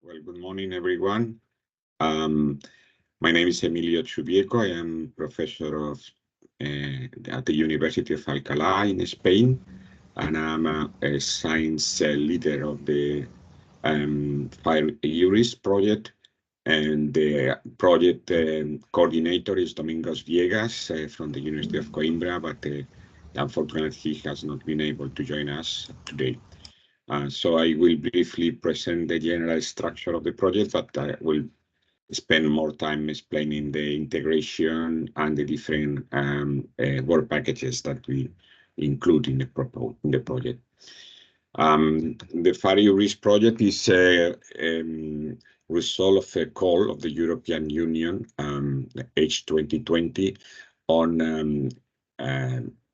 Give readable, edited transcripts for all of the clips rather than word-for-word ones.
Well, good morning, everyone. My name is Emilio Chubieco. I am professor at the University of Alcalá in Spain, and I'm a science leader of the FirEUrisk project. And the project coordinator is Domingos Viegas from the University of Coimbra, but unfortunately he has not been able to join us today. So I will briefly present the general structure of the project, but I will spend more time explaining the integration and the different work packages that we include in the project. The FirEUrisk project is a result of a call of the European Union, H2020, on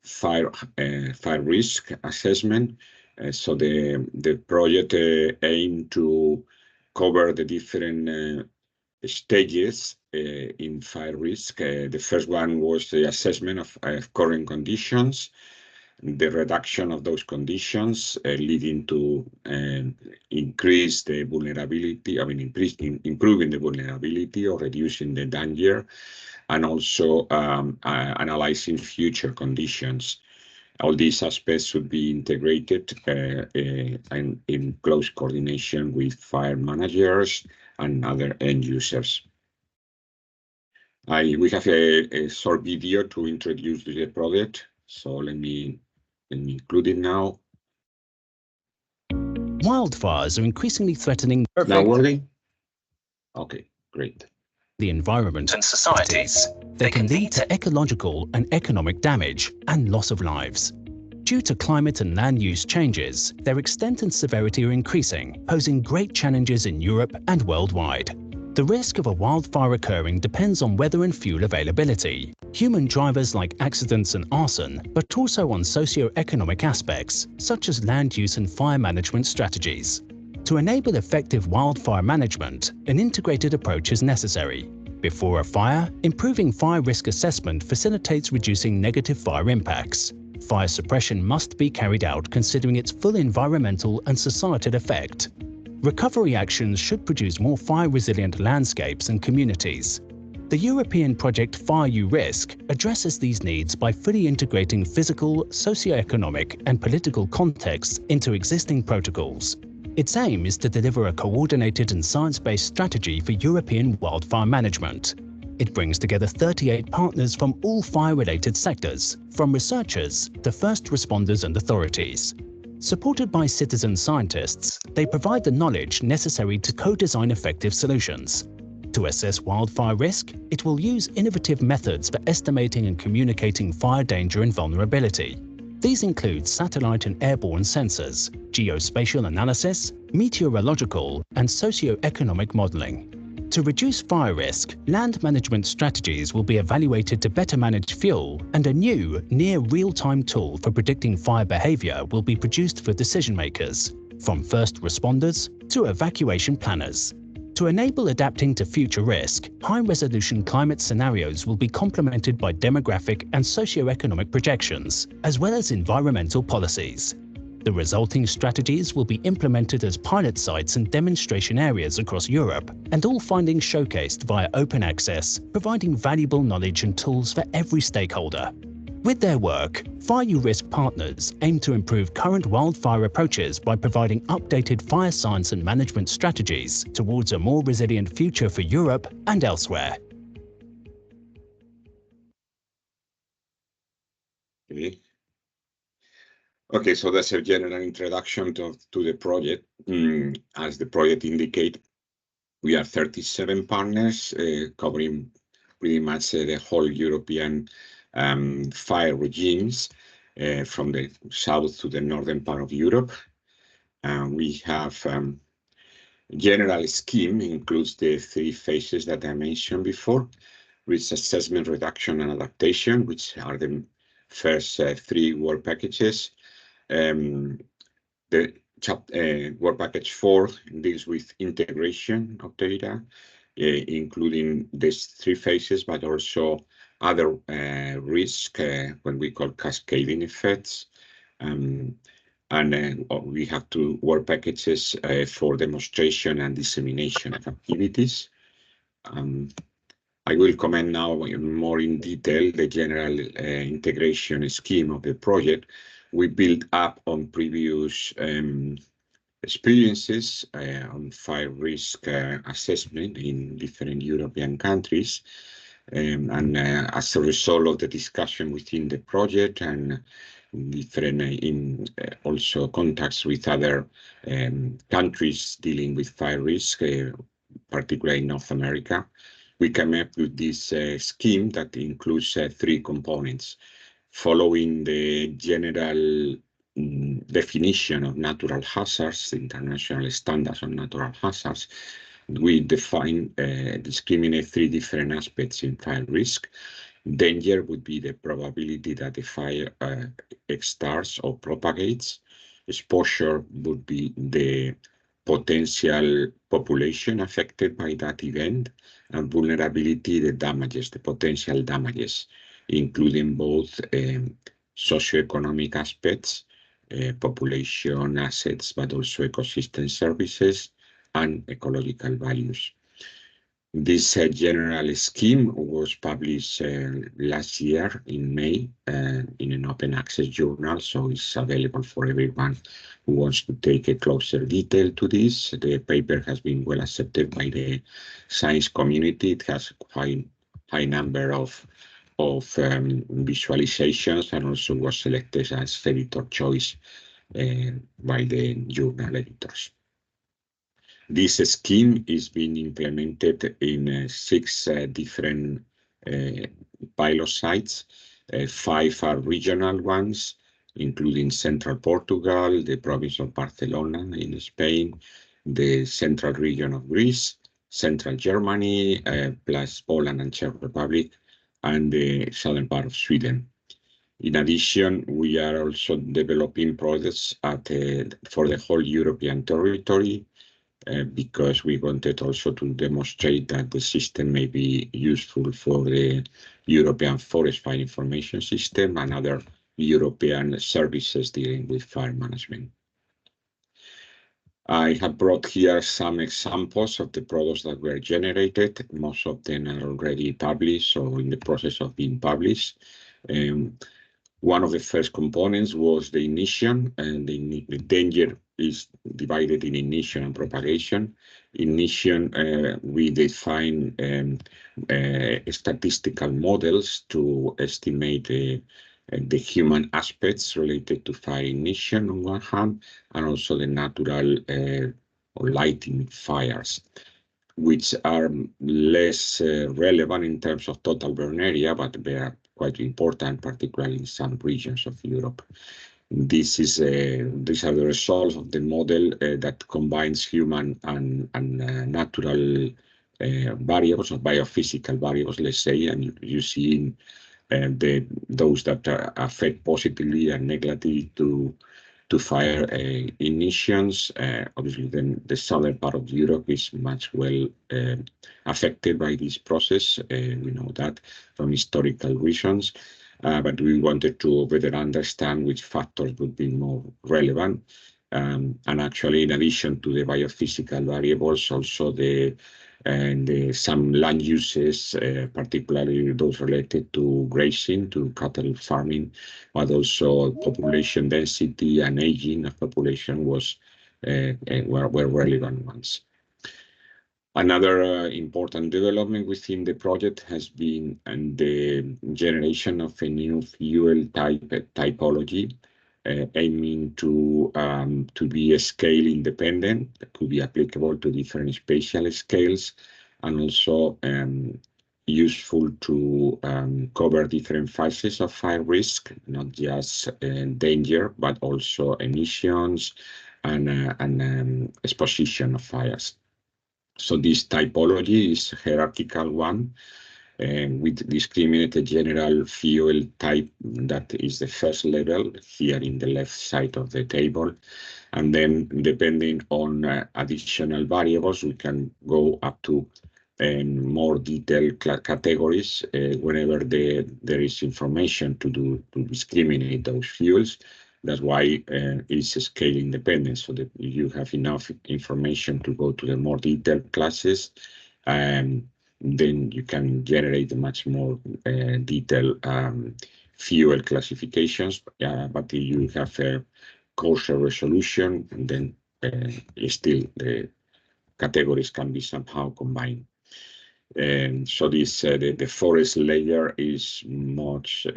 fire risk assessment. So the project aimed to cover the different stages in fire risk. The first one was the assessment of current conditions, the reduction of those conditions leading to increase the vulnerability, improving the vulnerability or reducing the danger, and also analyzing future conditions. All these aspects should be integrated and in close coordination with fire managers and other end users. We have a short video to introduce the project, so let me include it now. Wildfires are increasingly threatening Now working? Okay, great. The environment and societies. They can lead to ecological and economic damage and loss of lives. Due to climate and land use changes, their extent and severity are increasing, posing great challenges in Europe and worldwide. The risk of a wildfire occurring depends on weather and fuel availability, human drivers like accidents and arson, but also on socio-economic aspects, such as land use and fire management strategies. To enable effective wildfire management, an integrated approach is necessary. Before a fire, improving fire risk assessment facilitates reducing negative fire impacts. Fire suppression must be carried out considering its full environmental and societal effect. Recovery actions should produce more fire-resilient landscapes and communities. The European project FirEUrisk addresses these needs by fully integrating physical, socio-economic, and political contexts into existing protocols. Its aim is to deliver a coordinated and science-based strategy for European wildfire management. It brings together 38 partners from all fire-related sectors, from researchers to first responders and authorities. Supported by citizen scientists, they provide the knowledge necessary to co-design effective solutions. To assess wildfire risk, it will use innovative methods for estimating and communicating fire danger and vulnerability. These include satellite and airborne sensors, geospatial analysis, meteorological, and socio-economic modeling. To reduce fire risk, land management strategies will be evaluated to better manage fuel, and a new, near real-time tool for predicting fire behavior will be produced for decision makers, from first responders to evacuation planners. To enable adapting to future risk, high-resolution climate scenarios will be complemented by demographic and socio-economic projections, as well as environmental policies. The resulting strategies will be implemented as pilot sites and demonstration areas across Europe, and all findings showcased via open access, providing valuable knowledge and tools for every stakeholder. With their work, FirEUrisk partners aim to improve current wildfire approaches by providing updated fire science and management strategies towards a more resilient future for Europe and elsewhere. Okay, so that's a general introduction to the project. As the project indicates, we are 37 partners covering pretty much the whole European fire regimes from the south to the northern part of Europe. We have general scheme includes the 3 phases that I mentioned before: risk assessment, reduction, and adaptation, which are the first 3 work packages. The work package 4 deals with integration of data, including these 3 phases, but also other risk, what we call cascading effects. and we have two work packages for demonstration and dissemination of activities. I will comment now more in detail the general integration scheme of the project. We built up on previous experiences on fire risk assessment in different European countries. And as a result of the discussion within the project and different also contacts with other countries dealing with fire risk, particularly in North America, we came up with this scheme that includes three components. Following the general definition of natural hazards, international standards on natural hazards, we discriminate three different aspects in fire risk. Danger would be the probability that the fire starts or propagates. Exposure would be the potential population affected by that event, and vulnerability, the damages, the potential damages, including both socioeconomic aspects, population assets, but also ecosystem services and ecological values. This general scheme was published last year in May in an open access journal, so it's available for everyone who wants to take a closer detail to this. The paper has been well accepted by the science community. It has quite high number of visualizations, and also was selected as editor choice by the journal editors. This scheme is being implemented in 6 different pilot sites. 5 are regional ones, including central Portugal, the province of Barcelona in Spain, the central region of Greece, central Germany, plus Poland and Czech Republic, and the southern part of Sweden. In addition, we are also developing projects for the whole European territory, because we wanted also to demonstrate that the system may be useful for the European Forest Fire Information System and other European services dealing with fire management. I have brought here some examples of the products that were generated. Most of them are already published or in the process of being published. One of the first components was the ignition, and the danger is divided in ignition and propagation. Ignition, we define statistical models to estimate the human aspects related to fire ignition on one hand, and also the natural or lighting fires, which are less relevant in terms of total burn area, but they are quite important, particularly in some regions of Europe. These are the results of the model that combines human and natural variables or biophysical variables, let's say, and you see those that affect positively and negatively to fire ignitions. Obviously, then the southern part of Europe is much well affected by this process. We know that from historical reasons, but we wanted to better understand which factors would be more relevant. And actually, in addition to the biophysical variables, also some land uses, particularly those related to grazing, to cattle farming, but also population density and aging of population were relevant ones. Another important development within the project has been the generation of a new fuel typology, aiming to be scale independent, that could be applicable to different spatial scales, and also useful to cover different phases of fire risk, not just danger, but also emissions and exposition of fires. So this typology is a hierarchical one, with discriminated general fuel type that is the first level here in the left side of the table. And then depending on additional variables, we can go up to more detailed categories whenever there is information to discriminate those fuels. That's why it's scale independent, so that you have enough information to go to the more detailed classes, and then you can generate much more detailed fuel classifications. But if you have a coarser resolution, then still the categories can be somehow combined. And so this the forest layer is much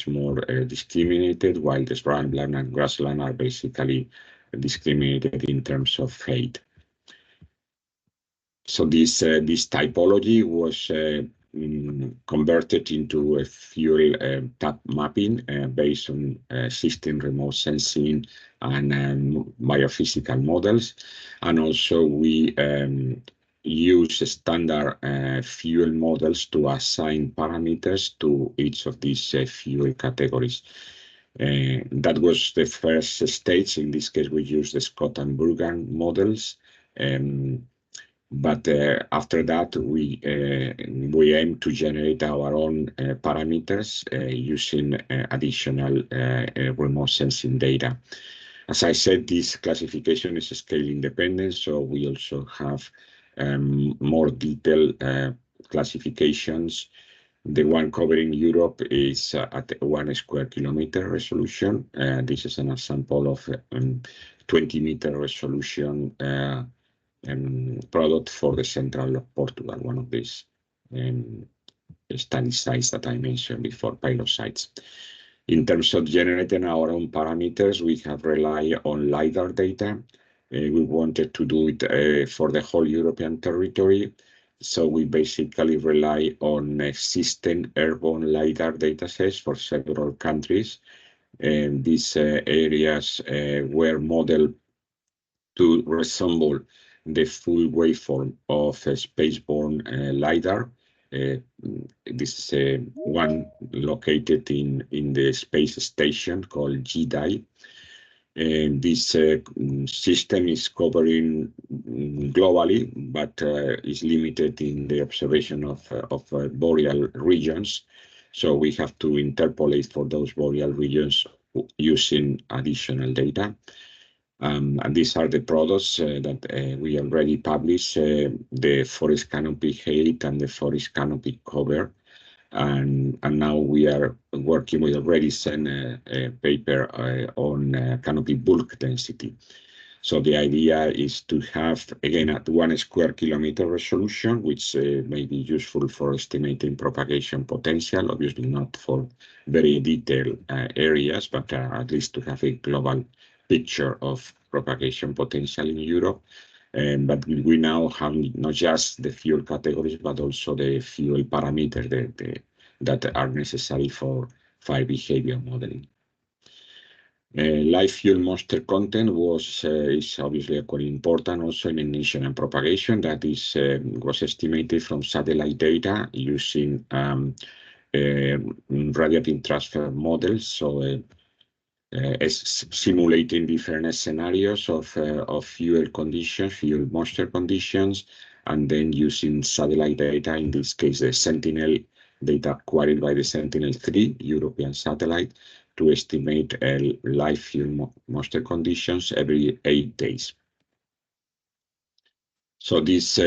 more discriminated, while the shrubland and grassland are basically discriminated in terms of height. So this typology was converted into a fuel type mapping based on system remote sensing and biophysical models, and also we use standard fuel models to assign parameters to each of these fuel categories. That was the first stage. In this case, we used the Scott and Burgan models. But after that, we aim to generate our own parameters using additional remote sensing data. As I said, this classification is scale independent, so we also have more detailed classifications. The one covering Europe is at 1 square kilometer resolution. This is an example of 20-meter resolution product for the central of Portugal, one of these study sites that I mentioned before, pilot sites. In terms of generating our own parameters, we have relied on LiDAR data. We wanted to do it for the whole European territory. So we basically rely on system airborne LiDAR datasets for several countries. And these areas were modeled to resemble the full waveform of a spaceborne LiDAR. This is one located in the space station called GDI. And this system is covering globally, but is limited in the observation of boreal regions. So we have to interpolate for those boreal regions using additional data. And these are the products that we already published, the forest canopy height and the forest canopy cover. And now we are working, we already sent a paper on canopy bulk density. So the idea is to have, again, at 1 square kilometer resolution, which may be useful for estimating propagation potential, obviously not for very detailed areas, but at least to have a global picture of propagation potential in Europe. But we now have not just the fuel categories, but also the fuel parameters that are necessary for fire behavior modeling. Live fuel moisture content is obviously quite important also in emission and propagation. That is was estimated from satellite data using radiative transfer models. So simulating different scenarios of fuel conditions, fuel moisture conditions, and then using satellite data, in this case the Sentinel data acquired by the Sentinel-3 European satellite, to estimate live fuel moisture conditions every 8 days. So these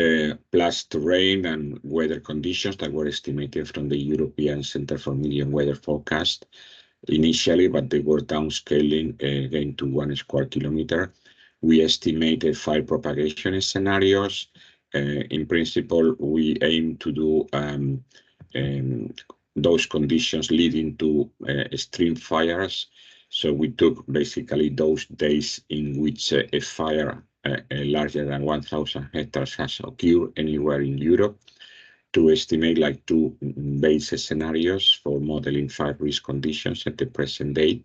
plus terrain and weather conditions that were estimated from the European Center for Medium Weather Forecast initially, but they were downscaling again to 1 square kilometer. We estimated 5 propagation scenarios. In principle, we aim to do those conditions leading to extreme fires. So we took basically those days in which a fire larger than 1,000 hectares has occurred anywhere in Europe, to estimate like 2 base scenarios for modeling fire risk conditions at the present day.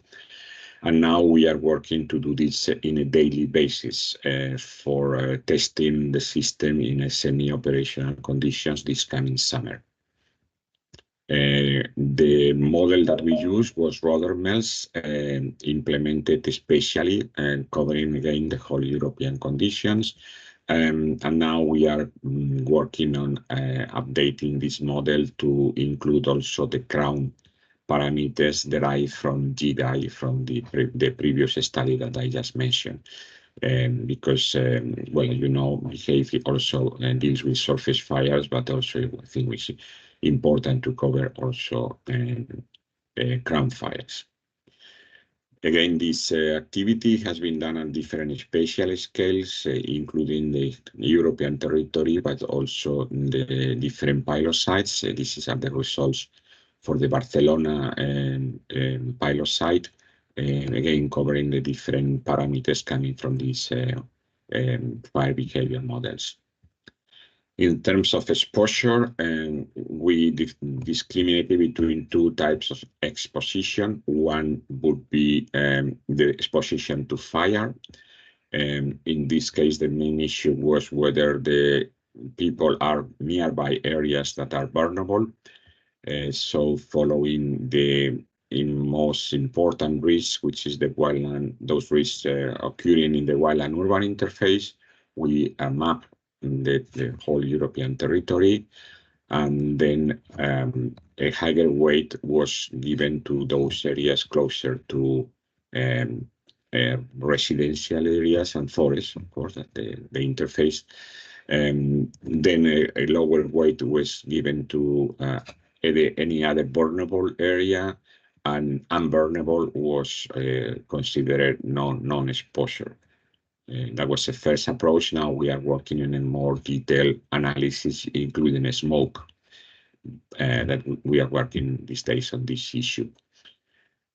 And now we are working to do this in a daily basis for testing the system in a semi-operational conditions this coming summer. The model that we used was Rothermels, implemented especially and covering again the whole European conditions. And now we are working on updating this model to include also the ground parameters derived from GDI, from the previous study that I just mentioned. Because, well, you know, behavior also deals with surface fires, but also I think it's important to cover also ground fires. Again, this activity has been done on different spatial scales, including the European territory, but also the different pilot sites. These are the results for the Barcelona pilot site, again, covering the different parameters coming from these fire behavior models. In terms of exposure, we discriminated between two types of exposition. One would be the exposition to fire. In this case, the main issue was whether the people are nearby areas that are vulnerable. So following the most important risk, which is the wildland, those risks occurring in the wildland-urban interface, we map the whole European territory, and then a higher weight was given to those areas closer to residential areas and forests, of course, at the interface. Then a lower weight was given to any other vulnerable area, and unvulnerable was considered non-exposure. That was the first approach. Now we are working on a more detailed analysis, including a smoke, that we are working these days on this issue.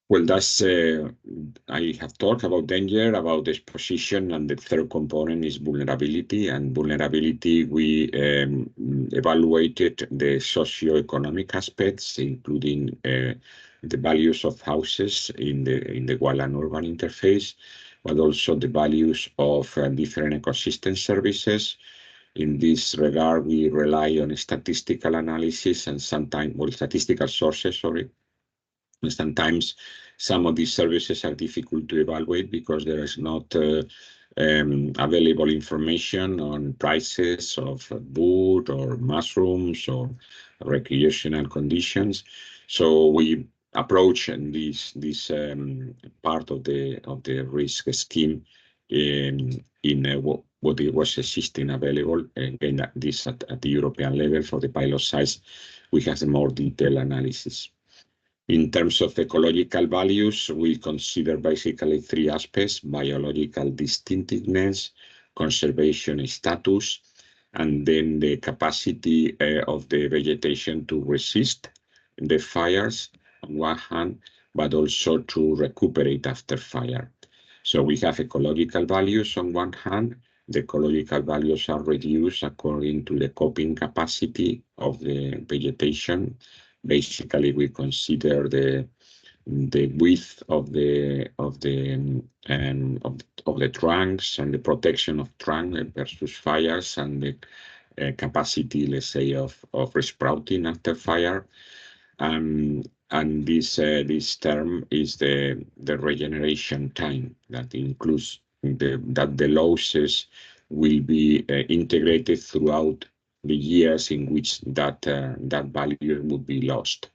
Well, that's, I have talked about danger, about exposition, and the third component is vulnerability. And vulnerability, we evaluated the socioeconomic aspects, including the values of houses in the wildland-urban interface, but also the values of different ecosystem services. In this regard, we rely on statistical analysis and sometimes, well, statistical sources, sorry. Sometimes some of these services are difficult to evaluate because there is not available information on prices of wood or mushrooms or recreational conditions. So we approach this part of the risk scheme in what it was existing available. Again, this at the European level for the pilot size, we have a more detailed analysis. In terms of ecological values, we consider basically three aspects: biological distinctiveness, conservation status, and then the capacity of the vegetation to resist the fires on one hand, but also to recuperate after fire. So we have ecological values on one hand. The ecological values are reduced according to the coping capacity of the vegetation. Basically, we consider the width of the trunks and the protection of trunk versus fires, and the capacity, let's say, of resprouting after fire. And this term is the regeneration time, that includes that the losses will be integrated throughout the years in which that value would be lost.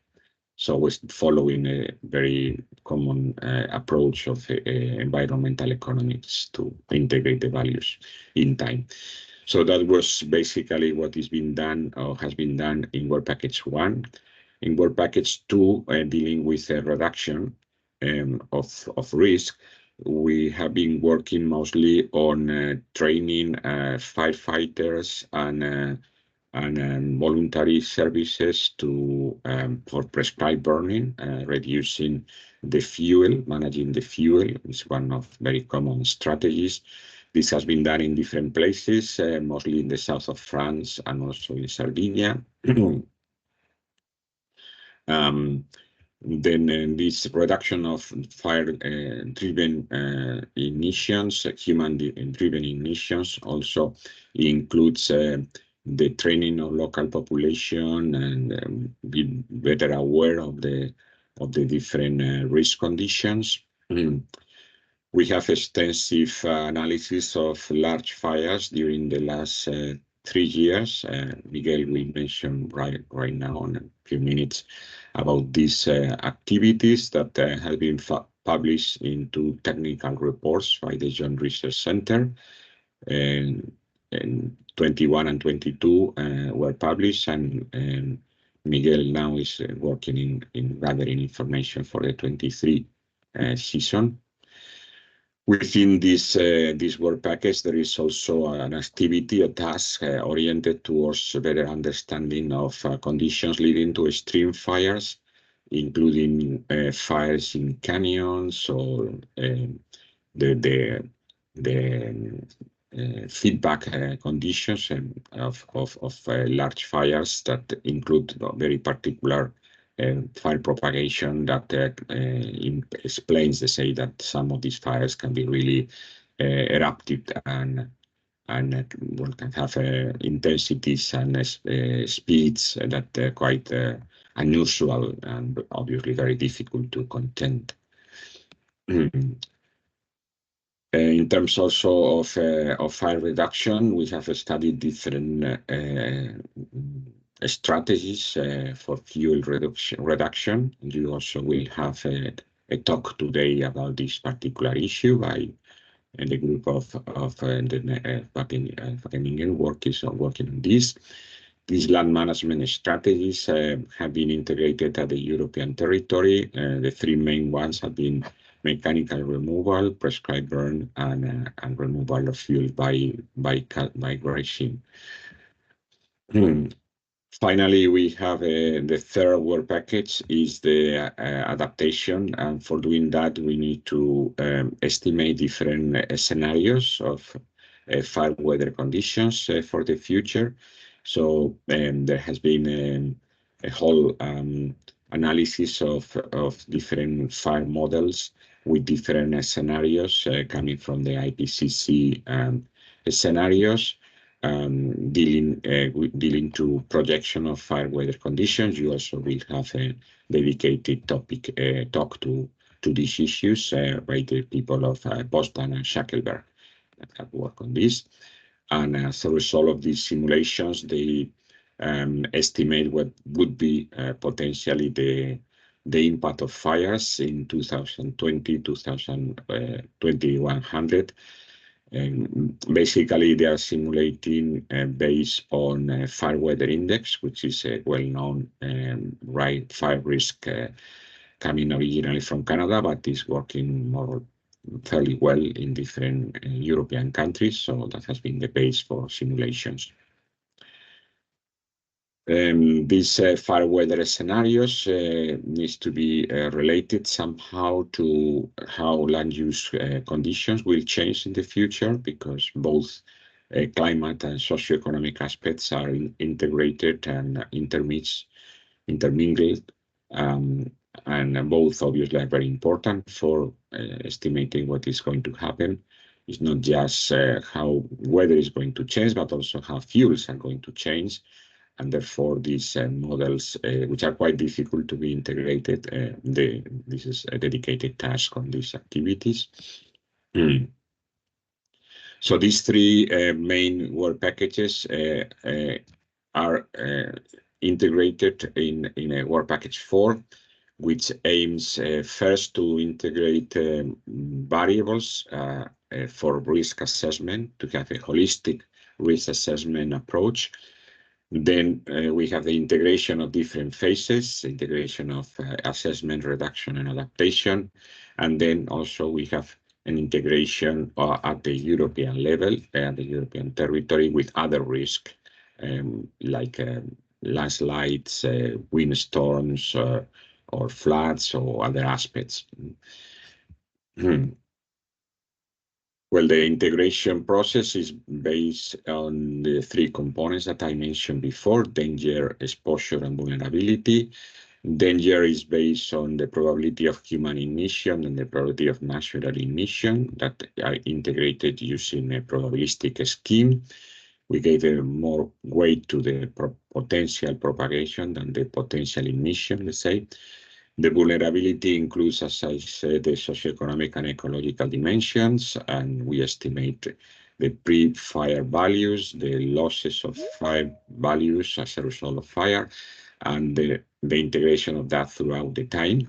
So we're following a very common approach of environmental economics to integrate the values in time. So that was basically what is being done or has been done in Work Package 1. In Work Package 2, dealing with a reduction of risk, we have been working mostly on training firefighters and voluntary services for prescribed burning, reducing the fuel, managing the fuel is one of very common strategies. This has been done in different places, mostly in the south of France and also in Sardinia. Then this reduction of fire-driven emissions, human-driven emissions, also includes the training of local population and be better aware of the different risk conditions. We have extensive analysis of large fires during the last 3 years. Miguel will mention right now in a few minutes about these activities that have been published into technical reports by the Joint Research Center. And 21 and 22 were published, and Miguel now is working in gathering information for the 23 season. Within this work package, there is also an activity, a task oriented towards better understanding of conditions leading to extreme fires, including fires in canyons or the feedback conditions of large fires that include very particular fire propagation that explains, say, that some of these fires can be really eruptive and can have intensities and speeds that are quite unusual and obviously very difficult to contain. In terms also of fire reduction, we have studied different strategies for fuel reduction. You also will have a talk today about this particular issue by the group of the Wageningen working on this. These land management strategies have been integrated at the European territory. The three main ones have been mechanical removal, prescribed burn, and removal of fuel by grazing. Finally, we have the third work package is the adaptation, and for doing that, we need to estimate different scenarios of fire weather conditions for the future. So there has been a whole analysis of different fire models with different scenarios coming from the IPCC scenarios. Dealing to projection of fire weather conditions. You also will have a dedicated topic talk to these issues by the people of Boston and Shackleberg that have worked on this. And as a result of these simulations, they estimate what would be potentially the impact of fires in 2020, 2100. And basically, they are simulating based on fire weather index, which is a well-known FirEUrisk coming originally from Canada, but is working more fairly well in different European countries. So that has been the base for simulations. These fire weather scenarios needs to be related somehow to how land use conditions will change in the future, because both climate and socioeconomic aspects are integrated and intermingled, and both obviously are very important for estimating what is going to happen. It's not just how weather is going to change, but also how fuels are going to change. And therefore, these models, which are quite difficult to be integrated, this is a dedicated task on these activities. So these three main work packages are integrated in a work package 4, which aims first to integrate variables for risk assessment, to have a holistic risk assessment approach. Then we have the integration of different phases, integration of assessment, reduction, and adaptation. And then also we have an integration at the European level, at the European territory, with other risks, like landslides, windstorms, or floods, or other aspects. Well, the integration process is based on the three components that I mentioned before: danger, exposure, and vulnerability. Danger is based on the probability of human ignition and the probability of natural ignition that are integrated using a probabilistic scheme. We gave more weight to the potential propagation than the potential ignition, let's say. The vulnerability includes, as I said, the socioeconomic and ecological dimensions, and we estimate the pre-fire values, the losses of fire values as a result of fire, and the integration of that throughout the time.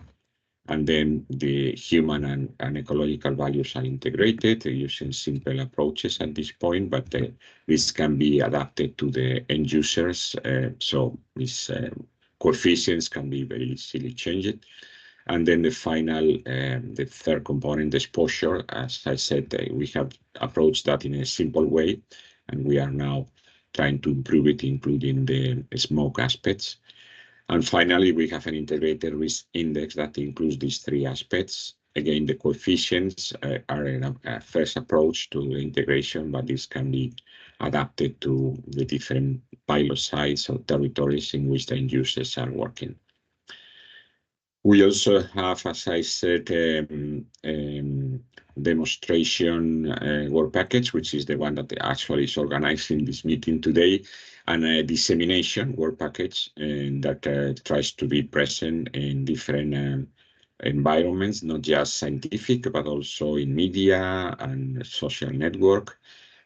And then the human and ecological values are integrated using simple approaches at this point, but this can be adapted to the end users. So these coefficients can be very easily changed. And then the final, the third component, exposure, as I said, we have approached that in a simple way, and we are now trying to improve it, including the smoke aspects. And finally, we have an integrated risk index that includes these three aspects. Again, the coefficients are a first approach to integration, but this can be adapted to the different pilot sites or territories in which the end users are working. We also have, as I said, demonstration work package, which is the one that actually is organizing this meeting today, and a dissemination work package that tries to be present in different environments, not just scientific, but also in media and social network.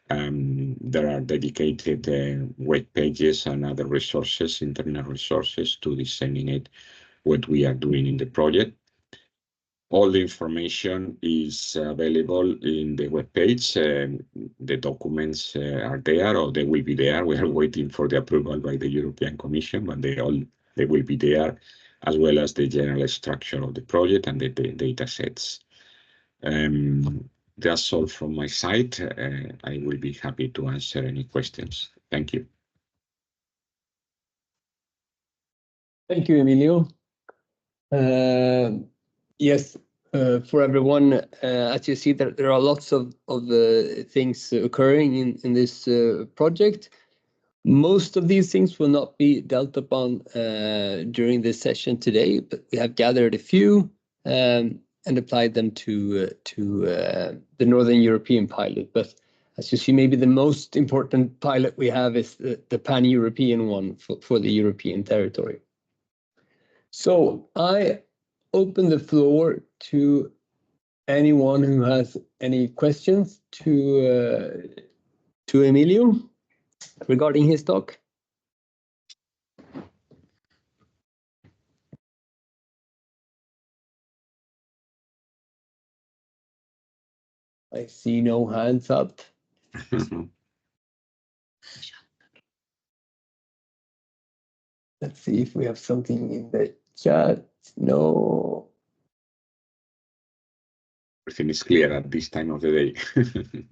There are dedicated web pages and other resources, internet resources, to disseminate what we are doing in the project. All the information is available in the web page. The documents are there, or they will be there. We are waiting for the approval by the European Commission, but they will be there, as well as the general structure of the project and the data sets. That's all from my side. I will be happy to answer any questions. Thank you. Thank you, Emilio. Yes, for everyone, as you see, there are lots of things occurring in this project. Most of these things will not be dealt upon during this session today, but we have gathered a few and applied them to the Northern European pilot. But as you see, maybe the most important pilot we have is the pan-European one for the European territory. So I open the floor to anyone who has any questions to Emilio regarding his talk. I see no hands up. Let's see if we have something in the chat. No. Everything is clear at this time of the day.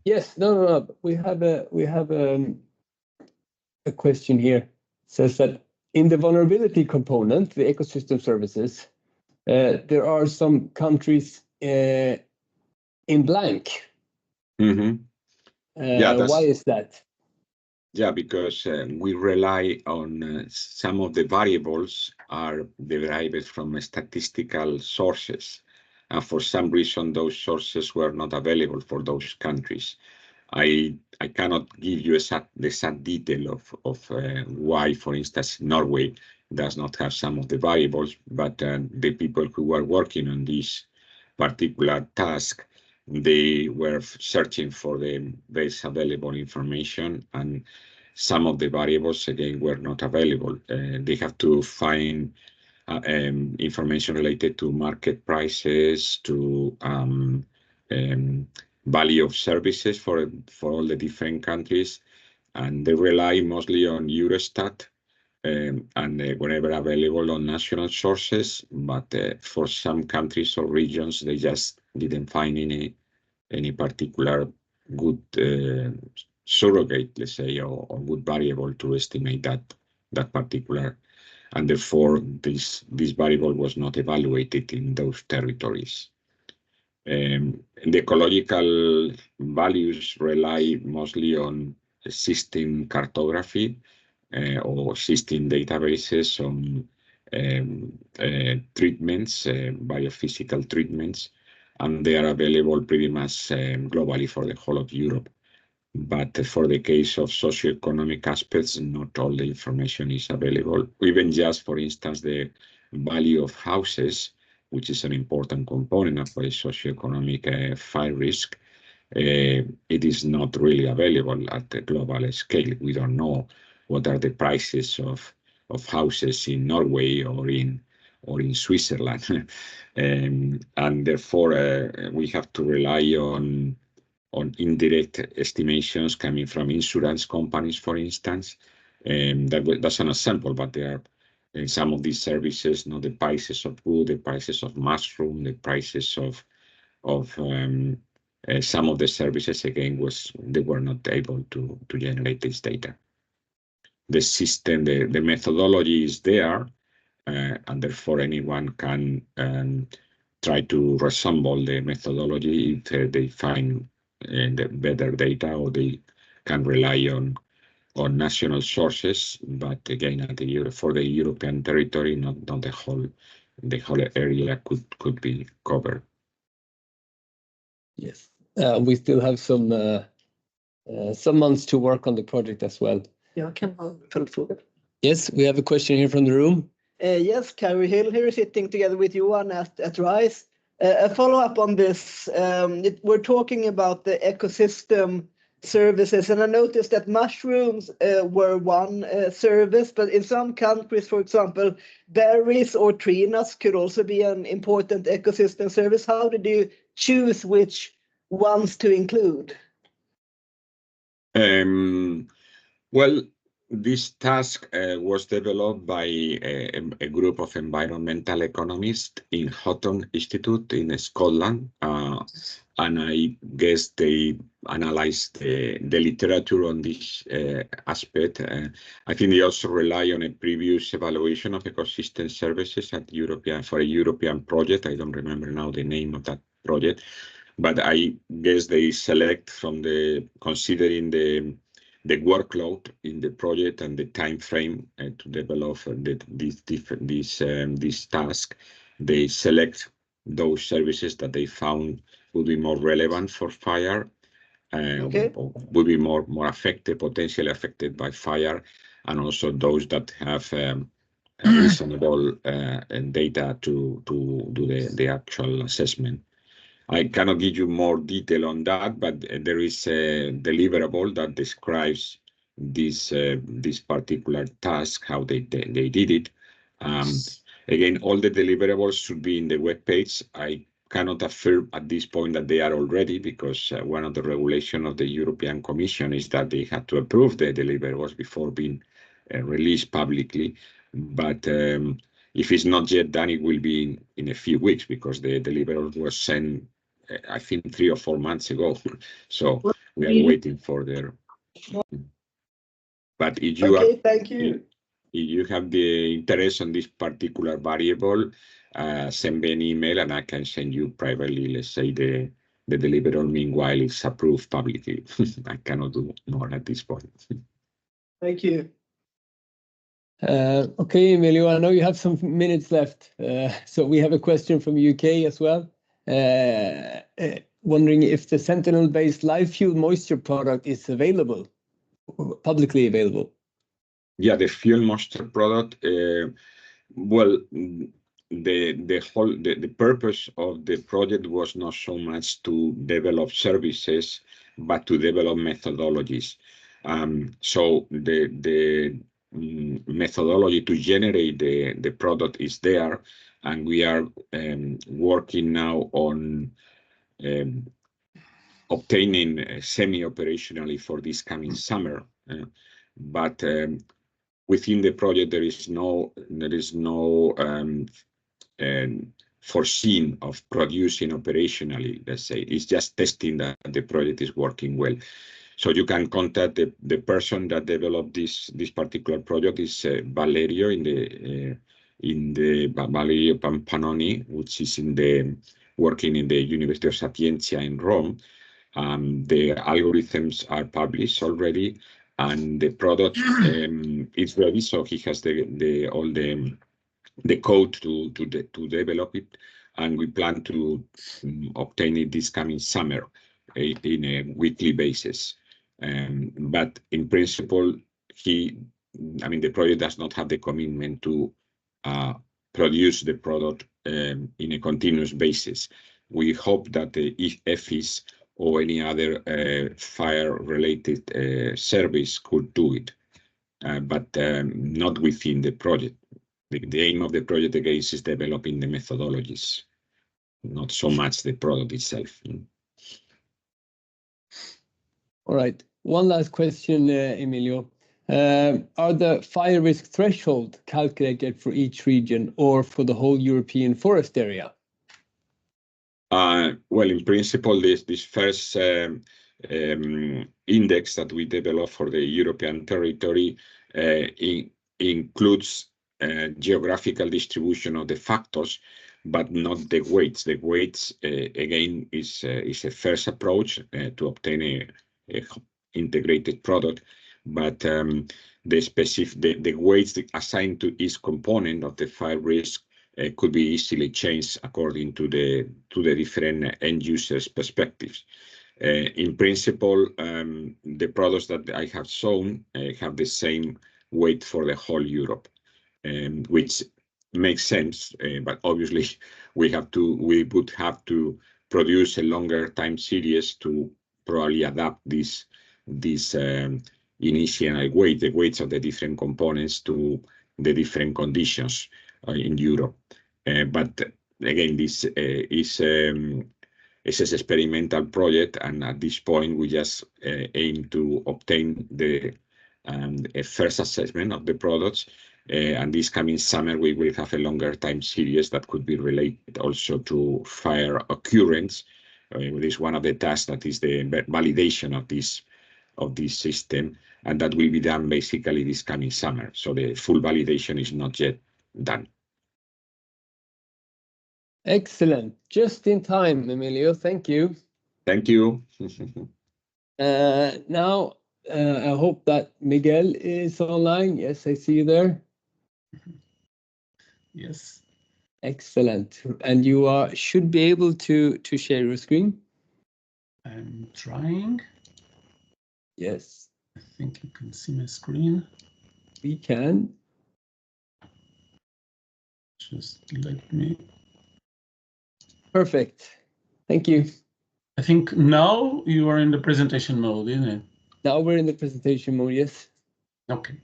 Yes, no. We have a question here. It says that in the vulnerability component, the ecosystem services, there are some countries in blank. Mm-hmm. Why is that? Yeah, because we rely on some of the variables are derived from statistical sources. And for some reason, those sources were not available for those countries. I cannot give you the exact detail of why, for instance, Norway does not have some of the variables, but the people who were working on this particular task, they were searching for the best available information, and some of the variables, again, were not available. They have to find information related to market prices, to value of services for all the different countries, and they rely mostly on Eurostat and whenever available on national sources. But for some countries or regions, they just didn't find any particular good surrogate, let's say, or good variable to estimate that particular, and therefore this variable was not evaluated in those territories. The ecological values rely mostly on system cartography or system databases on treatments, biophysical treatments, and they are available pretty much globally for the whole of Europe. But for the case of socioeconomic aspects, not all the information is available. Even just, for instance, the value of houses, which is an important component of a socioeconomic fire risk, it is not really available at the global scale. We don't know what are the prices of houses in Norway or in Switzerland, and therefore we have to rely on indirect estimations coming from insurance companies, for instance. That's an example, but there are in some of these services, the prices of wood, the prices of mushroom, the prices of some of the services, again, they were not able to generate this data. The system, the methodology is there, and therefore anyone can try to resemble the methodology if they find the better data, or they can rely on national sources. But again, for the European territory, not the whole area could be covered. Yes, we still have some months to work on the project as well. Yes, we have a question here from the room. Yes, Carrie Hill here, sitting together with Johan at RISE. A follow-up on this. We're talking about the ecosystem services, and I noticed that mushrooms were one service, but in some countries, for example, berries or tree nuts could also be an important ecosystem service. How did you choose which ones to include? Well, this task was developed by a group of environmental economists in Houghton Institute in Scotland, and I guess they analyzed the literature on this aspect. I think they also rely on a previous evaluation of ecosystem services for a European project. I don't remember now the name of that project, but I guess they select from considering the workload in the project and the time frame to develop this task. They select those services that they found would be more relevant for fire, or would be more potentially affected by fire, and also those that have reasonable data to do the actual assessment. I cannot give you more detail on that, but there is a deliverable that describes this particular task, how they did it. Again, all the deliverables should be in the web page. I cannot affirm at this point that they are already, because one of the regulations of the European Commission is that they have to approve the deliverables before being released publicly. But if it's not yet done, it will be in a few weeks, because the deliverable was sent, I think, 3 or 4 months ago. So we are waiting for their. But if you thank you. If you have the interest on this particular variable, send me an email and I can send you privately, let's say, the deliverable. Meanwhile, it's approved publicly. I cannot do more at this point. Thank you. Okay, Emilio, I know you have some minutes left. So we have a question from UK as well. Wondering if the Sentinel-based live fuel moisture product is available, publicly available. Yeah, the fuel moisture product. Well, the purpose of the project was not so much to develop services, but to develop methodologies. So the methodology to generate the product is there, and we are working now on obtaining semi-operationally for this coming summer. But within the project, there is no foreseen of producing operationally, let's say. It's just testing that the project is working well. So you can contact the person that developed this particular project is Valerio Valerio Pampanoni, which is working in the University of Sapienza in Rome. The algorithms are published already, and the product is ready. So he has all the code to develop it, and we plan to obtain it this coming summer in a weekly basis. But in principle, the project does not have the commitment to produce the product in a continuous basis. We hope that the EFIs or any other fire-related service could do it, but not within the project. The aim of the project, again, is developing the methodologies, not so much the product itself. All right. One last question, Emilio. Are the fire risk threshold calculated for each region or for the whole European forest area? Well, in principle, this first index that we developed for the European territory includes geographical distribution of the factors, but not the weights. The weights, again, is a first approach to obtain a integrated product, but the weights assigned to each component of the fire risk could be easily changed according to the different end users' perspectives. In principle, the products that I have shown have the same weight for the whole Europe, which makes sense. But obviously, we would have to produce a longer time series to probably adapt this initial weight, the weights of the different components to the different conditions in Europe. But again, this is an experimental project, and at this point, we just aim to obtain a first assessment of the products. And this coming summer, we will have a longer time series that could be related also to fire occurrence. It is one of the tasks that is the validation of this system, and that will be done basically this coming summer. So the full validation is not yet done. Excellent. Just in time, Emilio. Thank you. Thank you. Now, I hope that Miguel is online. Yes, I see you there. Yes. Excellent. And you should be able to share your screen. I'm trying. Yes. I think you can see my screen. We can. Just let me. Perfect. Thank you. I think now you are in the presentation mode, isn't it? Now we're in the presentation mode, yes. Okay.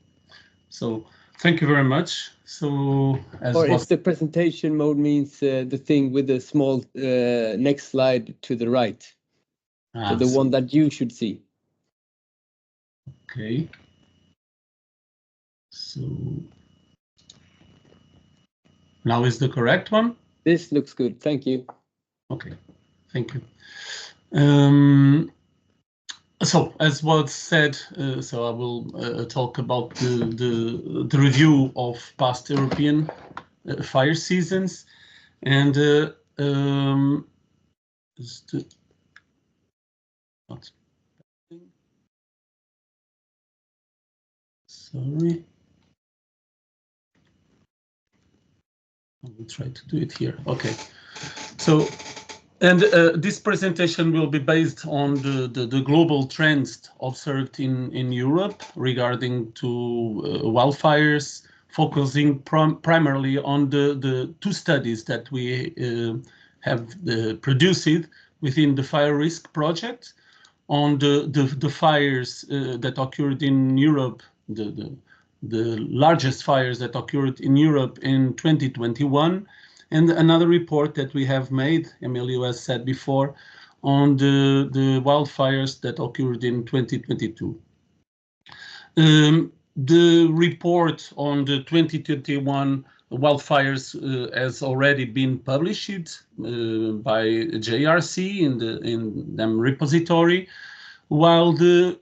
So thank you very much. So if the presentation mode means the thing with the small next slide to the right. So the one that you should see. Okay. So now is the correct one? This looks good. Thank you. Okay. Thank you. So as was said, so I will talk about the review of past European fire seasons, and sorry, I will try to do it here. Okay, so. And this presentation will be based on the global trends observed in Europe regarding to wildfires, focusing primarily on the two studies that we have produced within the FirEUrisk project on the fires that occurred in Europe, the largest fires that occurred in Europe in 2021. And another report that we have made, Emilio has said before, on the wildfires that occurred in 2022. The report on the 2021 wildfires has already been published by JRC in the repository, while the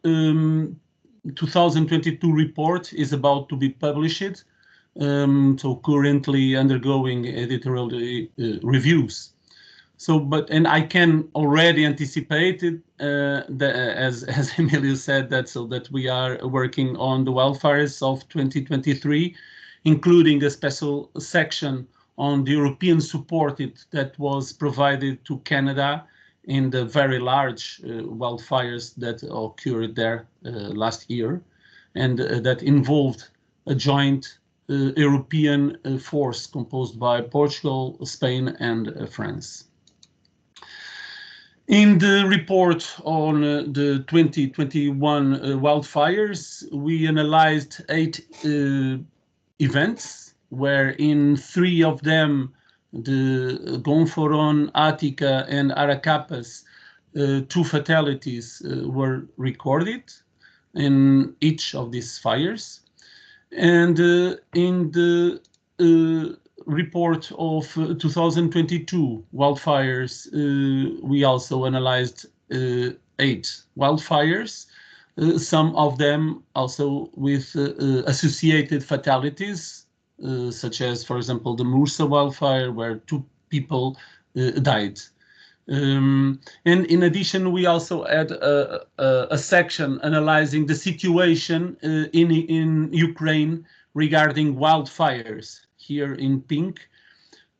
2022 report is about to be published. So currently undergoing editorial reviews. So, and I can already anticipate it, as Emilio said, that we are working on the wildfires of 2023, including a special section on the European support that was provided to Canada in the very large wildfires that occurred there last year, and that involved a joint European force composed by Portugal, Spain, and France. In the report on the 2021 wildfires, we analyzed 8 events, where in 3 of them, the Gonforon, Attica, and Aracapas, 2 fatalities were recorded in each of these fires. And in the report of 2022 wildfires, we also analyzed 8 wildfires, some of them also with associated fatalities, such as, for example, the Mursa wildfire, where 2 people died. And in addition, we also had a section analyzing the situation in Ukraine regarding wildfires, here in pink,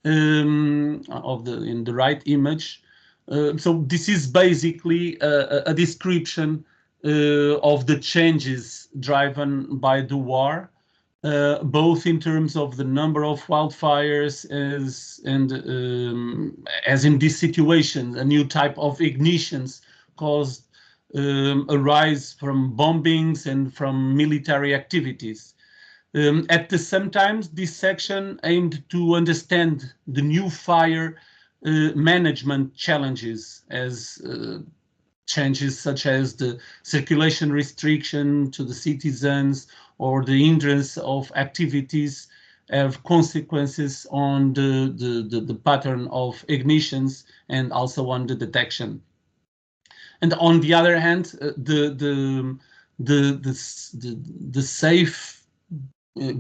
in the right image. So this is basically a description of the changes driven by the war, both in terms of the number of wildfires as in this situation, a new type of ignitions caused a rise from bombings and from military activities. At the same time, this section aimed to understand the new fire management challenges, as changes such as the circulation restriction to the citizens or the hindrance of activities have consequences on the pattern of ignitions and also on the detection. And on the other hand, the safe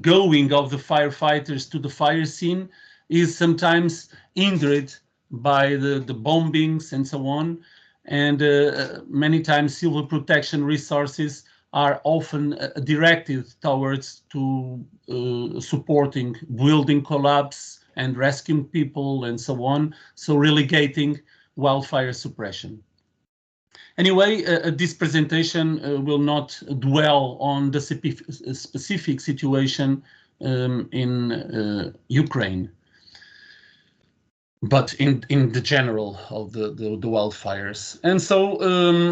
going of the firefighters to the fire scene is sometimes hindered by the bombings and so on. And many times civil protection resources are often directed towards to supporting building collapse and rescuing people and so on, so relegating wildfire suppression. Anyway, this presentation will not dwell on the specific situation in Ukraine, but in the general of the wildfires. And so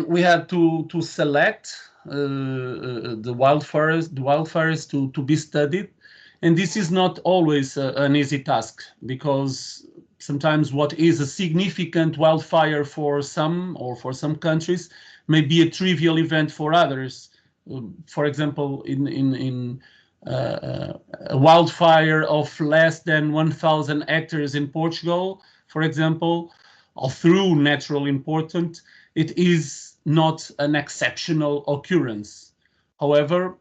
we had to select the wildfires to be studied. And this is not always an easy task, because sometimes what is a significant wildfire for some countries may be a trivial event for others. For example, in a wildfire of less than 1,000 hectares in Portugal, for example, or through natural importance, it is not an exceptional occurrence. However,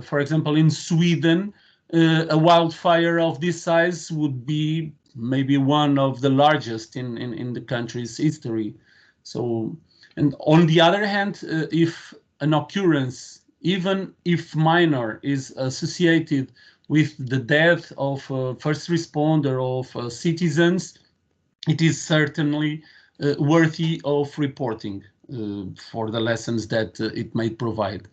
for example, in Sweden, a wildfire of this size would be maybe one of the largest in the country's history. So, and on the other hand, if an occurrence, even if minor, is associated with the death of a first responder, of citizens, it is certainly worthy of reporting for the lessons that it may provide.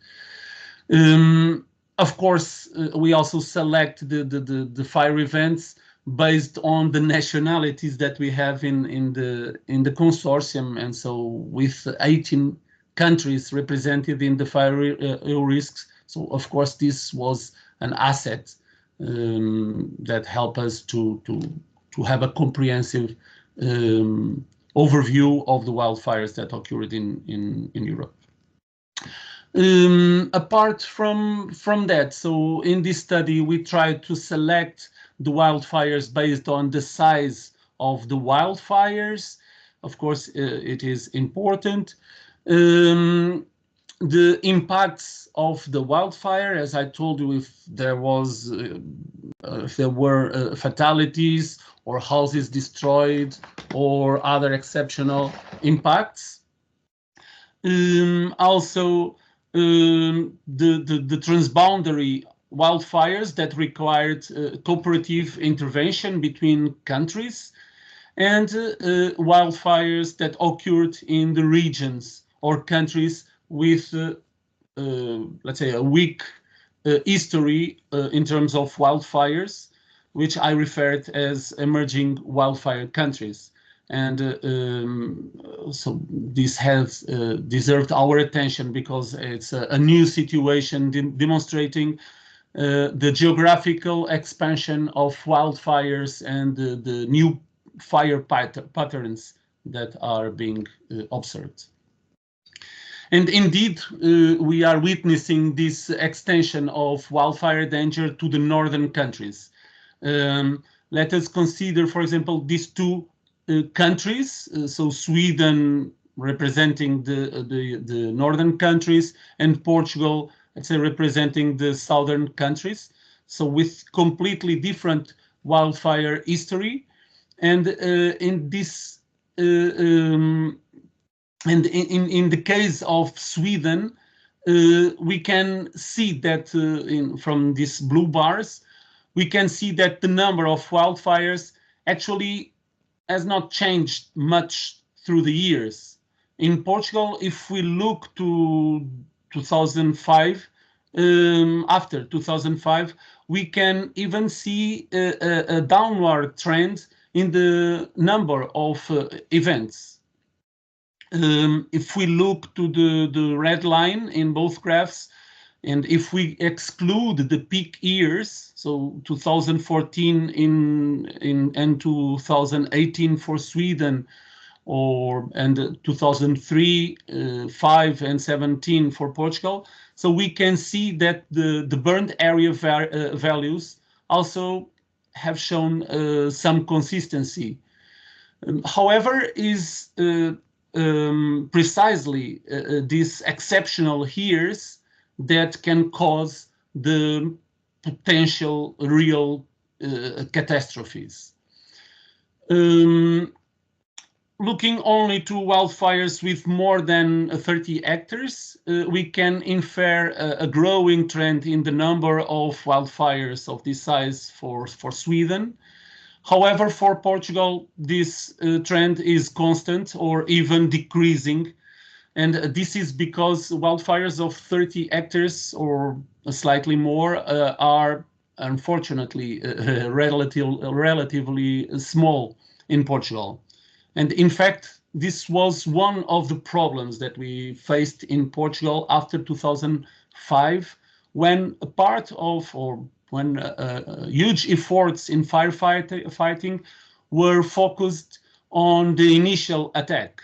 Of course, we also select the fire events based on the nationalities that we have in the consortium, and so with 18 countries represented in the FirEUrisk. So of course this was an asset that helped us to have a comprehensive overview of the wildfires that occurred in Europe. Apart from that, so in this study we tried to select the wildfires based on the size of the wildfires. Of course, it is important. The impacts of the wildfire, as I told you, if there were fatalities or houses destroyed or other exceptional impacts. Also, the transboundary wildfires that required cooperative intervention between countries, and wildfires that occurred in the regions or countries with, let's say, a weak history in terms of wildfires, which I referred as emerging wildfire countries. And so this has deserved our attention because it's a new situation demonstrating the geographical expansion of wildfires and the new fire patterns that are being observed. And indeed, we are witnessing this extension of wildfire danger to the northern countries. Let us consider, for example, these two countries, so Sweden representing the northern countries and Portugal, let's say, representing the southern countries. So with completely different wildfire history. And in this and in the case of Sweden, we can see that from these blue bars, we can see that the number of wildfires actually has not changed much through the years. In Portugal, if we look to 2005, after 2005, we can even see a downward trend in the number of events. If we look to the red line in both graphs, and if we exclude the peak years, so 2014 and 2018 for Sweden, and 2003, 5 and 17 for Portugal, so we can see that the burned area values also have shown some consistency. However, is precisely these exceptional years that can cause the potential real catastrophes. Looking only to wildfires with more than 30 hectares, we can infer a growing trend in the number of wildfires of this size for Sweden. However, for Portugal, this trend is constant or even decreasing. And this is because wildfires of 30 hectares or slightly more are unfortunately relatively small in Portugal. And in fact, this was one of the problems that we faced in Portugal after 2005, when a part of, or when huge efforts in firefighting were focused on the initial attack,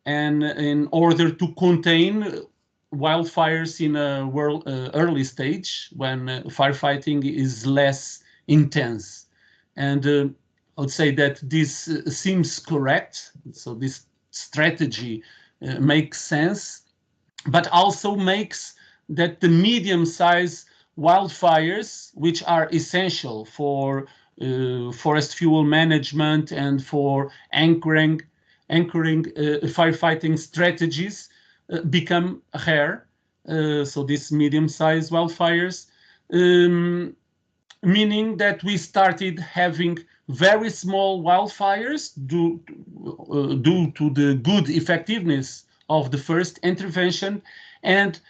and in order to contain wildfires in a early stage when firefighting is less intense. And I would say that this seems correct. So this strategy makes sense, but also makes that the medium-sized wildfires, which are essential for forest fuel management and for anchoring firefighting strategies, become rare. So these medium-sized wildfires, meaning that we started having very small wildfires due to the good effectiveness of the first intervention, and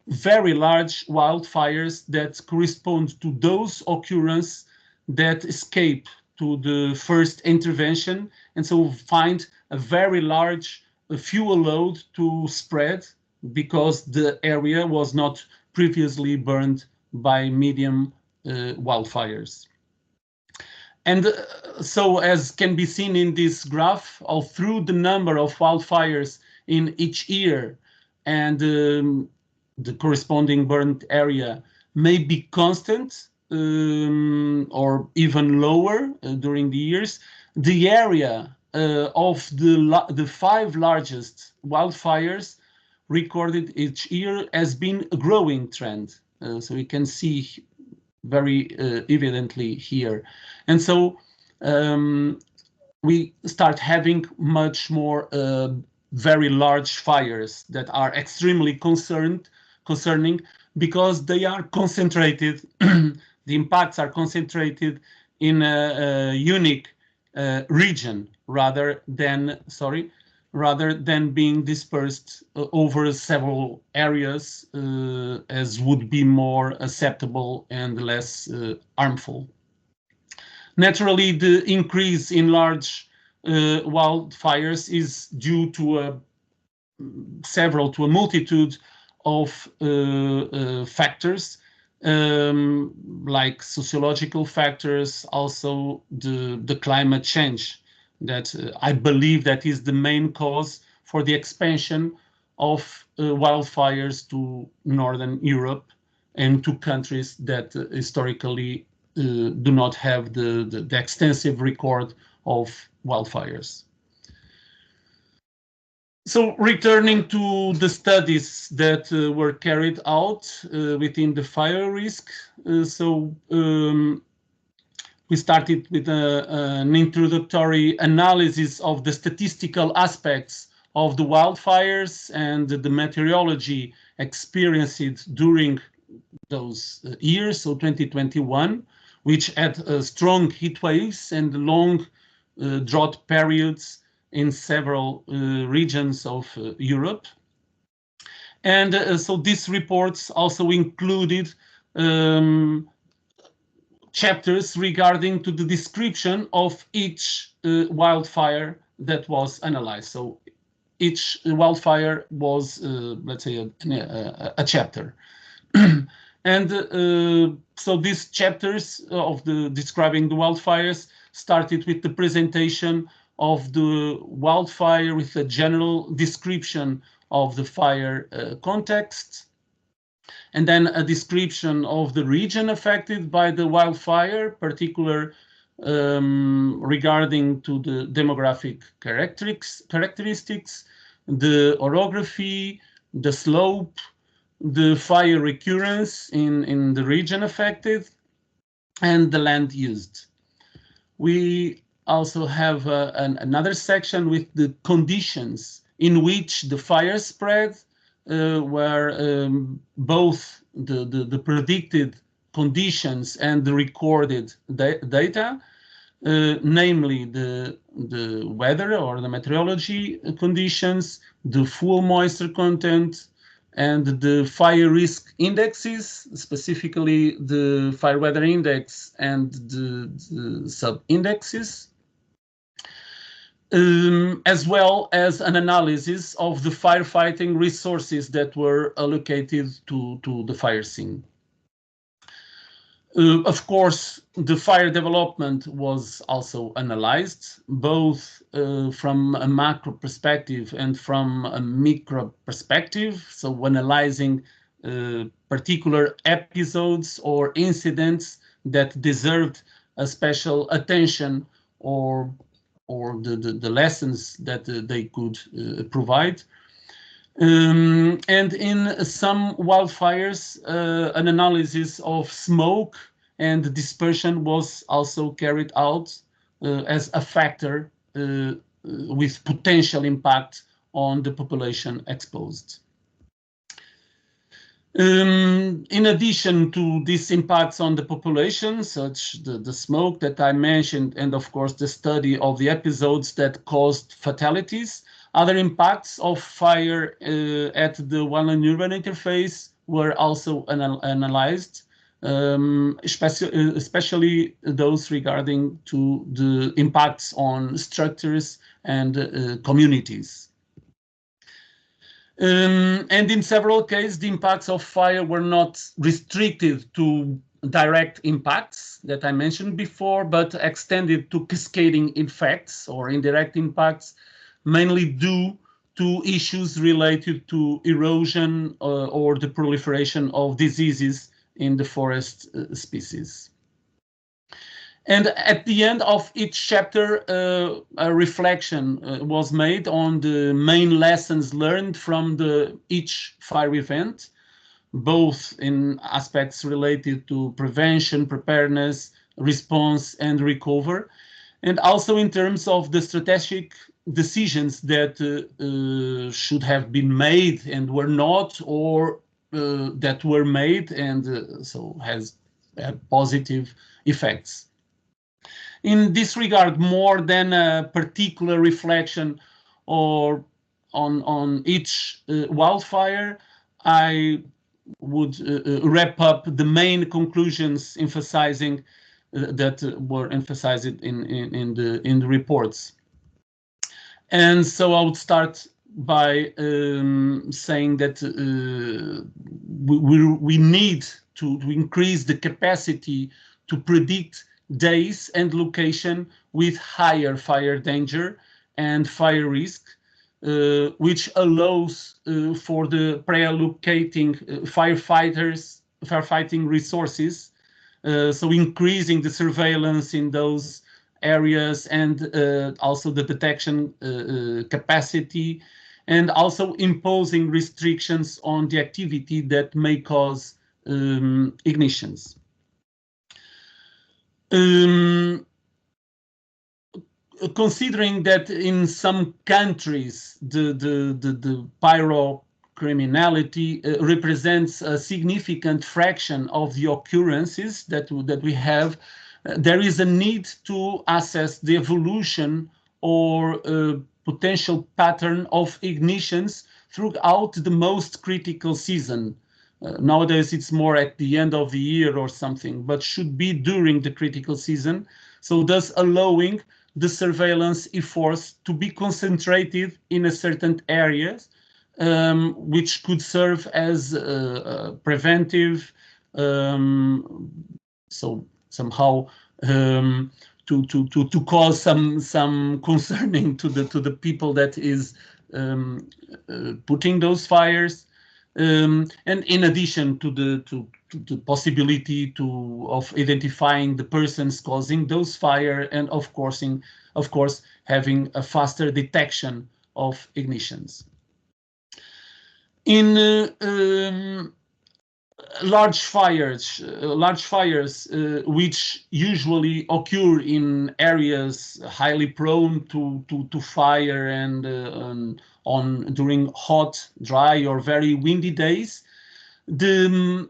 very large wildfires that correspond to those occurrences that escape to the first intervention, and so find a very large fuel load to spread because the area was not previously burned by medium wildfires. And so, as can be seen in this graph, all through the number of wildfires in each year and the corresponding burned area may be constant or even lower during the years, the area of the 5 largest wildfires recorded each year has been a growing trend. So we can see very evidently here. And so we start having much more very large fires that are extremely concerning because they are concentrated, the impacts are concentrated in a unique region rather than being dispersed over several areas, as would be more acceptable and less harmful. Naturally, the increase in large wildfires is due to a multitude of factors, like sociological factors, also the climate change that I believe that is the main cause for the expansion of wildfires to Northern Europe and to countries that historically do not have the extensive record of wildfires. So returning to the studies that were carried out within the FirEUrisk, we started with an introductory analysis of the statistical aspects of the wildfires and the meteorology experienced during those years, so 2021, which had strong heat waves and long drought periods in several regions of Europe. And so these reports also included chapters regarding to the description of each wildfire that was analyzed. So each wildfire was, let's say, a chapter. And so these chapters of describing the wildfires started with the presentation of the wildfire with a general description of the fire context, and then a description of the region affected by the wildfire, particular regarding to the demographic characteristics, the orography, the slope, the fire recurrence in the region affected, and the land used. We also have another section with the conditions in which the fire spread, where both the predicted conditions and the recorded data, namely the weather or the meteorology conditions, the fuel moisture content, and the fire risk indexes, specifically the fire weather index and the sub-indexes, as well as an analysis of the firefighting resources that were allocated to the fire scene. Of course, the fire development was also analyzed, both from a macro perspective and from a micro perspective. So analyzing particular episodes or incidents that deserved a special attention or the lessons that they could provide. And in some wildfires, an analysis of smoke and dispersion was also carried out as a factor with potential impact on the population exposed. In addition to these impacts on the population, such the smoke that I mentioned, and of course the study of the episodes that caused fatalities, other impacts of fire at the wildland urban interface were also analyzed, especially those regarding to the impacts on structures and communities. And in several cases, the impacts of fire were not restricted to direct impacts that I mentioned before, but extended to cascading effects or indirect impacts, mainly due to issues related to erosion or the proliferation of diseases in the forest species. And at the end of each chapter, a reflection was made on the main lessons learned from each fire event, both in aspects related to prevention, preparedness, response, and recover, and also in terms of the strategic decisions that should have been made and were not, or that were made and so has had positive effects. In this regard, more than a particular reflection or on each wildfire, I would wrap up the main conclusions emphasizing that were emphasized in the reports. And so I would start by saying that we need to increase the capacity to predict days and location with higher fire danger and fire risk, which allows for the pre-allocating firefighting resources, so increasing the surveillance in those areas and also the detection capacity, and also imposing restrictions on the activity that may cause ignitions. Considering that in some countries the pyrocriminality represents a significant fraction of the occurrences that we have, there is a need to assess the evolution or potential pattern of ignitions throughout the most critical season. Nowadays it's more at the end of the year or something, but should be during the critical season, so thus allowing the surveillance efforts to be concentrated in a certain areas, which could serve as preventive, so somehow to cause some concerning to the people that is putting those fires, and in addition to the possibility of identifying the persons causing those fire, and of course having a faster detection of ignitions. In large fires which usually occur in areas highly prone to fire and during hot, dry or very windy days, the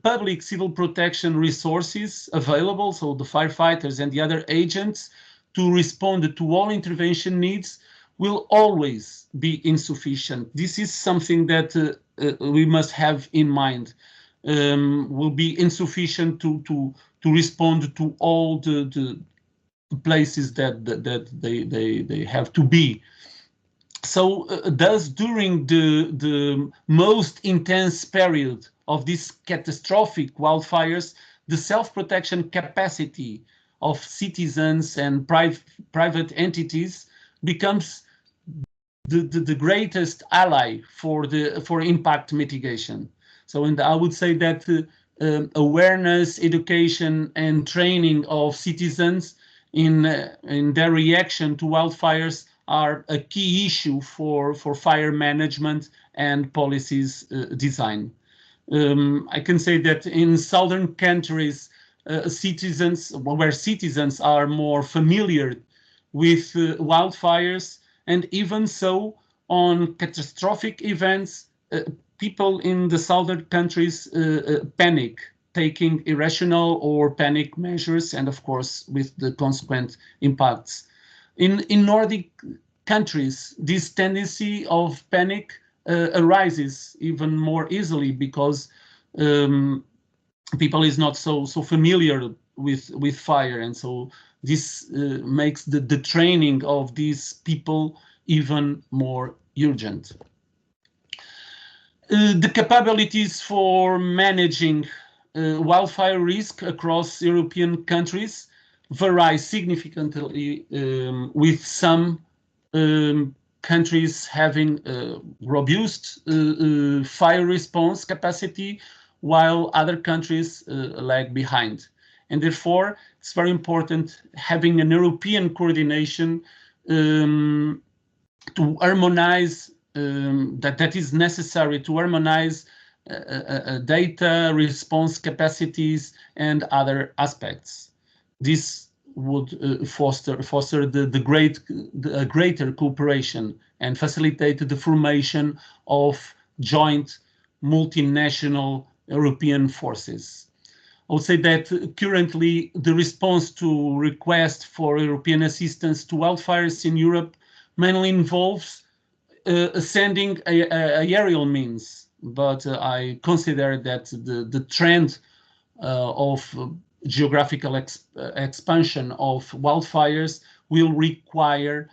public civil protection resources available, so the firefighters and the other agents to respond to all intervention needs, will always be insufficient. This is something that we must have in mind. Will be insufficient to respond to all the places that they have to be. So thus, during the most intense period of these catastrophic wildfires, the self-protection capacity of citizens and private entities becomes the greatest ally for impact mitigation. So, and I would say that awareness, education, and training of citizens in their reaction to wildfires are a key issue for fire management and policies design. I can say that in southern countries, where citizens are more familiar with wildfires, and even so on catastrophic events, people in the southern countries panic, taking irrational or panic measures, and of course with the consequent impacts. In Nordic countries, this tendency of panic arises even more easily because people is not so familiar with fire, and so this makes the training of these people even more urgent. The capabilities for managing wildfire risk across European countries vary significantly, with some countries having robust fire response capacity, while other countries lag behind. And therefore, it's very important having an European coordination to harmonize, that is necessary to harmonize data response capacities and other aspects. This would foster the greater cooperation and facilitate the formation of joint multinational European forces. I would say that currently the response to requests for European assistance to wildfires in Europe mainly involves sending aerial means, but I consider that the trend of geographical expansion of wildfires will require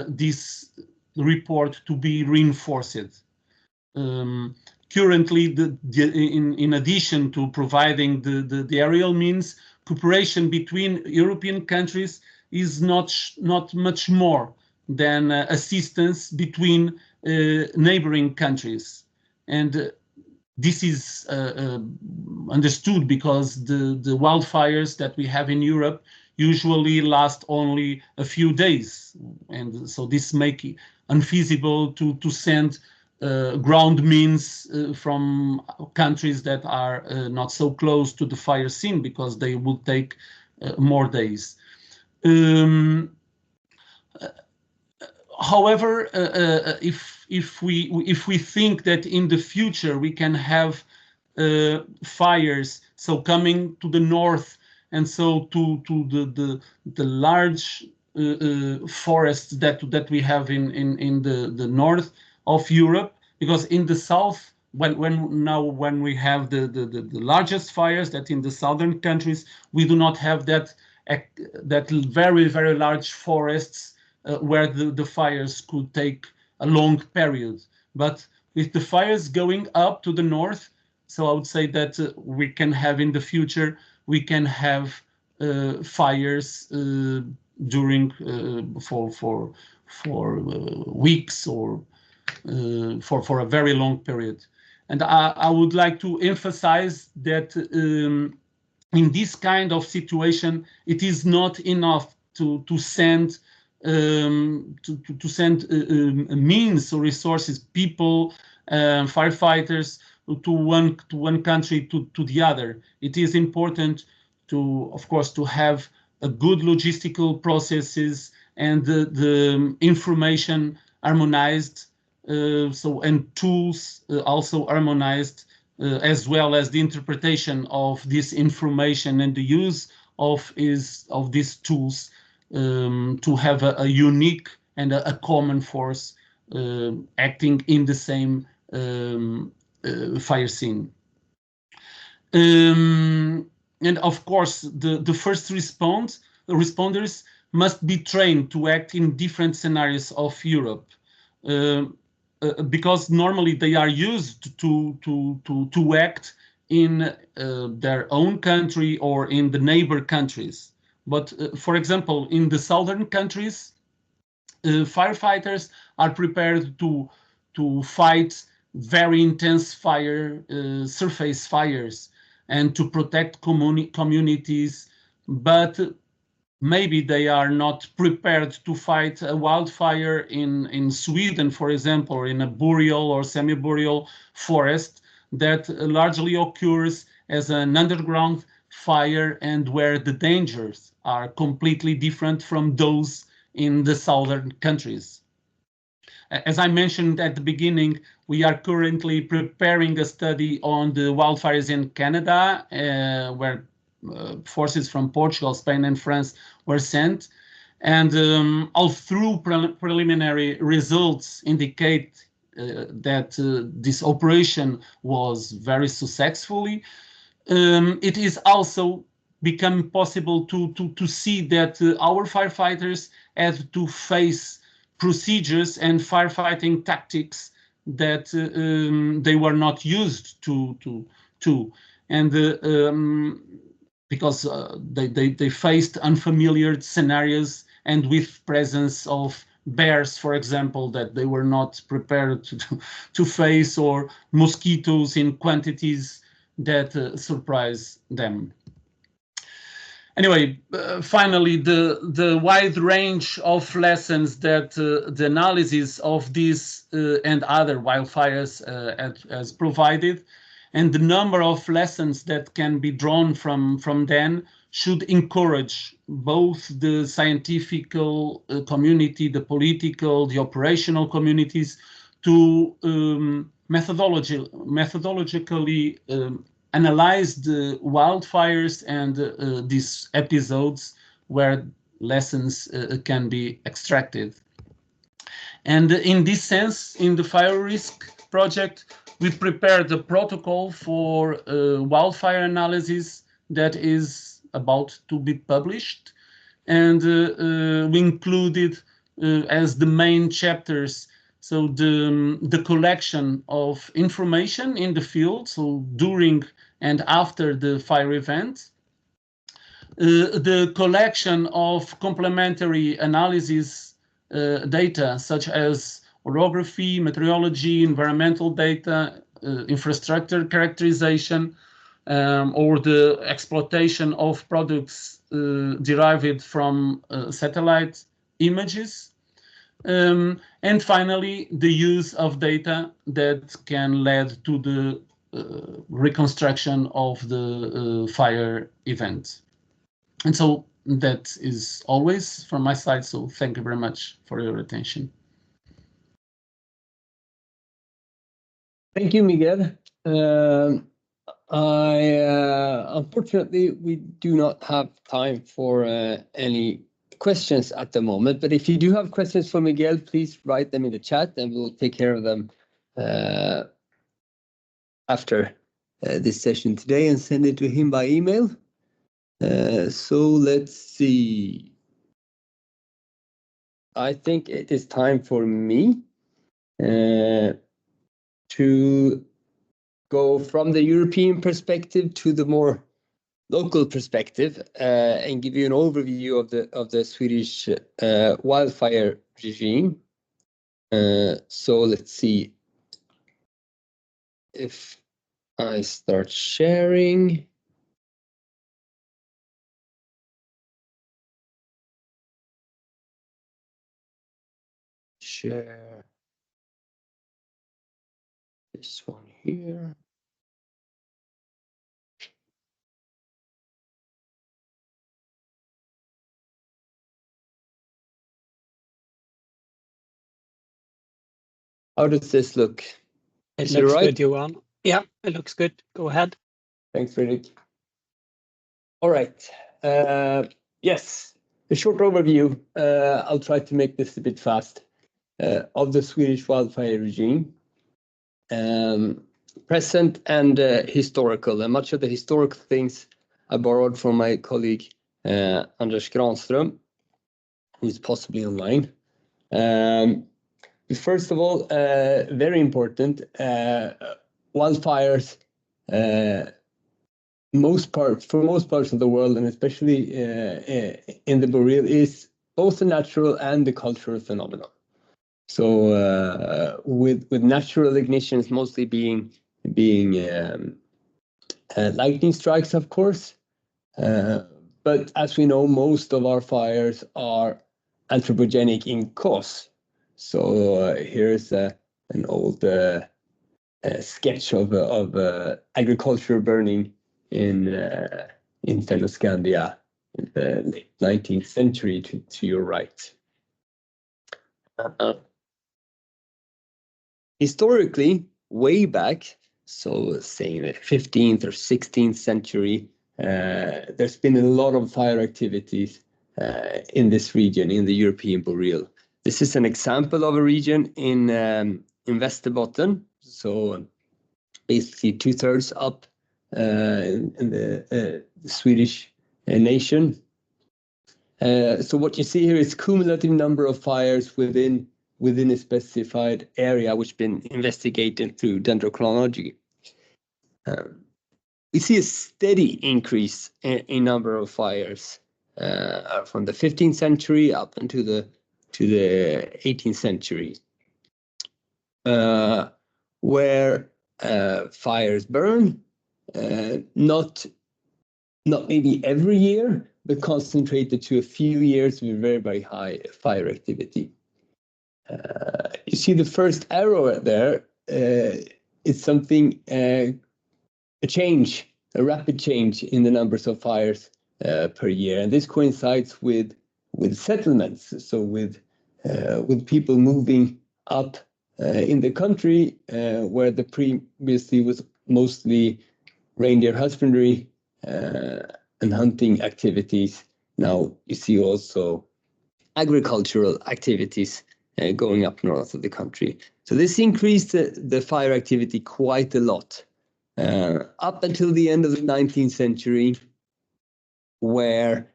this report to be reinforced. Currently, in addition to providing the aerial means, cooperation between European countries is not much more than assistance between neighboring countries. And this is understood because the wildfires that we have in Europe usually last only a few days. And so this makes it unfeasible to send ground means from countries that are not so close to the fire scene, because they would take more days. However, if we think that in the future we can have fires, so coming to the north, and so to the large forests that we have in the north of Europe, because in the south, when we have the largest fires, that in the southern countries we do not have that very large forests where the fires could take a long period. But with the fires going up to the north, so I would say that we can have in the future, we can have fires during for weeks or for a very long period. And I would like to emphasize that in this kind of situation, it is not enough to send means or resources, people, firefighters to one country to the other. It is important to, of course, to have a good logistical processes and the information harmonized, and tools also harmonized, as well as the interpretation of this information and the use of these tools, to have a unique and a common force acting in the same fire scene. And of course, the first responders must be trained to act in different scenarios of Europe, because normally they are used to act in their own country or in the neighbor countries. But for example, in the southern countries, firefighters are prepared to fight very intense surface fires and to protect communities, but maybe they are not prepared to fight a wildfire in Sweden, for example, or in a boreal or semi-boreal forest that largely occurs as an underground fire and where the dangers are completely different from those in the southern countries. As I mentioned at the beginning, we are currently preparing a study on the wildfires in Canada, where forces from Portugal, Spain, and France were sent. And all through preliminary results indicate that this operation was very successfully. It is also become possible to see that our firefighters had to face procedures and firefighting tactics that they were not used to. And because they faced unfamiliar scenarios and with presence of bears, for example, that they were not prepared to face, or mosquitoes in quantities that surprise them. Anyway, finally, the wide range of lessons that the analysis of these and other wildfires has provided, and the number of lessons that can be drawn from them, should encourage both the scientific community, the political, the operational communities to methodologically analyze the wildfires and these episodes where lessons can be extracted. And in this sense, in the FirEUrisk project, we prepared a protocol for wildfire analysis that is about to be published. And we included as the main chapters. So the collection of information in the field, so during and after the fire event, the collection of complementary analysis data, such as orography, meteorology, environmental data, infrastructure characterization, or the exploitation of products derived from satellite images. And finally, the use of data that can lead to the reconstruction of the fire event. And so that is always from my side. So thank you very much for your attention. Thank you, Miguel. Unfortunately, we do not have time for any questions at the moment, but if you do have questions for Miguel, please write them in the chat and we'll take care of them after this session today and send it to him by email. So let's see. I think it is time for me to go from the European perspective to the more local perspective and give you an overview of the Swedish wildfire regime. So let's see if I start sharing. Share this one here. How does this look? It looks good, Johan. Yeah, it looks good. Go ahead. Thanks, Fredrik. All right. Yes, a short overview. I'll try to make this a bit fast of the Swedish wildfire regime. Present and historical, and much of the historical things I borrowed from my colleague Anders Granström, who's possibly online. First of all, very important, wildfires for most parts of the world, and especially in the Boreal, is both a natural and a cultural phenomenon. So with natural ignitions mostly being lightning strikes, of course, but as we know, most of our fires are anthropogenic in cause. So here's an old sketch of agriculture burning in Fennoscandia in the late 19th century to your right. Historically, way back, so say the 15th or 16th century, there's been a lot of fire activities in this region, in the European Boreal. This is an example of a region in Västerbotten, so basically 2/3 up in the Swedish nation. So what you see here is cumulative number of fires within a specified area, which has been investigated through dendrochronology. We see a steady increase in number of fires from the 15th century up into the 18th century, where fires burn, not maybe every year, but concentrated to a few years with very, very high fire activity. You see the first arrow there, it's something, a rapid change in the numbers of fires per year. And this coincides with settlements, so with people moving up in the country where the previously was mostly reindeer husbandry and hunting activities. Now you see also agricultural activities going up north of the country. So this increased the fire activity quite a lot up until the end of the 19th century, where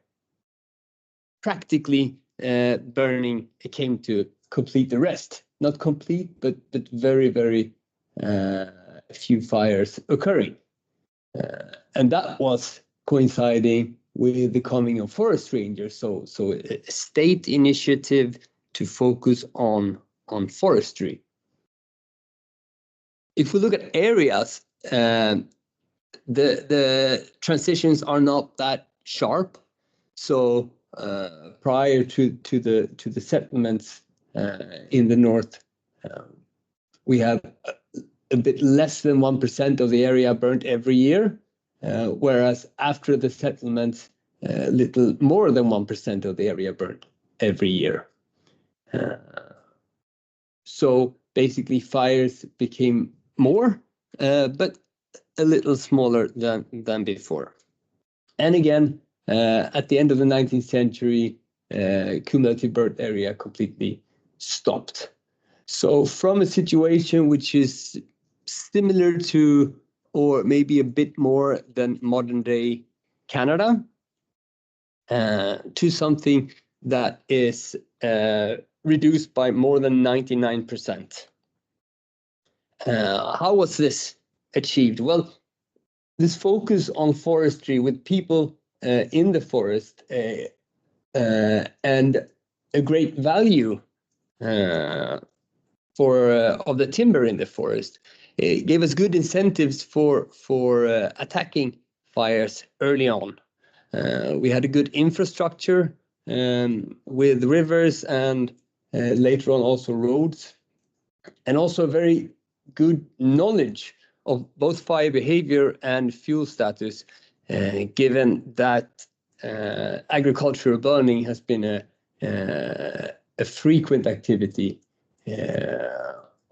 practically burning came to complete the rest. Not complete, but very, very few fires occurring. And that was coinciding with the coming of forest rangers. So a state initiative to focus on forestry. If we look at areas, the transitions are not that sharp. So prior to the settlements in the north, we have a bit less than 1% of the area burnt every year, whereas after the settlements, little more than 1% of the area burnt every year. So basically fires became more, but a little smaller than before. And again, at the end of the 19th century, cumulative burnt area completely stopped. So from a situation which is similar to, or maybe a bit more than modern day Canada, to something that is reduced by more than 99%. How was this achieved? Well, this focus on forestry with people in the forest and a great value of the timber in the forest, it gave us good incentives for attacking fires early on. We had a good infrastructure with rivers and later on also roads, and also very good knowledge of both fire behavior and fuel status, given that agricultural burning has been a frequent activity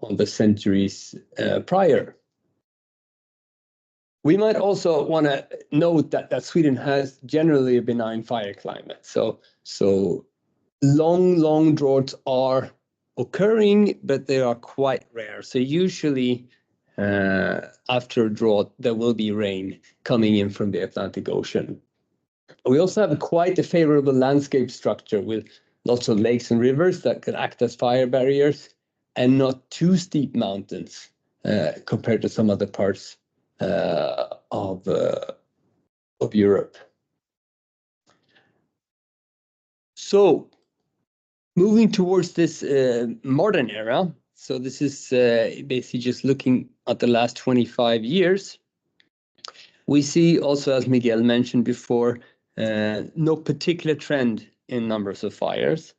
on the centuries prior. We might also want to note that Sweden has generally a benign fire climate. So long droughts are occurring, but they are quite rare. So usually after a drought, there will be rain coming in from the Atlantic Ocean. We also have quite a favorable landscape structure with lots of lakes and rivers that can act as fire barriers, and not too steep mountains compared to some other parts of Europe. So moving towards this modern era, so this is basically just looking at the last 25 years. We see also, as Miguel mentioned before, no particular trend in numbers of fires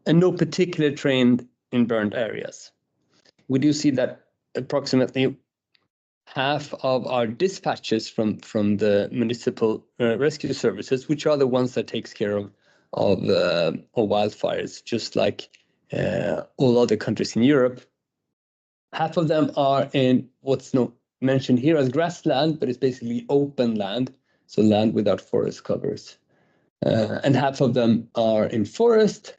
and no particular trend in burned areas. We do see that approximately half of our dispatches from the municipal rescue services, which are the ones that takes care of wildfires, just like all other countries in Europe, half of them are in what's mentioned here as grassland, but it's basically open land, so land without forest covers. And half of them are in forest,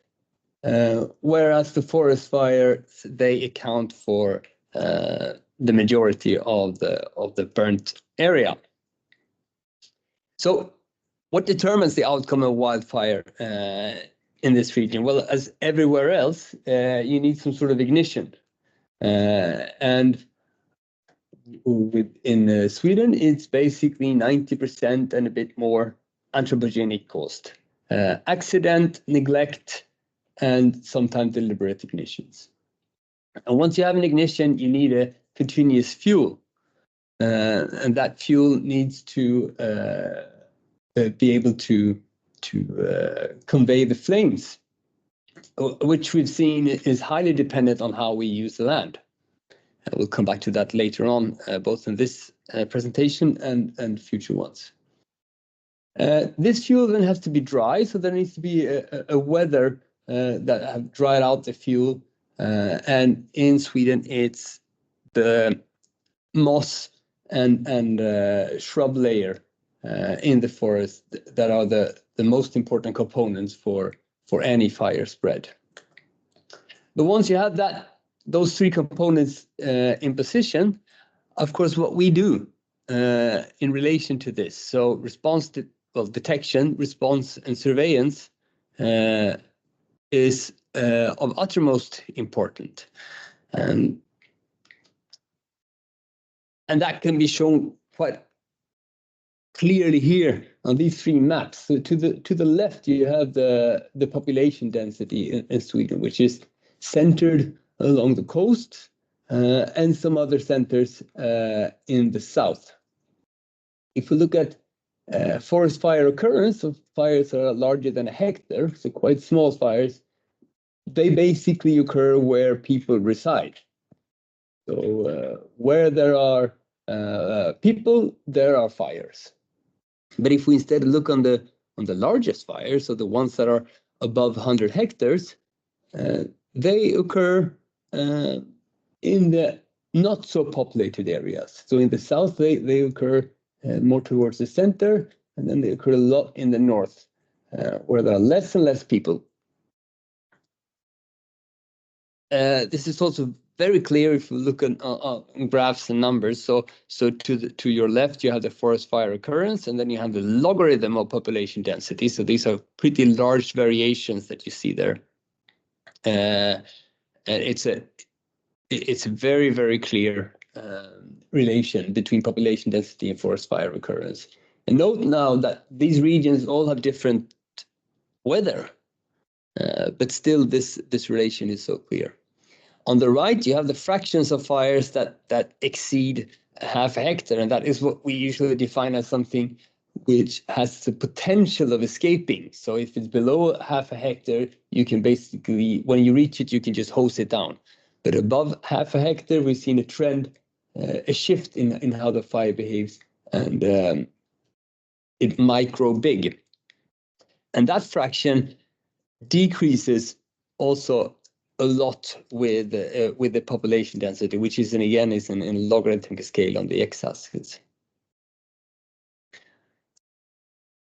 whereas the forest fires, they account for the majority of the burnt area. So what determines the outcome of wildfire in this region? Well, as everywhere else, you need some sort of ignition. And in Sweden, it's basically 90% and a bit more anthropogenic caused. Accident, neglect, and sometimes deliberate ignitions. And once you have an ignition, you need a continuous fuel. And that fuel needs to be able to convey the flames, which we've seen is highly dependent on how we use the land. We'll come back to that later on, both in this presentation and future ones. This fuel then has to be dry, so there needs to be a weather that have dried out the fuel. And in Sweden, it's the moss and shrub layer in the forest that are the most important components for any fire spread. But once you have those three components in position, of course, what we do in relation to this, so detection, response, and surveillance, is of uttermost importance. And that can be shown quite clearly here on these three maps. So to the left, you have the population density in Sweden, which is centered along the coast and some other centers in the south. If we look at forest fire occurrence, so fires that are larger than a hectare, so quite small fires, they basically occur where people reside. So where there are people, there are fires. But if we instead look on the largest fires, so the ones that are above 100 hectares, they occur in the not so populated areas. So in the south, they occur more towards the center, and then they occur a lot in the north, where there are less and less people. This is also very clear if you look on graphs and numbers. So to your left, you have the forest fire occurrence, and then you have the logarithm of population density. So these are pretty large variations that you see there. And it's a very, very clear relation between population density and forest fire occurrence. And note now that these regions all have different weather, but still this relation is so clear. On the right, you have the fractions of fires that exceed half a hectare, and that is what we usually define as something which has the potential of escaping. So if it's below half a hectare, you can basically, when you reach it, you can just hose it down. But above half a hectare, we've seen a trend, a shift in how the fire behaves, and it might grow big. And that fraction decreases also a lot with the population density, which is, and again, is in logarithmic scale on the x-axis.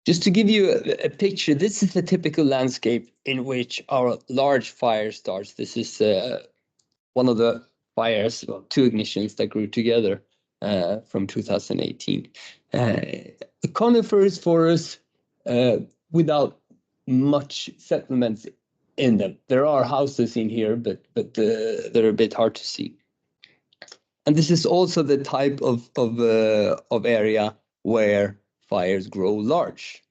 Just to give you a picture, this is the typical landscape in which our large fire starts. This is one of the fires, well, two ignitions that grew together from 2018. The coniferous forests without much settlements in them. There are houses in here, but they're a bit hard to see. And this is also the type of area where fires grow large.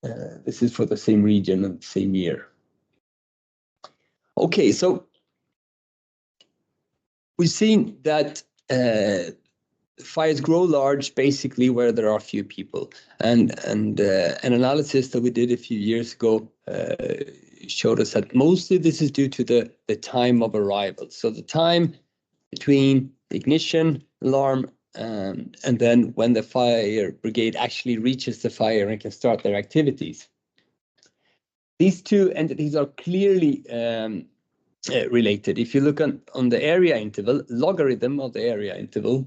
This is for the same region and the same year. Okay, so we've seen that fires grow large basically where there are few people. And an analysis that we did a few years ago showed us that mostly this is due to the time of arrival. So the time between ignition, alarm, and then when the fire brigade actually reaches the fire and can start their activities. These two entities are clearly related. If you look on the area interval, logarithm of the area interval,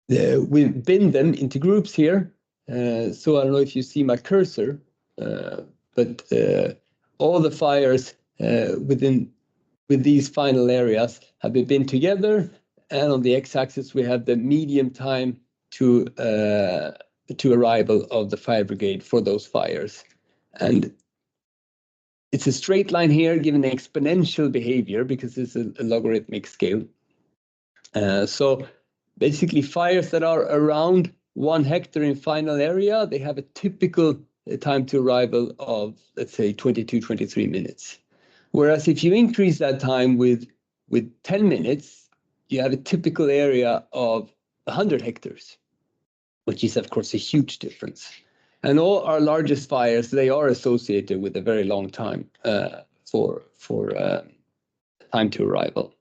we've binned them into groups here. So I don't know if you see my cursor, but all the fires with these final areas have been binned together. And on the x-axis, we have the median time to arrival of the fire brigade for those fires. And it's a straight line here given the exponential behavior because it's a logarithmic scale. So basically fires that are around 1 hectare in final area, they have a typical time to arrival of, let's say, 22, 23 minutes. Whereas if you increase that time with 10 minutes, you have a typical area of 100 hectares, which is, of course, a huge difference. And all our largest fires, they are associated with a very long time for time to arrival.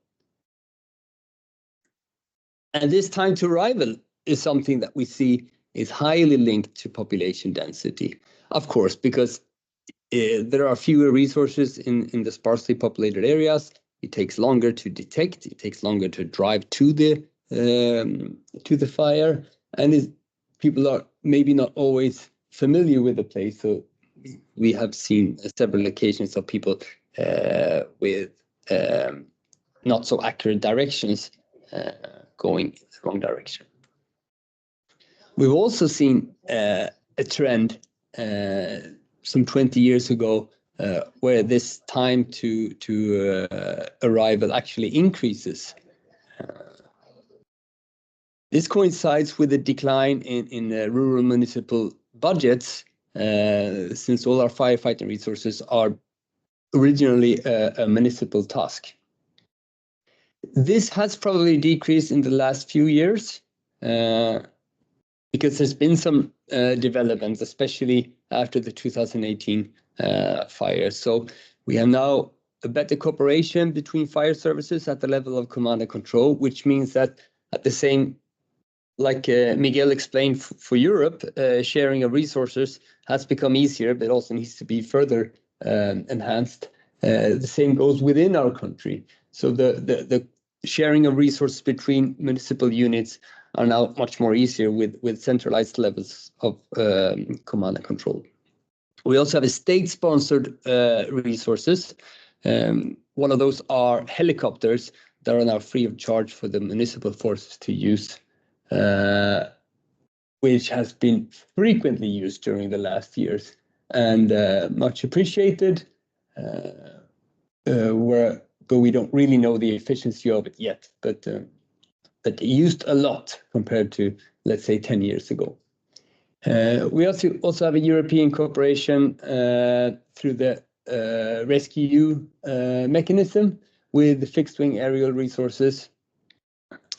And this time to arrival is something that we see is highly linked to population density, of course, because there are fewer resources in the sparsely populated areas. It takes longer to detect. It takes longer to drive to the fire, and people are maybe not always familiar with the place. So we have seen several occasions of people with not so accurate directions going in the wrong direction. We've also seen a trend some 20 years ago, where this time to arrival actually increases. This coincides with a decline in rural municipal budgets, since all our firefighting resources are originally a municipal task. This has probably decreased in the last few years, because there's been some developments, especially after the 2018 fires. So we have now a better cooperation between fire services at the level of command and control, which means that at the same, like Miguel explained, for Europe, sharing of resources has become easier, but also needs to be further enhanced. The same goes within our country. So the sharing of resources between municipal units are now much more easier with centralized levels of command and control. We also have a state-sponsored resources. One of those are helicopters that are now free of charge for the municipal forces to use, which has been frequently used during the last years and much appreciated, but we don't really know the efficiency of it yet, but used a lot compared to, let's say, 10 years ago. We also have a European cooperation through the rescue mechanism with the fixed-wing aerial resources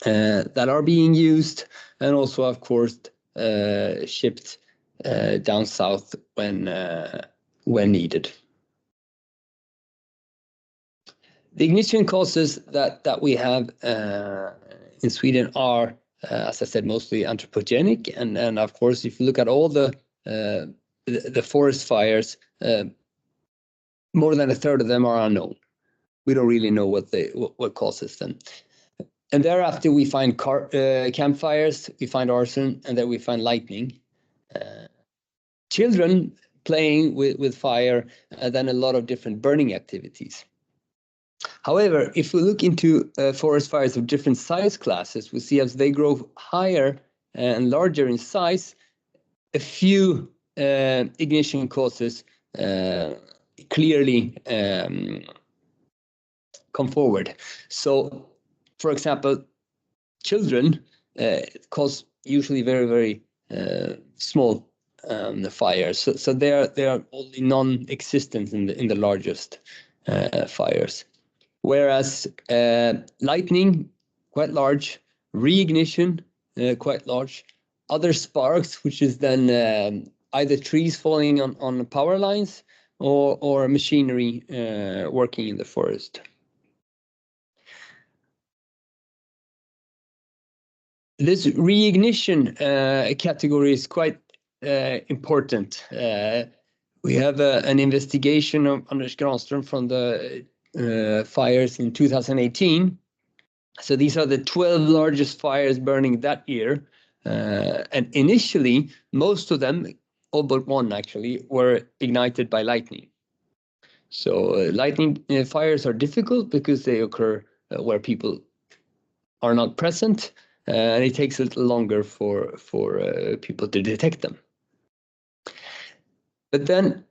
that are being used, and also, of course, shipped down south when needed. The ignition causes that we have in Sweden are, as I said, mostly anthropogenic, and of course, if you look at all the forest fires, more than a third of them are unknown. We don't really know what causes them. And thereafter, we find campfires, we find arson, and then we find lightning. Children playing with fire, and then a lot of different burning activities. However, if we look into forest fires of different size classes, we see as they grow higher and larger in size, a few ignition causes clearly come forward. So, for example, children cause usually very, very small fires. So they are only non-existent in the largest fires. Whereas lightning, quite large, reignition, quite large, other sparks, which is then either trees falling on power lines or machinery working in the forest. This reignition category is quite important. We have an investigation of Anders Granström from the fires in 2018. So these are the 12 largest fires burning that year. And initially, most of them, all but one actually, were ignited by lightning. So lightning fires are difficult because they occur where people are not present, and it takes a little longer for people to detect them. But then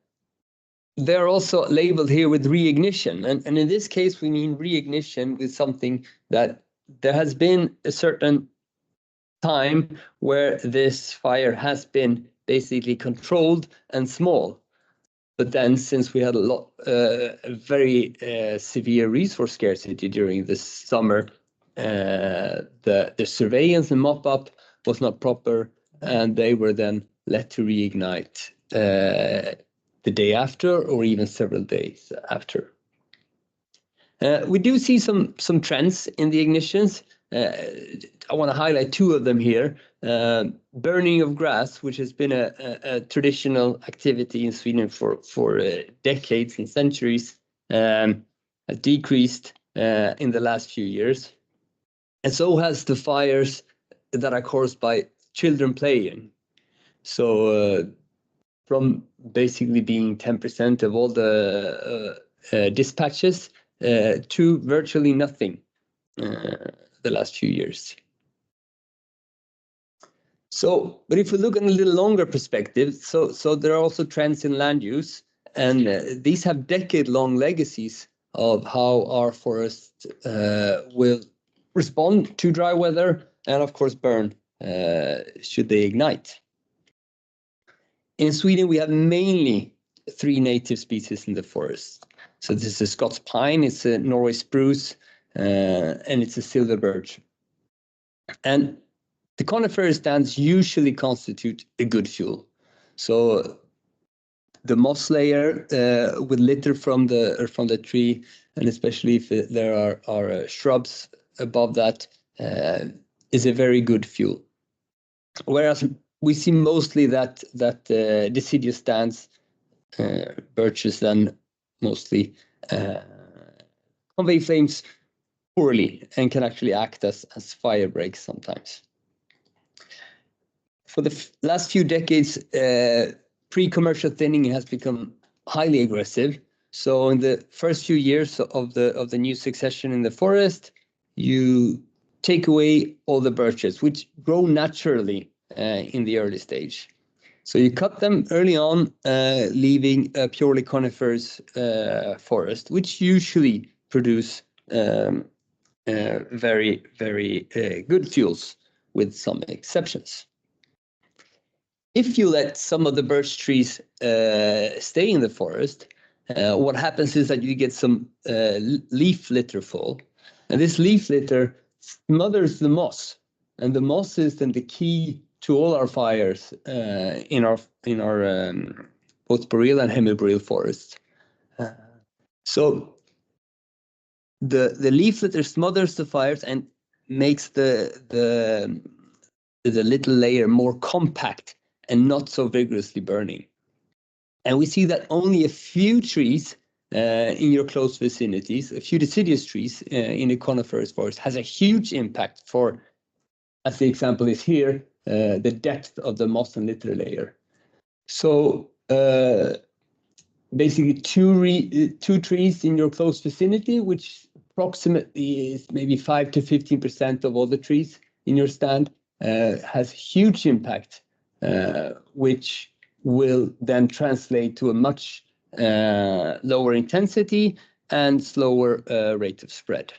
they're also labeled here with reignition. And in this case, we mean reignition with something that there has been a certain time where this fire has been basically controlled and small. But then since we had a very severe resource scarcity during this summer, the surveillance and mop-up was not proper, and they were then let to reignite the day after or even several days after. We do see some trends in the ignitions. I want to highlight two of them here. Burning of grass, which has been a traditional activity in Sweden for decades and centuries, has decreased in the last few years. And so has the fires that are caused by children playing. So from basically being 10% of all the dispatches to virtually nothing the last few years. So, but if we look in a little longer perspective, so there are also trends in land use, and these have decade-long legacies of how our forests will respond to dry weather and, of course, burn should they ignite. In Sweden, we have mainly 3 native species in the forest. So this is a Scots pine, it's a Norway spruce, and it's a silver birch. And the coniferous stands usually constitute a good fuel. So the moss layer with litter from the tree, and especially if there are shrubs above that, is a very good fuel. Whereas we see mostly that deciduous stands, birches, then mostly convey flames poorly and can actually act as fire breaks sometimes. For the last few decades, pre-commercial thinning has become highly aggressive. So in the first few years of the new succession in the forest, you take away all the birches, which grow naturally in the early stage. So you cut them early on, leaving a purely coniferous forest, which usually produce very, very good fuels, with some exceptions. If you let some of the birch trees stay in the forest, what happens is that you get some leaf litter fall, and this leaf litter smothers the moss, and the moss is then the key to all our fires in our both boreal and hemiboreal forests. So the leaf litter smothers the fires and makes the little layer more compact and not so vigorously burning. And we see that only a few trees in your close vicinities, a few deciduous trees in a coniferous forest, has a huge impact for, as the example is here, the depth of the moss and litter layer. So basically two trees in your close vicinity, which approximately is maybe 5 to 15% of all the trees in your stand, has huge impact, which will then translate to a much lower intensity and slower rate of spread.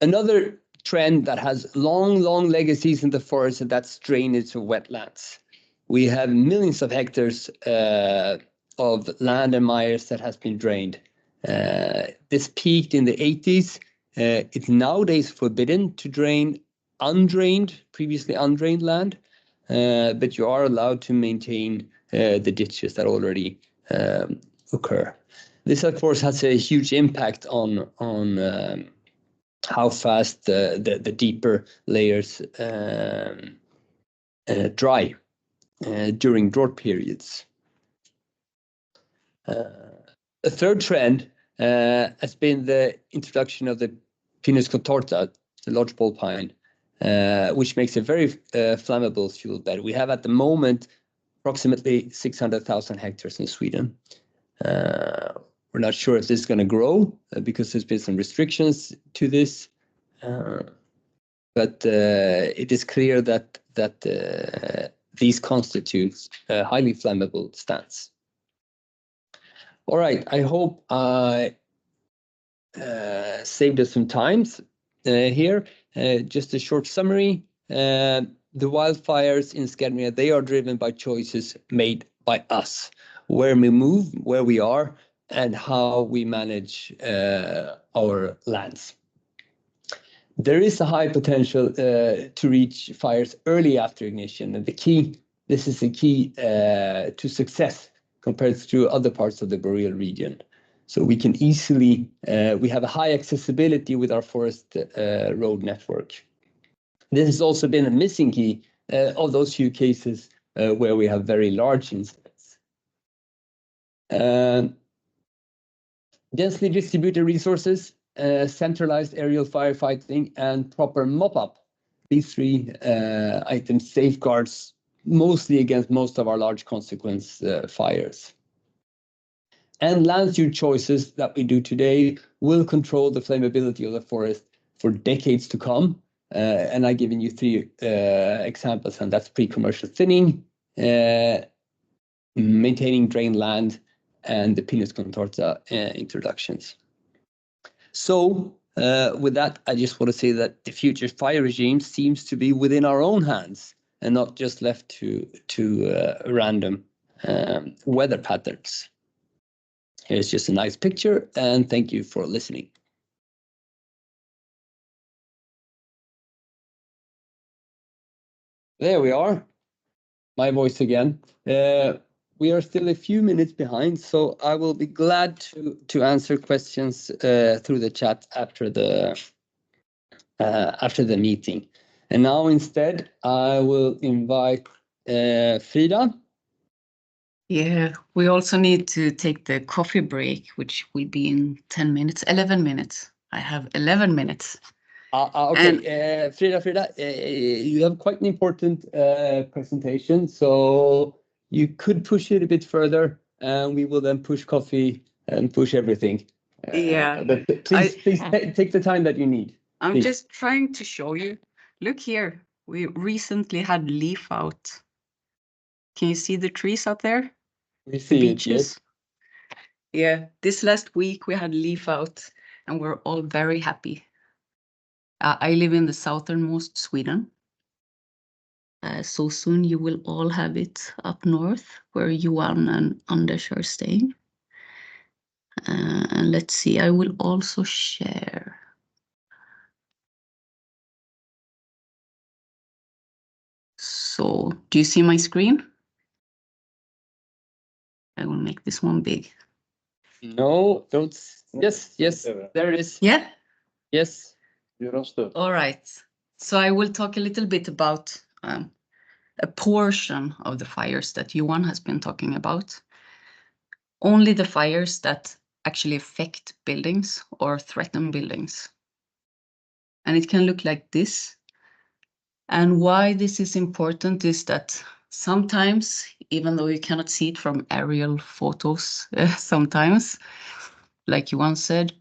Another trend that has long legacies in the forest, and that's drainage of wetlands. We have millions of hectares of land and mires that has been drained. This peaked in the 80s. It's nowadays forbidden to drain previously undrained land, but you are allowed to maintain the ditches that already occur. This, of course, has a huge impact on how fast the deeper layers dry during drought periods. A third trend has been the introduction of the Pinus contorta, the lodgepole pine, which makes a very flammable fuel bed. We have at the moment approximately 600,000 hectares in Sweden. We're not sure if this is going to grow because there's been some restrictions to this, but it is clear that these constitute highly flammable stands. All right, I hope I saved us some time here. Just a short summary. The wildfires in Scandinavia, they are driven by choices made by us, where we move, where we are, and how we manage our lands. There is a high potential to reach fires early after ignition, and this is the key to success compared to other parts of the boreal region. So we can easily, we have a high accessibility with our forest road network. This has also been a missing key of those few cases where we have very large incidents. Densely distributed resources, centralized aerial firefighting, and proper mop-up. These three items safeguards mostly against most of our large consequence fires. And land use choices that we do today will control the flammability of the forest for decades to come. And I've given you 3 examples, and that's pre-commercial thinning, maintaining drain land, and the Pinus contorta introductions. So with that, I just want to say that the future fire regime seems to be within our own hands and not just left to random weather patterns. Here's just a nice picture, and thank you for listening. There we are. My voice again. We are still a few minutes behind, so I will be glad to answer questions through the chat after the meeting. And now instead, I will invite Frida. Yeah, we also need to take the coffee break, which will be in 10 minutes, 11 minutes. I have 11 minutes. Okay, Frida, you have quite an important presentation, so you could push it a bit further, and we will then push coffee and push everything. Yeah. But please take the time that you need. I'm just trying to show you. Look here, we recently had leaf out. Can you see the trees out there? We see the it, beaches? yes. Yeah, this last week we had leaf out, and we're all very happy. I live in the southernmost Sweden. So soon you will all have it up north, where Johan and Anders are staying. And let's see, I will also share. So, do you see my screen? I will make this one big. No, don't. Yes, there it is. Yeah? Yes. All right. So I will talk a little bit about a portion of the fires that Johan has been talking about. Only the fires that actually affect buildings or threaten buildings. And it can look like this. And why this is important is that sometimes, even though you cannot see it from aerial photos, sometimes, like Johan said,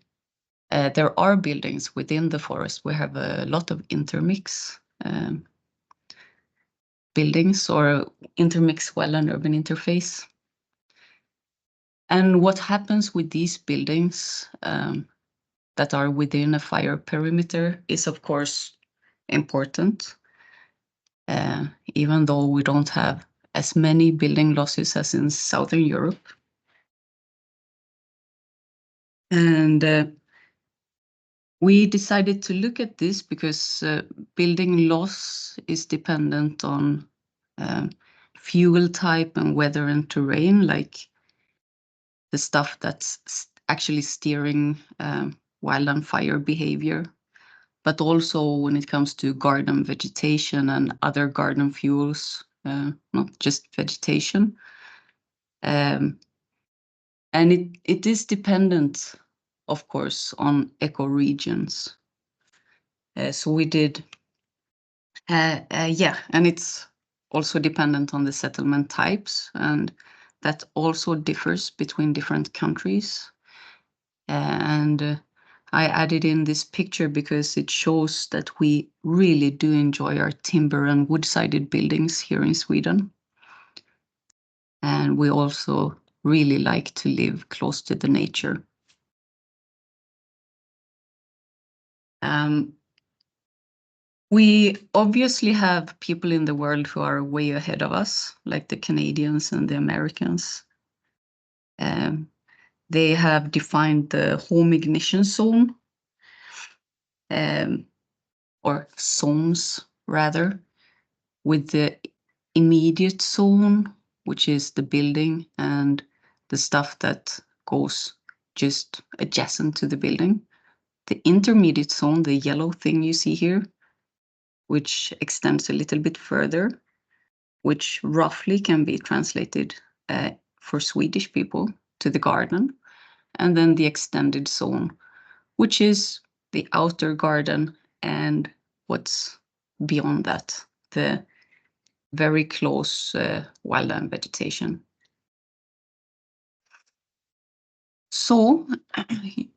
there are buildings within the forest. We have a lot of intermix buildings or intermix well and urban interface. And what happens with these buildings that are within a fire perimeter is, of course, important. Even though we don't have as many building losses as in Southern Europe. And we decided to look at this because building loss is dependent on fuel type and weather and terrain, like the stuff that's actually steering wildland fire behavior, but also when it comes to garden vegetation and other garden fuels, not just vegetation. And it is dependent, of course, on ecoregions. So we did, and it's also dependent on the settlement types, and that also differs between different countries. And I added in this picture because it shows that we really do enjoy our timber and wood-sided buildings here in Sweden. And we also really like to live close to the nature. We obviously have people in the world who are way ahead of us, like the Canadians and the Americans. They have defined the home ignition zone, or zones rather, with the immediate zone, which is the building and the stuff that goes just adjacent to the building. The intermediate zone, the yellow thing you see here, which extends a little bit further, which roughly can be translated for Swedish people to the garden. And then the extended zone, which is the outer garden and what's beyond that, the very close wildland vegetation. So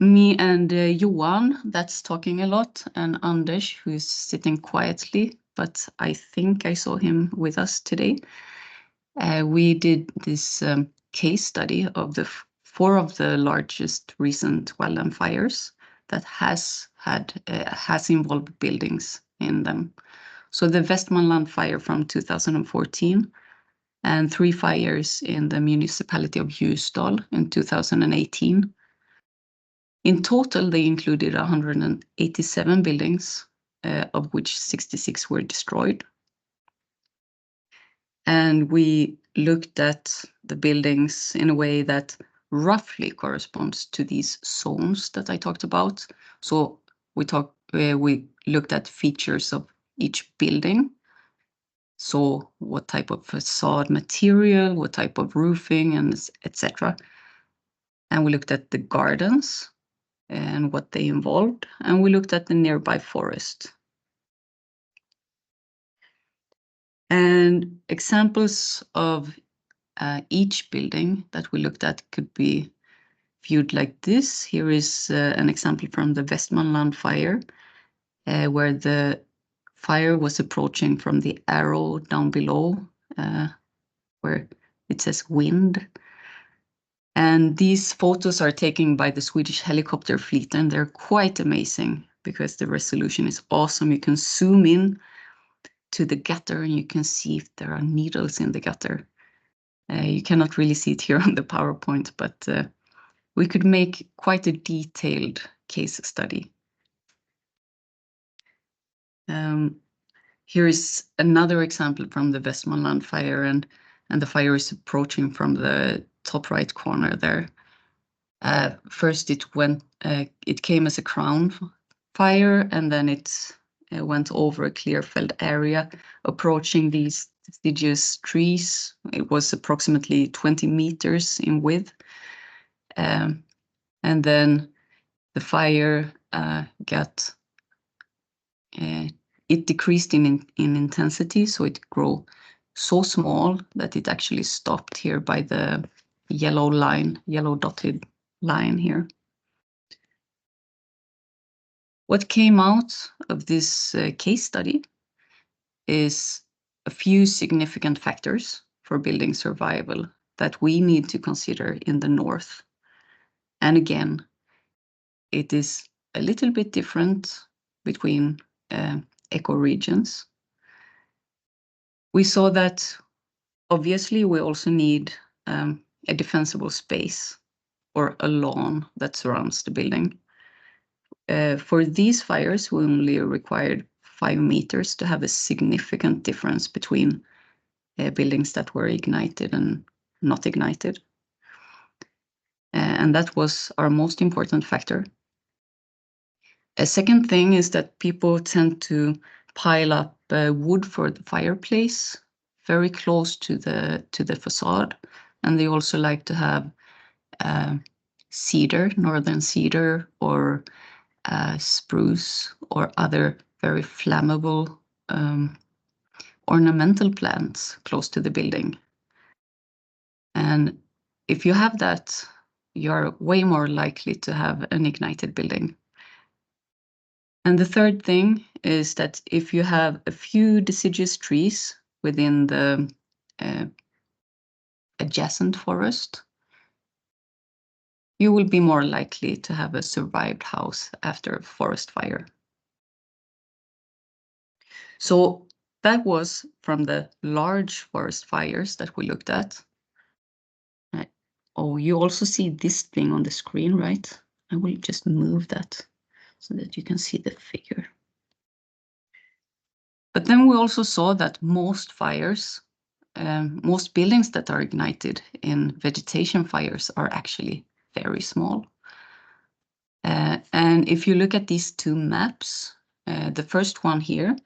me and Johan, that's talking a lot, and Anders, who is sitting quietly, but I think I saw him with us today. We did this case study of the 4 of the largest recent wildland fires that has involved buildings in them. So the Västmanland fire from 2014 and 3 fires in the municipality of Ljusdal in 2018. In total, they included 187 buildings, of which 66 were destroyed. And we looked at the buildings in a way that roughly corresponds to these zones that I talked about. So we looked at features of each building. So what type of facade material, what type of roofing, and etc. And we looked at the gardens and what they involved, and we looked at the nearby forest. And examples of each building that we looked at could be viewed like this. Here is an example from the Västmanland fire, where the fire was approaching from the arrow down below, where it says wind. And these photos are taken by the Swedish helicopter fleet, and they're quite amazing because the resolution is awesome. You can zoom in to the gutter and you can see if there are needles in the gutter. You cannot really see it here on the PowerPoint, but we could make quite a detailed case study. Here is another example from the Västmanland fire, and the fire is approaching from the top right corner there. First, it came as a crown fire, and then it went over a clear-felled area, approaching these deciduous trees. It was approximately 20 meters in width. And then the fire it decreased in intensity, so it grew so small that it actually stopped here by the yellow dotted line here. What came out of this case study is a few significant factors for building survival that we need to consider in the north. And again, it is a little bit different between ecoregions. We saw that obviously we also need a defensible space or a lawn that surrounds the building. For these fires, we only required 5 meters to have a significant difference between buildings that were ignited and not ignited. And that was our most important factor. A second thing is that people tend to pile up wood for the fireplace very close to the facade, and they also like to have cedar, northern cedar, or spruce, or other very flammable ornamental plants close to the building. And if you have that, you're way more likely to have an ignited building. And the third thing is that if you have a few deciduous trees within the adjacent forest, you will be more likely to have a survived house after a forest fire. So that was from the large forest fires that we looked at. Oh, you also see this thing on the screen, right? I will just move that so that you can see the figure. But then we also saw that most fires, most buildings that are ignited in vegetation fires are actually very small. And if you look at these two maps, the first one here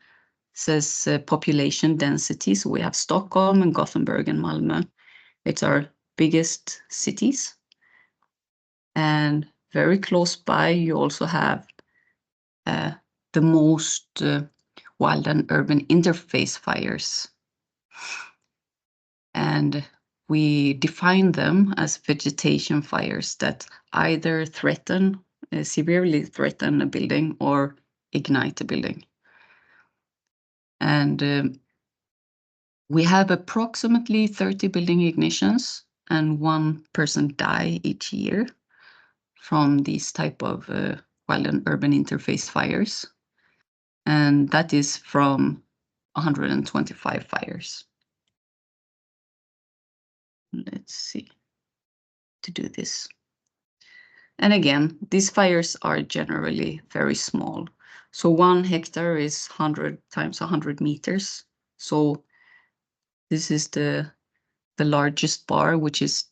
says population density. So we have Stockholm and Gothenburg and Malmö. It's our biggest cities. And very close by, you also have the most wild and urban interface fires. And we define them as vegetation fires that either severely threaten a building or ignite a building. And we have approximately 30 building ignitions, and 1 person die each year from these type of wild and urban interface fires. And that is from 125 fires. Let's see to do this. And again, these fires are generally very small. So 1 hectare is 100 times 100 meters. So this is the largest bar, which is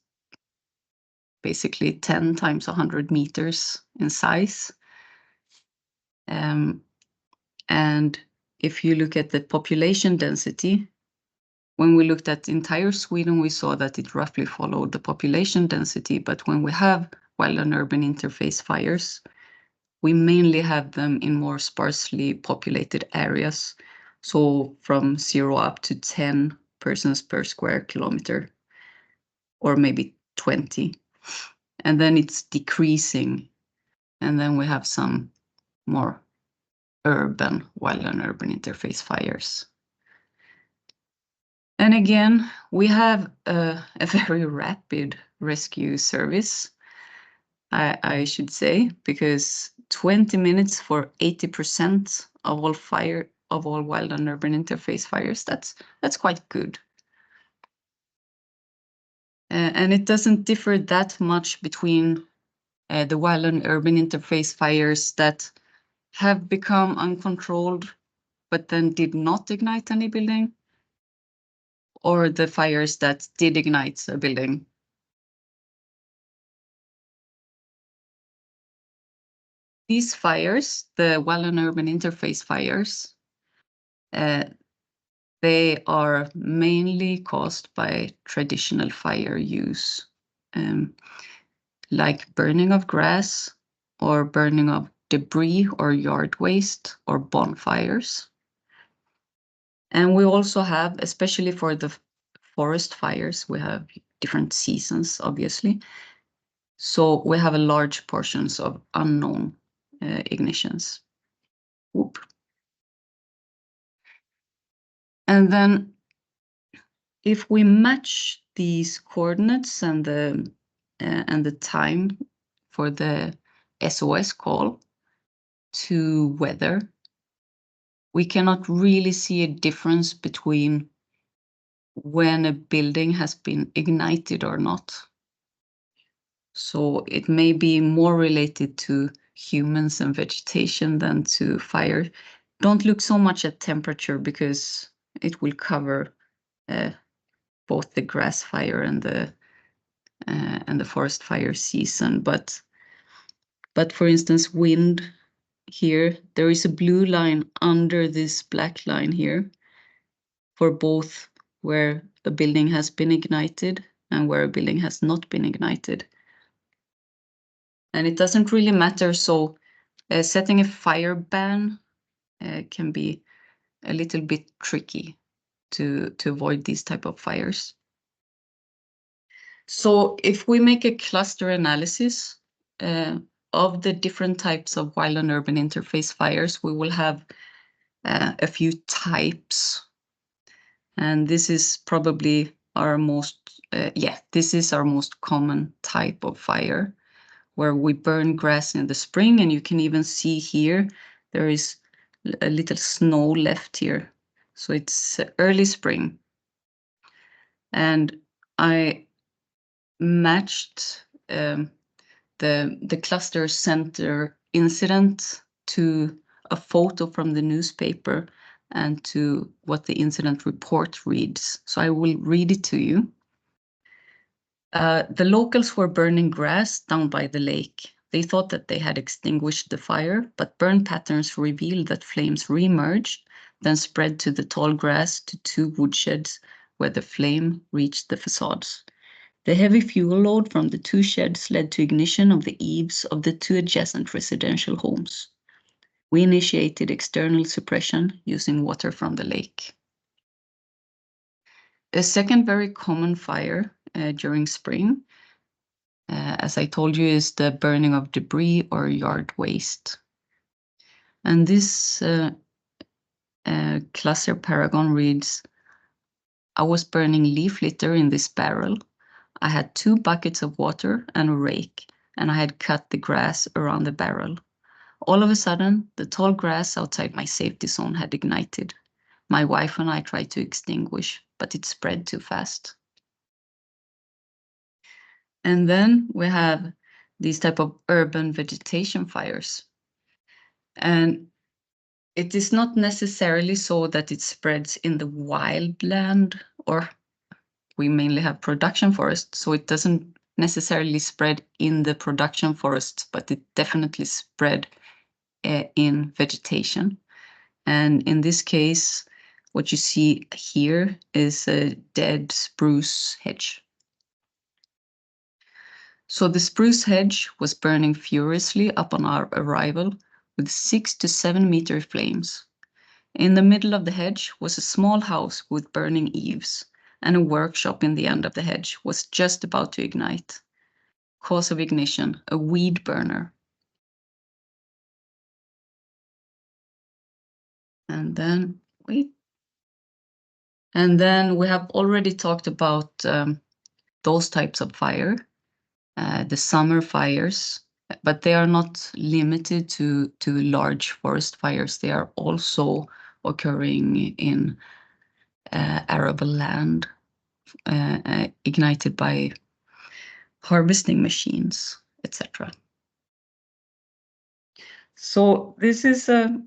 basically 10 times 100 meters in size. And if you look at the population density, when we looked at entire Sweden, we saw that it roughly followed the population density. But when we have wild and urban interface fires, we mainly have them in more sparsely populated areas. So from 0 up to 10 persons per square kilometer, or maybe 20. And then it's decreasing. And then we have some more urban, wild and urban interface fires. And again, we have a very rapid rescue service, I should say, because 20 minutes for 80% of all wild and urban interface fires, that's quite good. And it doesn't differ that much between the wild and urban interface fires that have become uncontrolled, but then did not ignite any building, or the fires that did ignite a building. These fires, the wild and urban interface fires, they are mainly caused by traditional fire use, like burning of grass or burning of debris or yard waste or bonfires. And we also have, especially for the forest fires, we have different seasons, obviously. So we have a large portions of unknown ignitions. Whoop. And then if we match these coordinates and the time for the SOS call to weather, we cannot really see a difference between when a building has been ignited or not. So it may be more related to humans and vegetation than to fire. Don't look so much at temperature because it will cover both the grass fire and the forest fire season. But for instance, wind here, there is a blue line under this black line here for both where a building has been ignited and where a building has not been ignited. And it doesn't really matter. So setting a fire ban can be a little bit tricky to avoid these type of fires. So if we make a cluster analysis of the different types of wild and urban interface fires, we will have a few types. And this is probably our most, this is our most common type of fire, where we burn grass in the spring. And you can even see here, there is a little snow left here. So it's early spring. And I matched the cluster center incident to a photo from the newspaper and to what the incident report reads. So I will read it to you. The locals were burning grass down by the lake. They thought that they had extinguished the fire, but burn patterns revealed that flames reemerged, then spread to the tall grass to 2 woodsheds where the flame reached the facades. The heavy fuel load from the 2 sheds led to ignition of the eaves of the 2 adjacent residential homes. We initiated external suppression using water from the lake. A second very common fire during spring. As I told you, is the burning of debris or yard waste. And this cluster paragon reads, I was burning leaf litter in this barrel. I had 2 buckets of water and a rake, and I had cut the grass around the barrel. All of a sudden, the tall grass outside my safety zone had ignited. My wife and I tried to extinguish, but it spread too fast. And then we have these type of urban vegetation fires. And it is not necessarily so that it spreads in the wildland, or we mainly have production forests, so it doesn't necessarily spread in the production forests, but it definitely spread in vegetation. And in this case, what you see here is a dead spruce hedge. So the spruce hedge was burning furiously upon our arrival with 6 to 7 meter flames. In the middle of the hedge was a small house with burning eaves, and a workshop in the end of the hedge was just about to ignite. Cause of ignition, a weed burner. And then, we have already talked about those types of fire, the summer fires, but they are not limited to large forest fires. They are also occurring in arable land, ignited by harvesting machines, etc. So this is a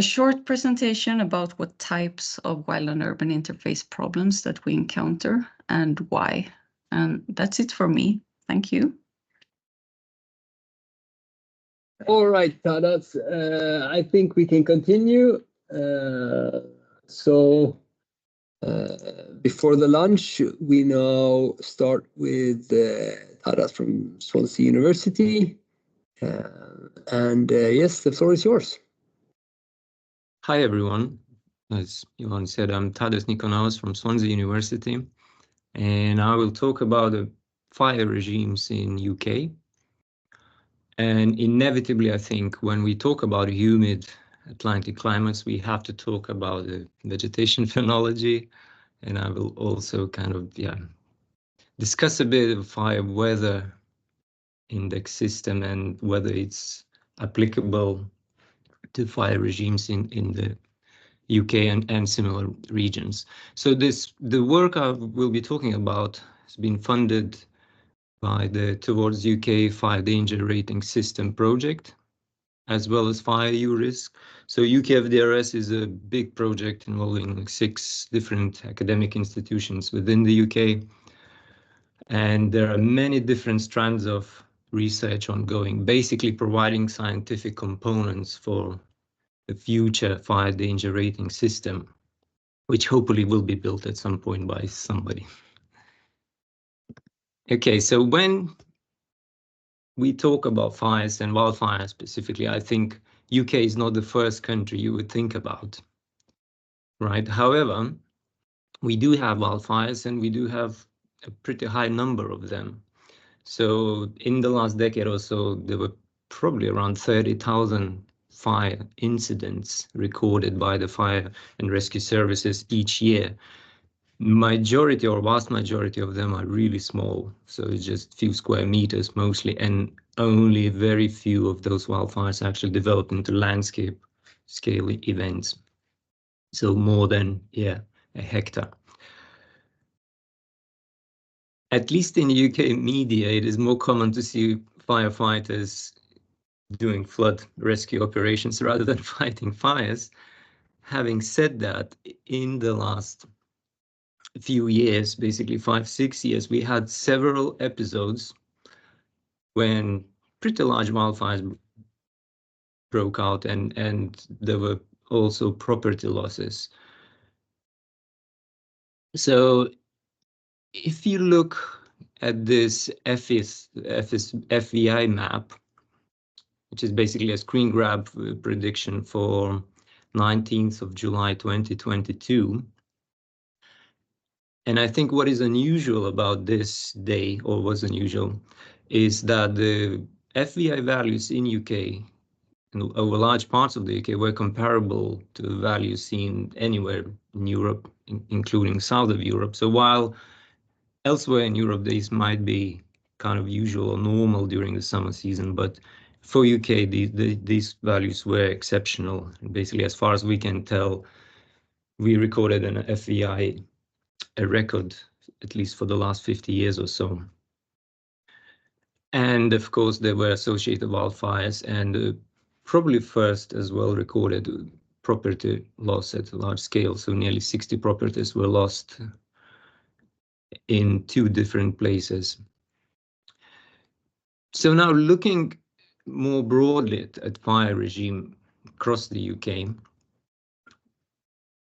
short presentation about what types of wild and urban interface problems that we encounter and why. And that's it for me. Thank you. All right, Tadas, I think we can continue. Before the lunch, we now start with Tadas from Swansea University. Yes, the floor is yours. Hi, everyone. As Johan said, I'm Tadas Nikonaos from Swansea University, and I will talk about the fire regimes in UK. And inevitably, I think, when we talk about humid Atlantic climates, we have to talk about the vegetation phenology, and I will also kind of, discuss a bit of fire weather index system and whether it's applicable to fire regimes in the UK and similar regions. So the work I will be talking about has been funded by the Towards UK Fire Danger Rating System project, as well as FirEUrisk. So UKFDRS is a big project involving 6 different academic institutions within the UK. And there are many different strands of research ongoing, basically providing scientific components for the future fire danger rating system, which hopefully will be built at some point by somebody. Okay, so when we talk about fires and wildfires specifically, I think UK is not the first country you would think about, right? However, we do have wildfires and we do have a pretty high number of them. So in the last decade or so, there were probably around 30,000 fire incidents recorded by the fire and rescue services each year. Majority or vast majority of them are really small, so it's just a few square meters mostly, and only very few of those wildfires actually develop into landscape scale events. So more than a hectare. At least in UK media, it is more common to see firefighters doing flood rescue operations rather than fighting fires. Having said that, in the last few years, basically 5-6 years, we had several episodes when pretty large wildfires broke out and there were also property losses. So if you look at this FVI map, which is basically a screen grab prediction for 19th of July 2022, And I think what is unusual about this day, or was unusual, is that the FVI values in UK and over large parts of the UK were comparable to the values seen anywhere in Europe, including south of Europe. So while elsewhere in Europe these might be kind of usual or normal during the summer season, but for UK these values were exceptional. And basically, as far as we can tell, we recorded an FVI, a record, at least for the last 50 years or so. And of course, there were associated wildfires and probably first as well recorded property loss at a large scale. So nearly 60 properties were lost in 2 different places. So now looking more broadly at fire regime across the UK,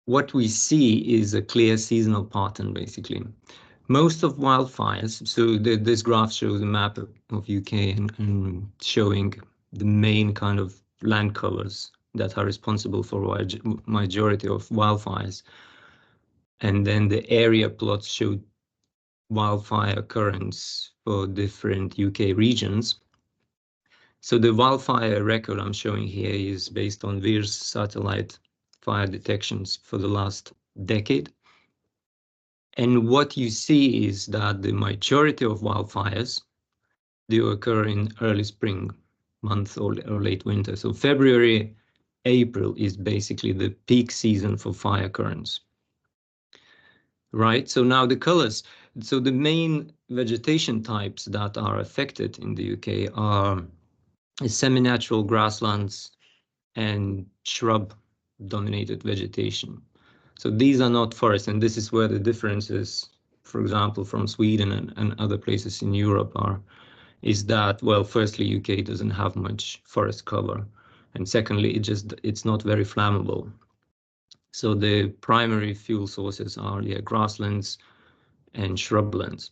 what we see is a clear seasonal pattern, basically. Most of wildfires, so this graph shows a map of UK and showing the main kind of land covers that are responsible for majority of wildfires. And then the area plots show wildfire occurrence for different UK regions. So the wildfire record I'm showing here is based on VIRS satellite fire detections for the last decade. And what you see is that the majority of wildfires do occur in early spring month or late winter. So February, April is basically the peak season for fire occurrence. Right, so now the colors. So the main vegetation types that are affected in the UK are semi-natural grasslands and shrub-dominated vegetation. So these are not forests, and this is where the differences, for example, from Sweden and other places in Europe is that, well, firstly, UK doesn't have much forest cover, and secondly, it's not very flammable. So the primary fuel sources are grasslands and shrublands,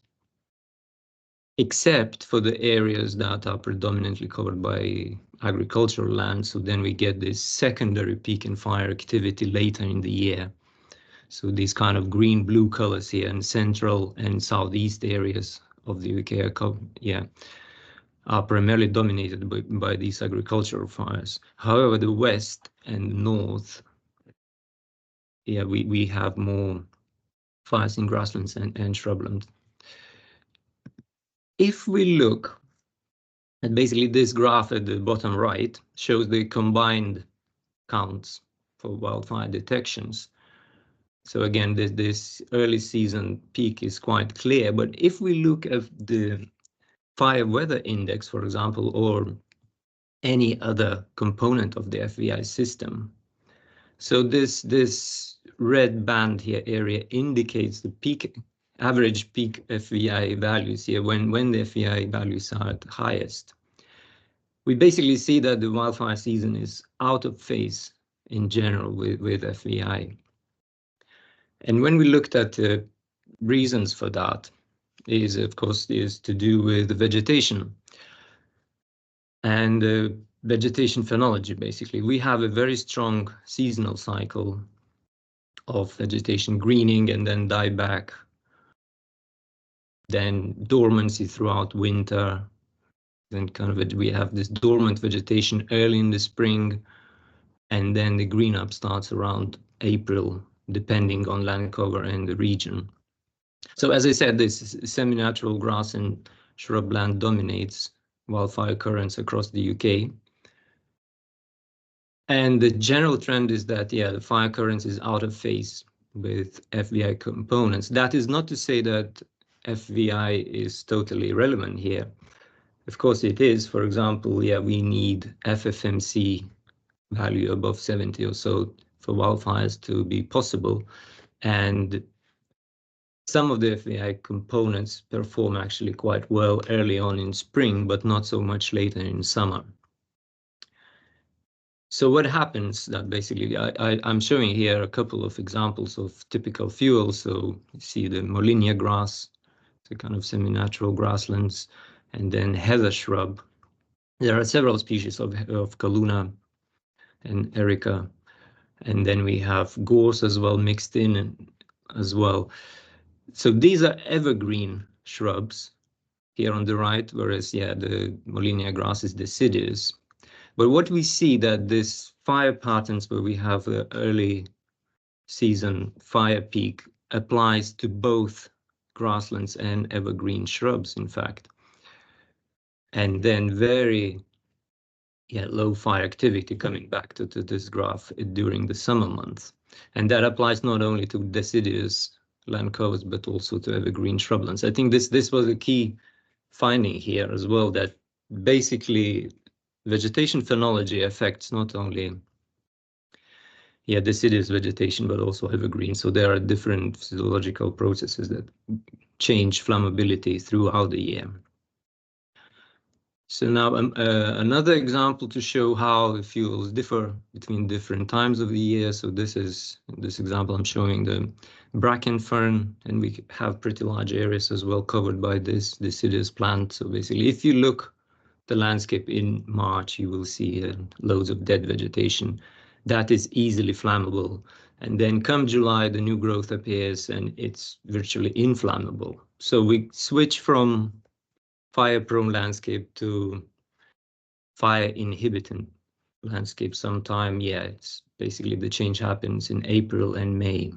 except for the areas that are predominantly covered by agricultural land. So then we get this secondary peak in fire activity later in the year. So these kind of green-blue colors here in central and southeast areas of the UK are primarily dominated by these agricultural fires. However, the west and north, we have more fires in grasslands and shrubland. If we look at basically this graph at the bottom right, shows the combined counts for wildfire detections. So again, this early season peak is quite clear, but if we look at the fire weather index, for example, or any other component of the FVI system, so this red band here area indicates the average peak FVI values here when the FVI values are at highest. We basically see that the wildfire season is out of phase in general with FVI. And when we looked at the reasons for that, is of course to do with the vegetation and vegetation phenology. Basically, we have a very strong seasonal cycle of vegetation greening and then dieback, then dormancy throughout winter, then we have this dormant vegetation early in the spring, and then the green up starts around April, depending on land cover and the region. So as I said, this semi-natural grass and shrubland dominates wildfire occurrence across the UK. And the general trend is that, the fire occurrence is out of phase with FVI components. That is not to say that FVI is totally irrelevant here. Of course it is. For example, we need FFMC value above 70 or so for wildfires to be possible. And some of the FVI components perform actually quite well early on in spring, but not so much later in summer. So what happens that basically, I'm showing here a couple of examples of typical fuels. So you see the Molinia grass, the kind of semi-natural grasslands, and then heather shrub. There are several species of Kaluna and Erica, and then we have gorse as well mixed in as well. So these are evergreen shrubs here on the right, whereas the Molinia grass is deciduous. But what we see that this fire patterns where we have the early season fire peak applies to both grasslands and evergreen shrubs, in fact. And then very low fire activity coming back to this graph during the summer months. And that applies not only to deciduous land covers, but also to evergreen shrublands. I think this was a key finding here as well, that basically vegetation phenology affects not only deciduous vegetation, but also evergreen. So there are different physiological processes that change flammability throughout the year. So now another example to show how fuels differ between different times of the year. So this example I'm showing the bracken fern, and we have pretty large areas as well covered by this deciduous plant. So basically, if you look the landscape in March, you will see loads of dead vegetation that is easily flammable. And then come July, the new growth appears and it's virtually inflammable. So we switch from fire-prone landscape to fire-inhibiting landscape sometime. It's basically the change happens in April and May.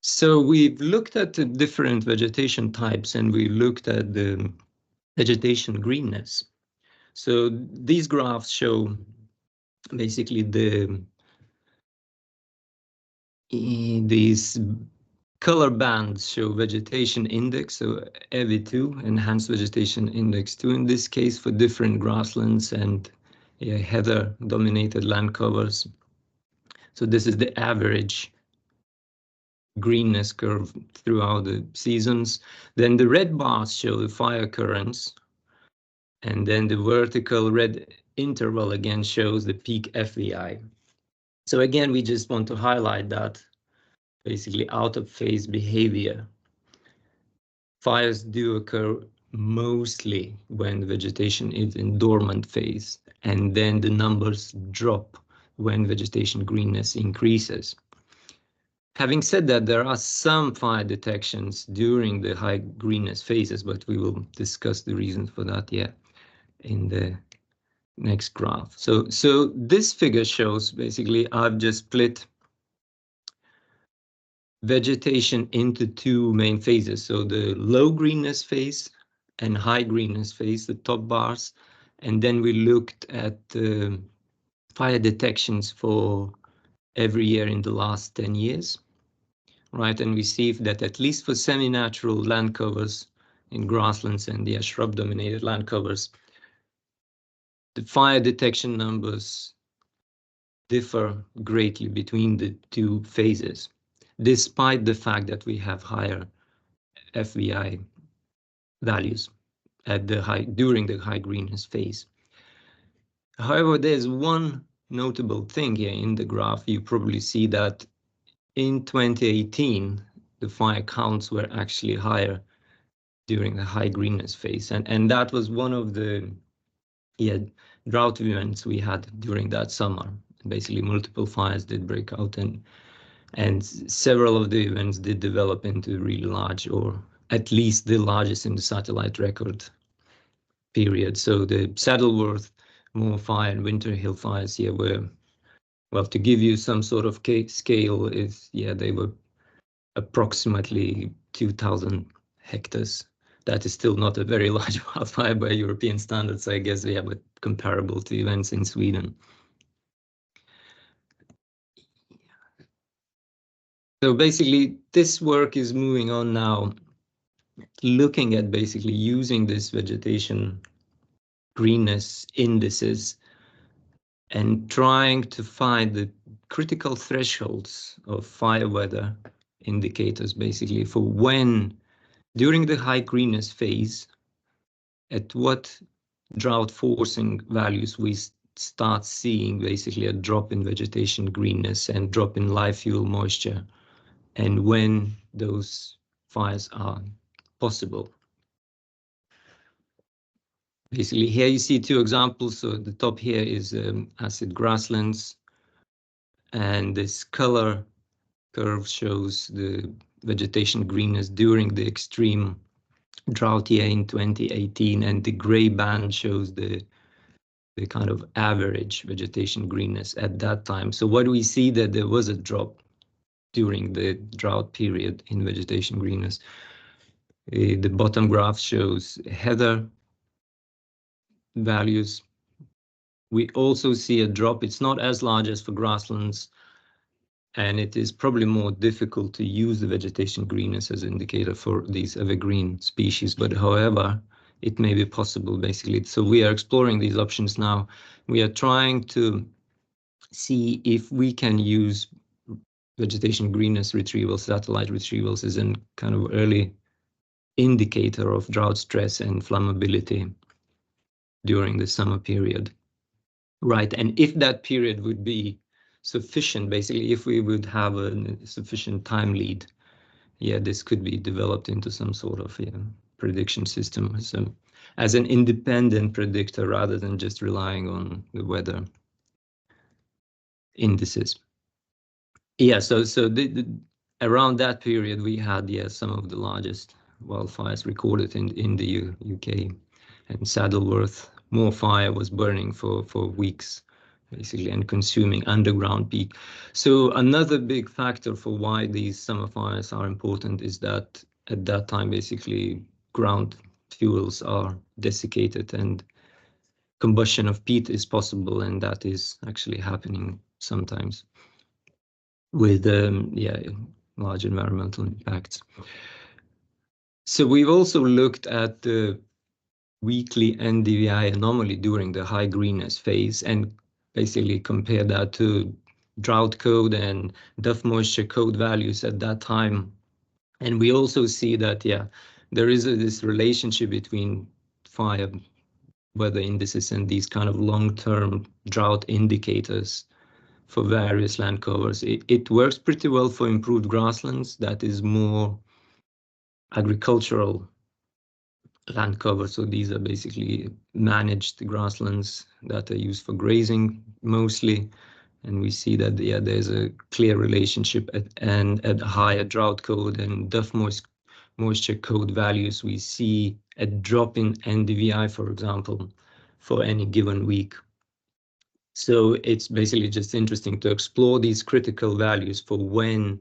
So we've looked at the different vegetation types and we looked at the vegetation greenness. So these graphs show basically these color bands show vegetation index, so EV2, enhanced vegetation index 2 in this case, for different grasslands and heather dominated land covers. So this is the average greenness curve throughout the seasons. Then the red bars show the fire currents, and then the vertical red interval again shows the peak FVI. So again, we just want to highlight that basically out of phase behavior. Fires do occur mostly when vegetation is in dormant phase, and then the numbers drop when vegetation greenness increases. Having said that, there are some fire detections during the high greenness phases, but we will discuss the reasons for that in the next graph. So this figure shows basically I've just split vegetation into two main phases. So the low greenness phase and high greenness phase, the top bars. And then we looked at fire detections for every year in the last 10 years, right? And we see that at least for semi-natural land covers in grasslands and shrub-dominated land covers, the fire detection numbers differ greatly between the two phases, despite the fact that we have higher FVI values at during the high greenness phase. However, there's one notable thing here in the graph. You probably see that in 2018, the fire counts were actually higher during the high greenness phase. And that was one of the drought events we had during that summer. Basically, multiple fires did break out and several of the events did develop into really large, or at least the largest in the satellite record period. So the Saddleworth, Moor Fire and Winter Hill fires here were, well, to give you some sort of scale, is they were approximately 2,000 hectares. That is still not a very large wildfire by European standards, I guess, but comparable to events in Sweden. So basically, this work is moving on now, looking at basically using this vegetation greenness indices and trying to find the critical thresholds of fire weather indicators, basically for when, during the high greenness phase, at what drought forcing values we start seeing basically a drop in vegetation greenness and drop in live fuel moisture, and when those fires are possible. Basically, here you see two examples. So the top here is acid grasslands, and this color curve shows the vegetation greenness during the extreme drought year in 2018, and the gray band shows the kind of average vegetation greenness at that time. So what we see that there was a drop during the drought period in vegetation greenness. The bottom graph shows heather values. We also see a drop. It's not as large as for grasslands, and it is probably more difficult to use the vegetation greenness as an indicator for these evergreen species. But however, it may be possible basically. So we are exploring these options now. We are trying to see if we can use vegetation greenness retrievals, satellite retrievals, as a kind of early indicator of drought stress and flammability during the summer period. Right, and if that period would be sufficient, basically, if we would have a sufficient time lead, yeah, this could be developed into some sort of prediction system as an independent predictor rather than just relying on the weather indices. Yeah, so around that period we had some of the largest wildfires recorded in the UK, and Saddleworth Moorfire was burning for weeks basically and consuming underground peat. So another big factor for why these summer fires are important is that at that time basically ground fuels are desiccated and combustion of peat is possible, and that is actually happening sometimes with large environmental impacts. So we've also looked at the weekly NDVI anomaly during the high greenness phase and basically compare that to drought code and duff moisture code values at that time. And we also see that, there is this relationship between fire weather indices and these kind of long-term drought indicators for various land covers. It works pretty well for improved grasslands, that is more agricultural land cover. So these are basically managed grasslands that are used for grazing mostly. And we see that, there's a clear relationship at higher drought code and duff moisture code values. We see a drop in NDVI, for example, for any given week. So it's basically just interesting to explore these critical values for when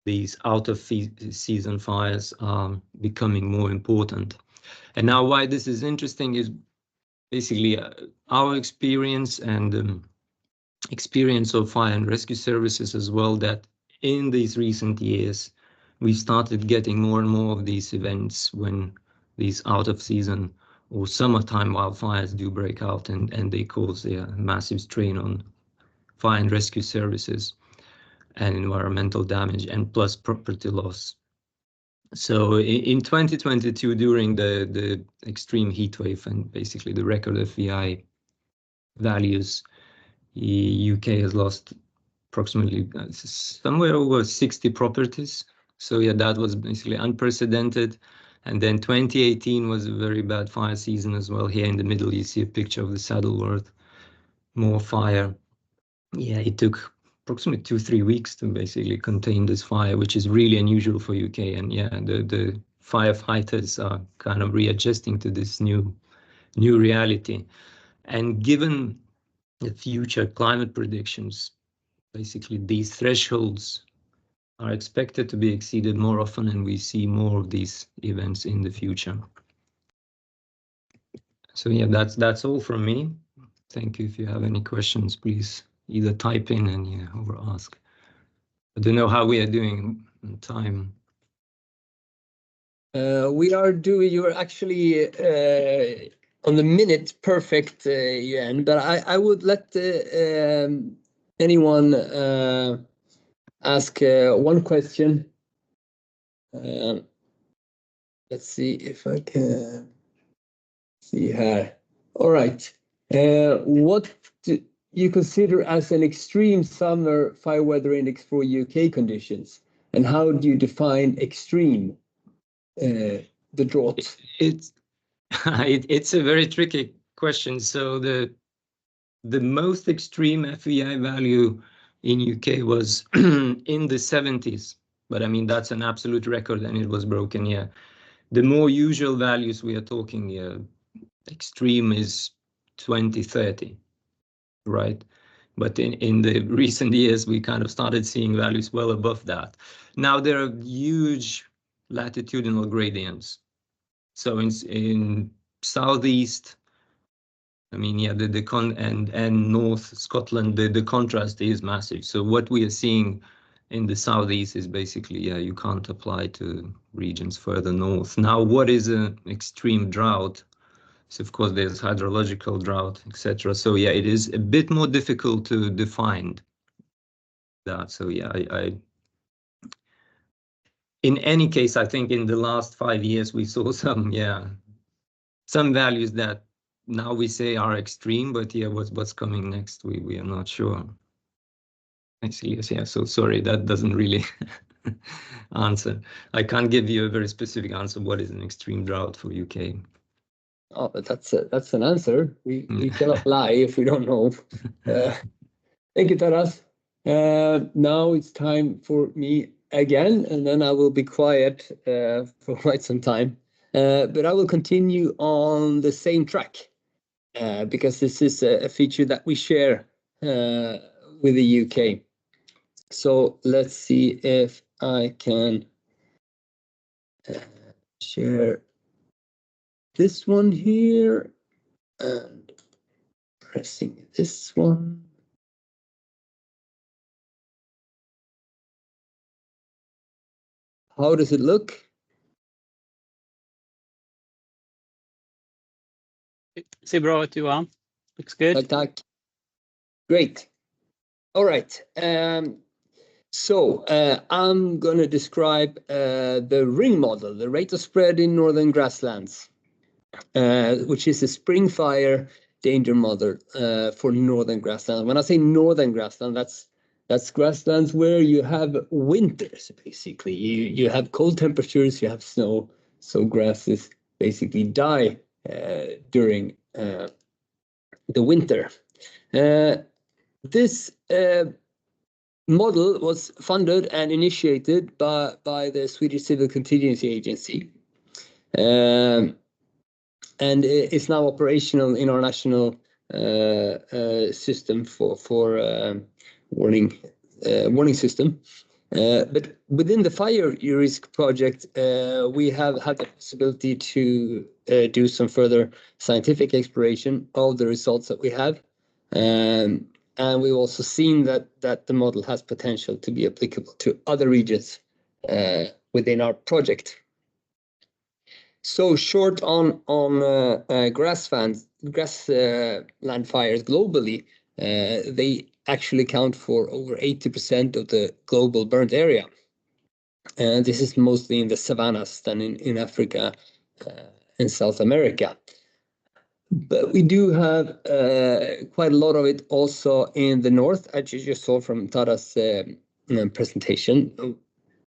these out of season fires are becoming more important. And now why this is interesting is basically our experience and experience of fire and rescue services as well, that in these recent years, we started getting more and more of these events when these out of season or summertime wildfires do break out and they cause a massive strain on fire and rescue services and environmental damage and plus property loss. So in 2022, during the extreme heat wave and basically the record FVI values, the UK has lost approximately somewhere over 60 properties. So that was basically unprecedented. And then 2018 was a very bad fire season as well. Here in the middle, you see a picture of the Saddleworth Moorfire. Yeah, it took approximately 2-3 weeks to basically contain this fire, which is really unusual for UK. And the firefighters are kind of readjusting to this new reality. And given the future climate predictions, basically these thresholds are expected to be exceeded more often, and we see more of these events in the future. So that's all from me. Thank you. If you have any questions, please either type in or ask. I don't know how we are doing on time. We are doing, you're actually on the minute perfect, Jan, but I would let anyone ask one question. Let's see if I can see here. All right. What do you consider as an extreme summer fire weather index for UK conditions? And how do you define extreme, the drought? It's a very tricky question. So the most extreme FEI value in UK was in the 70s. But I mean, that's an absolute record and it was broken, yeah. The more usual values we are talking, extreme is 2030, right? But in the recent years, we kind of started seeing values well above that. Now there are huge latitudinal gradients. So in southeast, I mean, yeah, and North Scotland, the contrast is massive. So what we are seeing in the southeast is basically, yeah, you can't apply to regions further north. Now, what is an extreme drought? So of course, there's hydrological drought, etc. So yeah, it is a bit more difficult to define that. So yeah, in any case, I think in the last 5 years we saw some values that now we say are extreme, but yeah, what's coming next, we are not sure. I see, yes, yeah, so sorry, that doesn't really answer. I can't give you a very specific answer what is an extreme drought for UK. Oh, but that's an answer. We cannot lie if we don't know. Thank you, Taras. Now it's time for me again, and then I will be quiet for quite some time. But I will continue on the same track because this is a feature that we share with the UK. So let's see if I can share this one here and pressing this one. How does it look? Ser bra ut, Johan. Looks good. Tack. Great. All right. So I'm going to describe the ring model, the rate of spread in northern grasslands, which is a spring fire danger model for northern grasslands. When I say northern grassland, that's grasslands where you have winters, basically. You have cold temperatures, you have snow, so grasses basically die during the winter. This model was funded and initiated by the Swedish Civil Contingency Agency, and it's now operational in our national system for warning system. But within the FirEUrisk project, we have had the possibility to do some further scientific exploration of the results that we have. And we've also seen that the model has potential to be applicable to other regions within our project. So short on grassland fires globally, they actually account for over 80% of the global burnt area. And this is mostly in the savannas than in Africa and South America. But we do have quite a lot of it also in the north, as you just saw from Tara's presentation.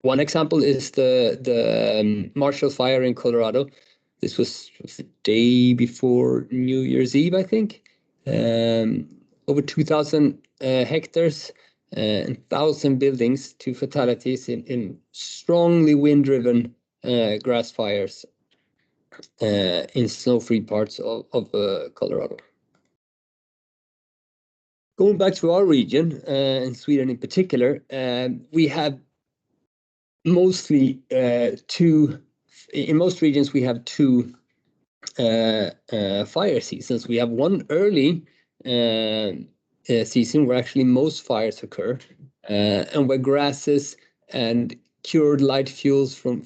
One example is the Marshall Fire in Colorado. This was the day before New Year's Eve, I think. Over 2,000 hectares and 1,000 buildings, 2 fatalities in strongly wind-driven grass fires in snow-free parts of Colorado. Going back to our region, in Sweden in particular, we have mostly in most regions we have 2 fire seasons. We have one early season where actually most fires occur, and where grasses and cured light fuels from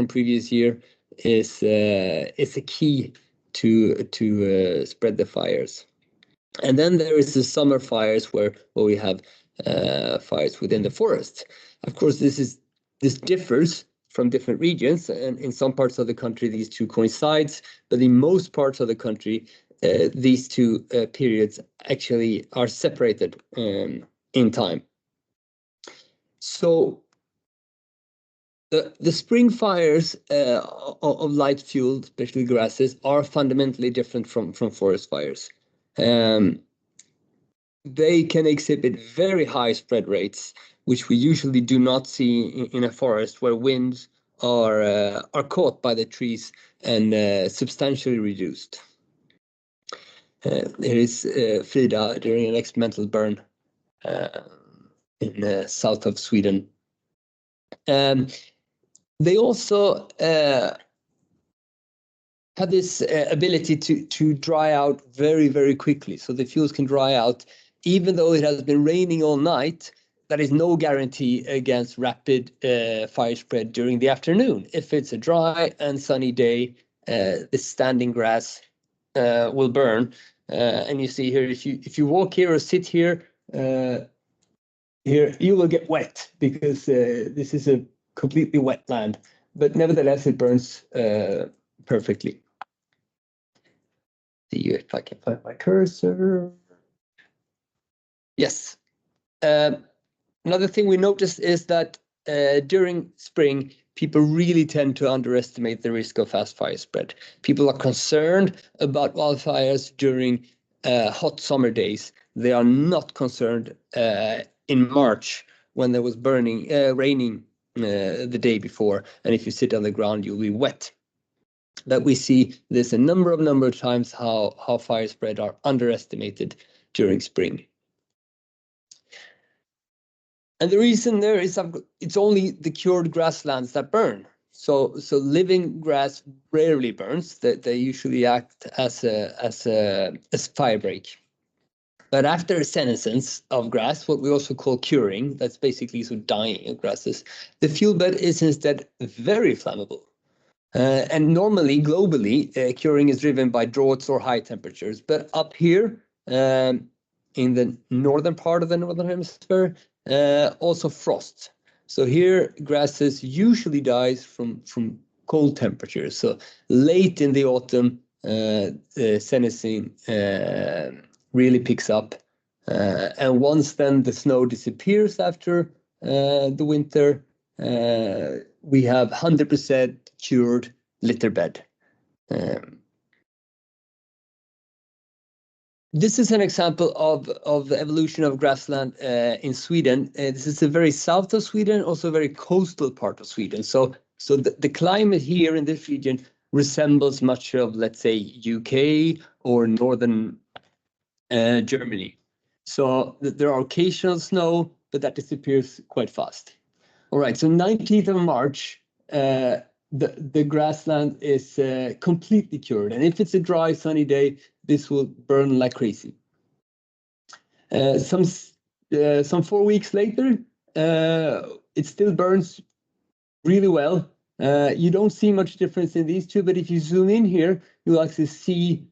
previous year is a key to spread the fires. And then there is the summer fires where we have fires within the forest. Of course, this differs from different regions, and in some parts of the country these 2 coincides, but in most parts of the country these 2 periods actually are separated in time. So the spring fires of light fueled, especially grasses, are fundamentally different from forest fires. they can exhibit very high spread rates, which we usually do not see in a forest where winds are caught by the trees and substantially reduced. Here is Frida during an experimental burn in south of Sweden. They also have this ability to dry out very, very quickly. So the fuels can dry out, even though it has been raining all night. That is no guarantee against rapid fire spread during the afternoon. If it's a dry and sunny day, the standing grass will burn. And you see here, if you walk here or sit here, here you will get wet because this is a completely wet land. But nevertheless, it burns perfectly. See if I can find my cursor. Yes. Another thing we noticed is that during spring, people really tend to underestimate the risk of fast fire spread. People are concerned about wildfires during hot summer days. They are not concerned in March when there was raining the day before. And if you sit on the ground, you'll be wet. That we see this a number of times how fire spread are underestimated during spring. And the reason there is it's only the cured grasslands that burn. So living grass rarely burns. They usually act as fire break. But after senescence of grass, what we also call curing, that's basically dying of grasses, the fuel bed is instead very flammable. And normally, globally, curing is driven by droughts or high temperatures. But up here, in the northern part of the northern hemisphere, also frost. So here, grasses usually dies from cold temperatures. So late in the autumn, senescing really picks up. And once then the snow disappears after the winter, we have 100% cured litter bed. This is an example of the evolution of grassland in Sweden. This is a very south of Sweden, also a very coastal part of Sweden. So the climate here in this region resembles much of, let's say, UK or northern Germany. So there are occasional snow, but that disappears quite fast. All right, so 19th of March, the grassland is completely cured. And if it's a dry, sunny day, this will burn like crazy. Some 4 weeks later, it still burns really well. You don't see much difference in these two, but if you zoom in here, you'll actually see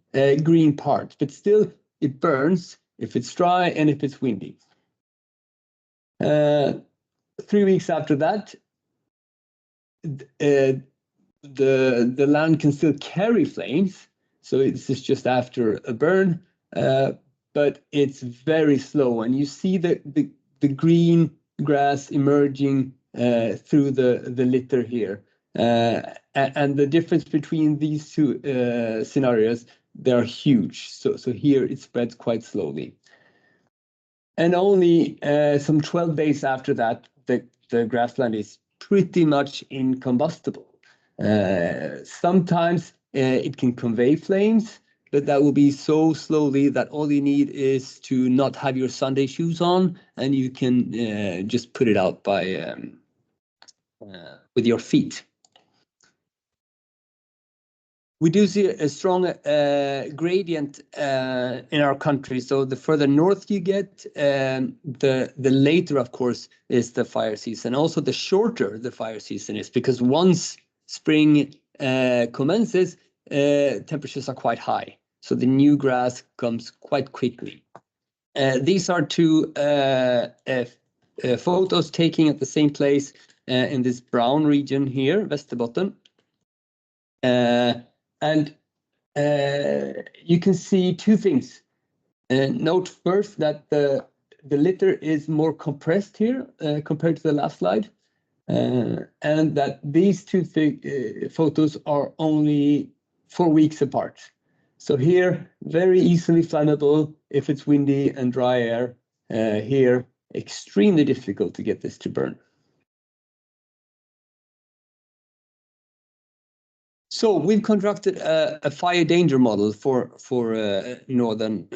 green parts. But still, it burns if it's dry and if it's windy. 3 weeks after that, the land can still carry flames. So this is just after a burn, but it's very slow. And you see the green grass emerging through the litter here. And the difference between these two scenarios, they are huge. So here it spreads quite slowly. And only some 12 days after that, the grassland is pretty much incombustible. Sometimes it can convey flames, but that will be so slowly that all you need is to not have your Sunday shoes on, and you can just put it out by with your feet. We do see a strong gradient in our country. So the further north you get, the later, of course, is the fire season. Also, the shorter the fire season is, because once spring commences, temperatures are quite high. So the new grass comes quite quickly. These are two photos taken at the same place in this brown region here, Västerbotten. And you can see two things. Note first that the litter is more compressed here compared to the last slide. And that these two photos are only 4 weeks apart. So here, very easily flammable if it's windy and dry air. Here, extremely difficult to get this to burn. So we've constructed a fire danger model for northern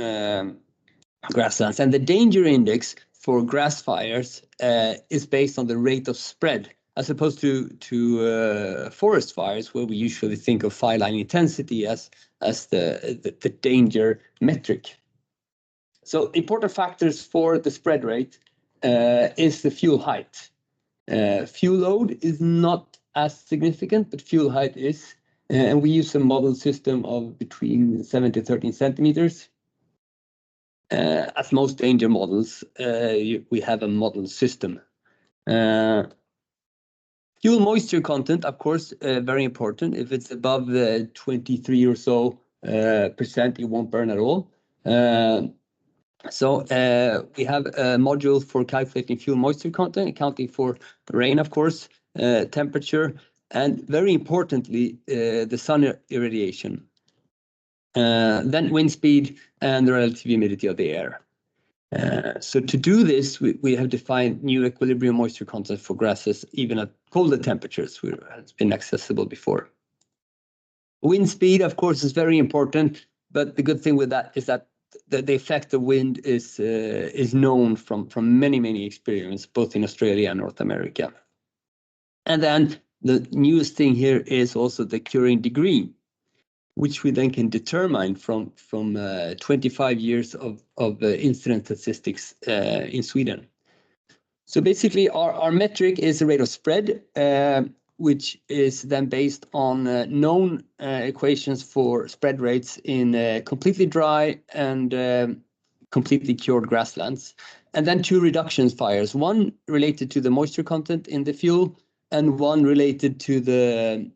grasslands, and the danger index for grass fires is based on the rate of spread, as opposed to forest fires, where we usually think of fire line intensity as the danger metric. So important factors for the spread rate is the fuel height. Fuel load is not as significant, but fuel height is. And we use a model system of between 7 to 13 centimeters. As most danger models, we have a model system. Fuel moisture content, of course, very important. If it's above the 23 or so percent, it won't burn at all. So we have a module for calculating fuel moisture content, accounting for rain, of course, temperature, and very importantly, the sun irradiation. Then wind speed and the relative humidity of the air. So to do this, we have defined new equilibrium moisture content for grasses, even at colder temperatures, which has been accessible before. Wind speed, of course, is very important, but the good thing with that is that the effect of wind is known from many experience, both in Australia and North America. And then the newest thing here is also the curing degree, which we then can determine from 25 years of incident statistics in Sweden. So basically, our metric is the rate of spread, which is then based on known equations for spread rates in completely dry and completely cured grasslands. And then two reduction fires, one related to the moisture content in the fuel and one related to the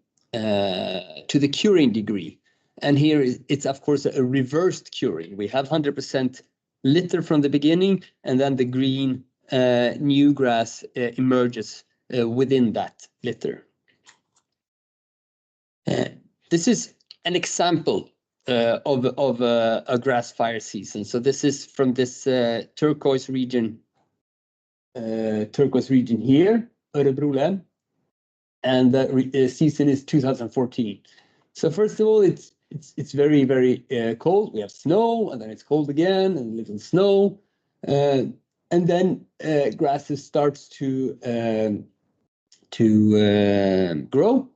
curing degree. And here it's, of course, a reversed curing. We have 100% litter from the beginning, and then the green new grass emerges within that litter. This is an example of a grass fire season. So this is from this turquoise region here, Örebro län, and the season is 2014. So first of all, it's very cold. We have snow, and then it's cold again, and a little snow, and then grasses starts to grow.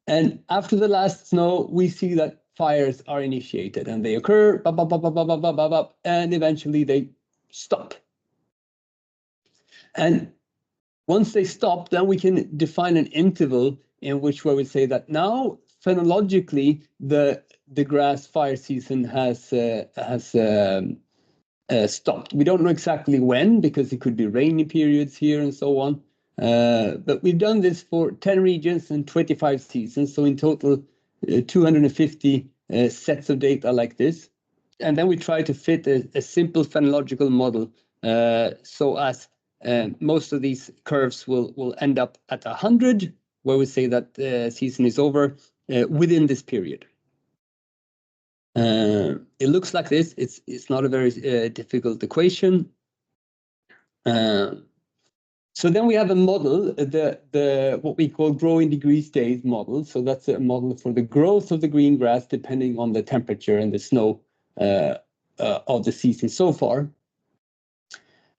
And after the last snow, we see that fires are initiated, and they occur, and eventually they stop. And once they stop, then we can define an interval in which where we say that now phenologically the grass fire season has stopped. We don't know exactly when, because it could be rainy periods here and so on. But we've done this for 10 regions and 25 seasons. So in total, 250 sets of data like this. And then we try to fit a simple phenological model so as most of these curves will end up at 100, where we say that the season is over within this period. It looks like this. It's not a very difficult equation. So then we have a model, the what we call growing degree days model. So that's a model for the growth of the green grass depending on the temperature and the snow of the season so far.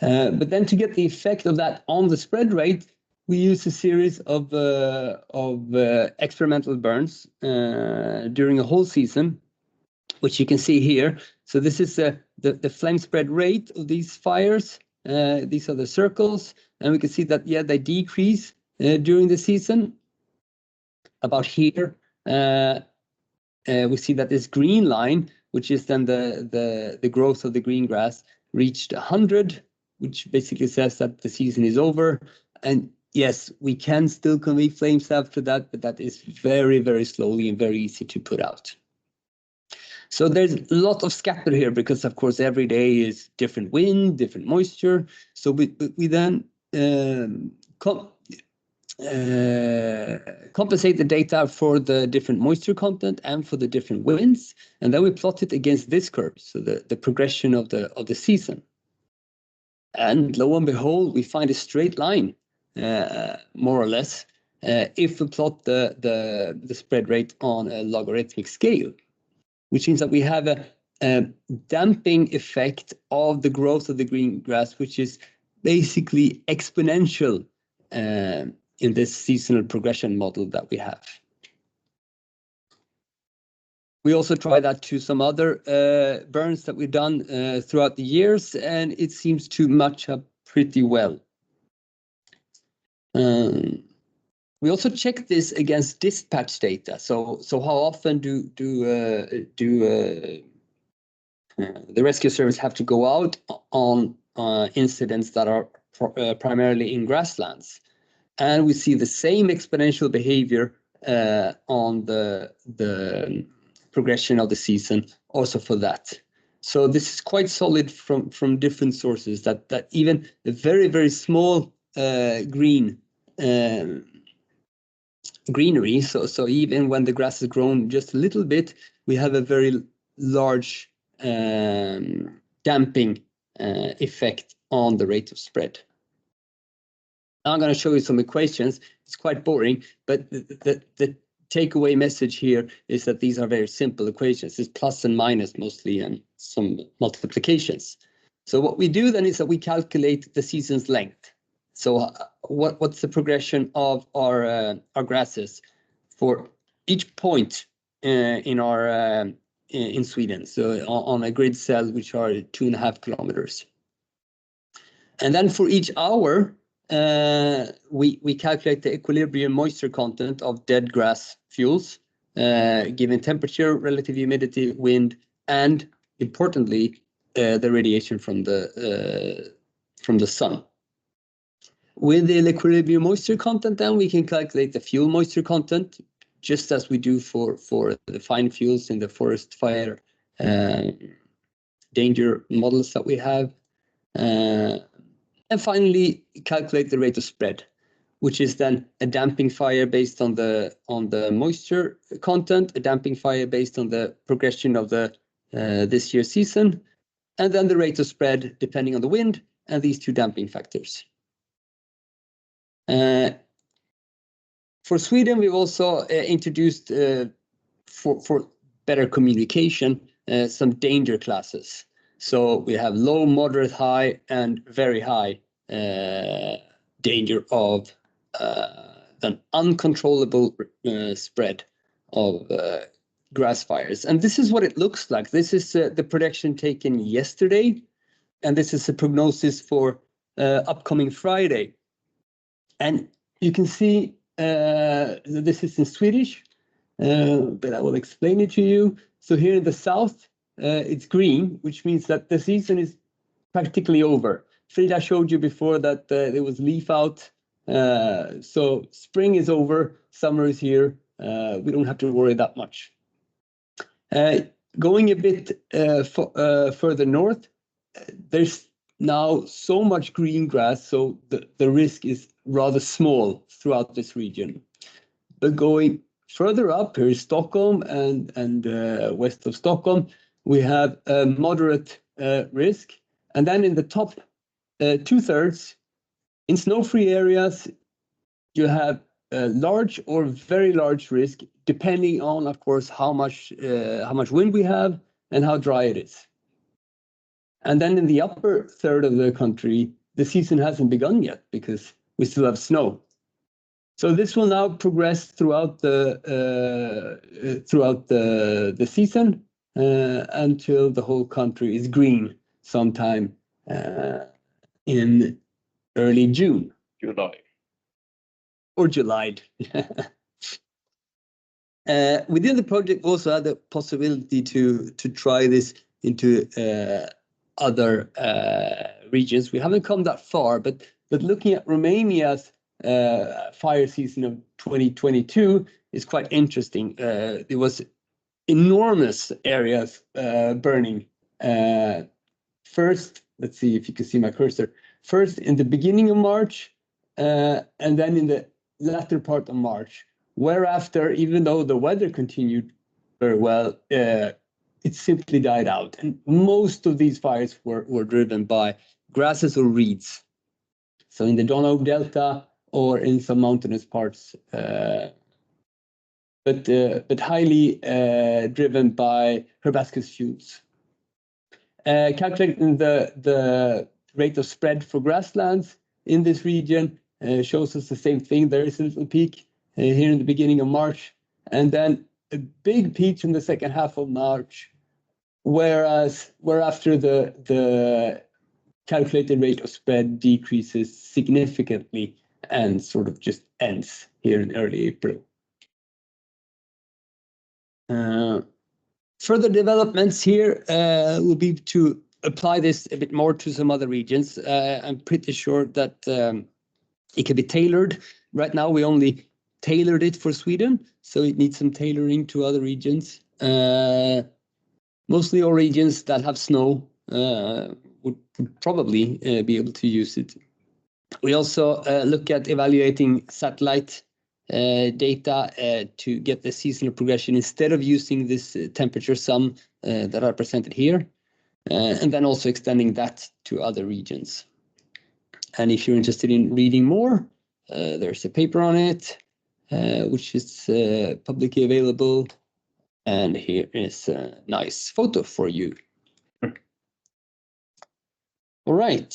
But then to get the effect of that on the spread rate, we use a series of experimental burns during a whole season, which you can see here. So this is the flame spread rate of these fires. These are the circles, and we can see that, yeah, they decrease during the season. About here, we see that this green line, which is then the growth of the green grass, reached 100, which basically says that the season is over. And yes, we can still convey flames after that, but that is very slowly and very easy to put out. So there's a lot of scatter here because, of course, every day is different wind, different moisture. So we then compensate the data for the different moisture content and for the different winds, and then we plot it against this curve, so the progression of the season. And lo and behold, we find a straight line, more or less, if we plot the spread rate on a logarithmic scale, which means that we have a damping effect of the growth of the green grass, which is basically exponential in this seasonal progression model that we have. We also try that to some other burns that we've done throughout the years, and it seems to match up pretty well. We also check this against dispatch data. So how often do the rescue service have to go out on incidents that are primarily in grasslands? And we see the same exponential behavior on the progression of the season also for that. So this is quite solid from different sources that even a very small greenery, so even when the grass has grown just a little bit, we have a very large damping effect on the rate of spread. Now I'm going to show you some equations. It's quite boring, but the takeaway message here is that these are very simple equations. It's plus and minus mostly and some multiplications. So what we do then is that we calculate the season's length. So what's the progression of our grasses for each point in our in Sweden? So on a grid cell, which are 2.5 kilometers. And then for each hour, we calculate the equilibrium moisture content of dead grass fuels, given temperature, relative humidity, wind, and importantly, the radiation from the sun. With the equilibrium moisture content, then we can calculate the fuel moisture content, just as we do for the fine fuels in the forest fire danger models that we have. And finally, calculate the rate of spread, which is then a damping fire based on the moisture content, a damping fire based on the progression of the this year's season, and then the rate of spread depending on the wind and these two damping factors. For Sweden, we've also introduced for better communication some danger classes. So we have low, moderate, high, and very high danger of an uncontrollable spread of grass fires. And this is what it looks like. This is the prediction taken yesterday, and this is a prognosis for upcoming Friday. And you can see this is in Swedish, but I will explain it to you. So here in the south, it's green, which means that the season is practically over. Frida showed you before that there was leaf out. So spring is over, summer is here. We don't have to worry that much. Going a bit further north, there's now so much green grass, so the risk is rather small throughout this region. But going further up, here is Stockholm and west of Stockholm, we have a moderate risk. And then in the top 2/3, in snow-free areas, you have a large or very large risk, depending on, of course, how much wind we have and how dry it is. And then in the upper third of the country, the season hasn't begun yet because we still have snow. So this will now progress throughout the season until the whole country is green sometime in early June. July. Or July. Within the project, we also had the possibility to try this into other regions. We haven't come that far, but looking at Romania's fire season of 2022 is quite interesting. There was enormous areas burning. First, let's see if you can see my cursor. First in the beginning of March, and then in the latter part of March, whereafter, even though the weather continued very well, it simply died out. And most of these fires were driven by grasses or reeds. So in the Donau Delta or in some mountainous parts, but highly driven by herbaceous fuels. Calculating the rate of spread for grasslands in this region shows us the same thing. There is a little peak here in the beginning of March, and then a big peak in the second half of March, whereafter the calculated rate of spread decreases significantly and sort of just ends here in early April. Further developments here will be to apply this a bit more to some other regions. I'm pretty sure that it can be tailored. Right now, we only tailored it for Sweden, so it needs some tailoring to other regions. Mostly all regions that have snow would probably be able to use it. We also look at evaluating satellite data to get the seasonal progression instead of using this temperature sum that are presented here, and then also extending that to other regions. And if you're interested in reading more, there's a paper on it, which is publicly available. And here is a nice photo for you. All right.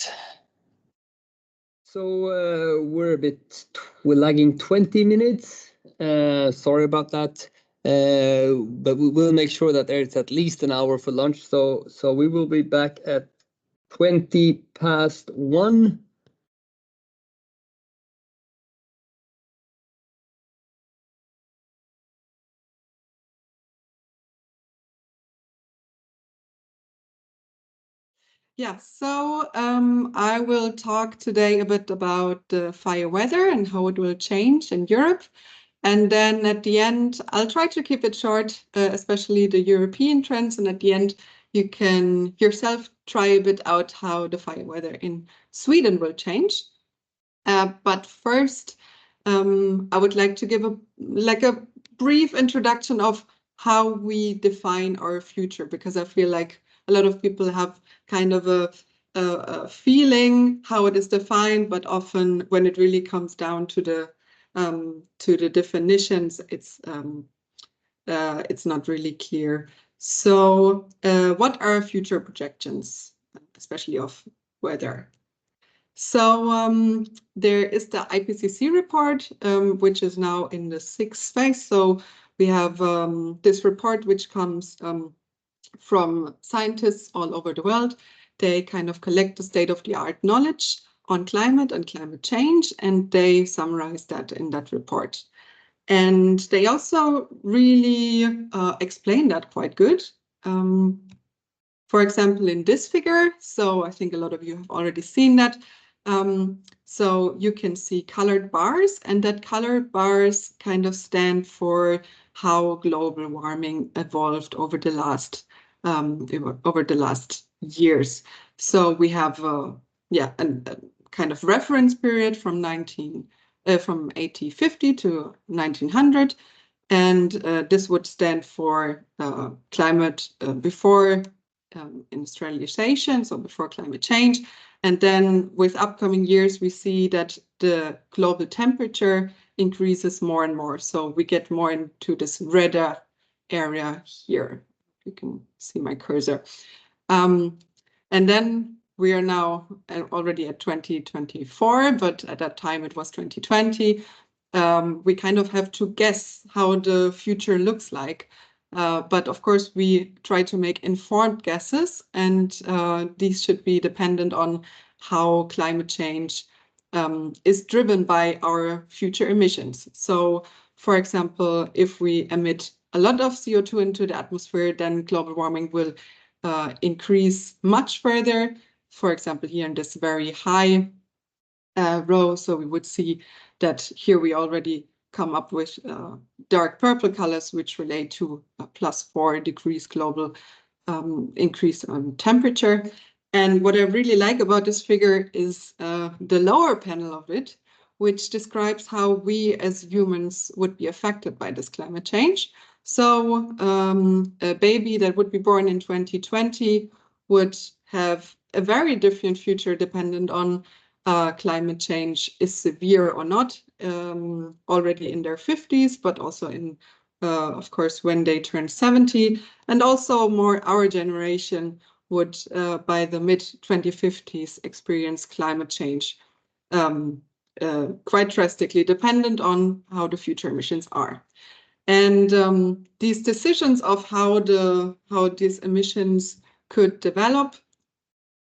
So we're lagging 20 minutes. Sorry about that. But we will make sure that there's at least an hour for lunch. So we will be back at 1:20. Yeah, so I will talk today a bit about the fire weather and how it will change in Europe. And then at the end, I'll try to keep it short, especially the European trends. And at the end, you can yourself try a bit out how the fire weather in Sweden will change. But first, I would like to give a brief introduction of how we define our future, because I feel like a lot of people have kind of a feeling how it is defined, but often when it really comes down to the definitions, it's not really clear. So what are future projections, especially of weather? So there is the IPCC report, which is now in the 6th phase. So we have this report, which comes from scientists all over the world. They kind of collect the state-of-the-art knowledge on climate and climate change, and they summarize that in that report. And they also really explain that quite good. For example, in this figure, so I think a lot of you have already seen that. So you can see colored bars, and that colored bars kind of stand for how global warming evolved over the last years. So we have a kind of reference period from 1850 to 1900, and this would stand for climate before industrialization, so before climate change. And then with upcoming years, we see that the global temperature increases more and more. So we get more into this redder area here. You can see my cursor. And then we are now already at 2024, but at that time it was 2020. We kind of have to guess how the future looks like. But of course, we try to make informed guesses, and these should be dependent on how climate change is driven by our future emissions. So, for example, if we emit a lot of CO2 into the atmosphere, then global warming will increase much further. For example, here in this very high row, so we would see that here we already come up with dark purple colors, which relate to a +4 degrees global increase on temperature. And what I really like about this figure is the lower panel of it, which describes how we as humans would be affected by this climate change. So a baby that would be born in 2020 would have a very different future dependent on climate change is severe or not, already in their 50s, but also in, of course, when they turn 70. And also more our generation would, by the mid-2050s, experience climate change quite drastically, dependent on how the future emissions are. And these decisions of how these emissions could develop,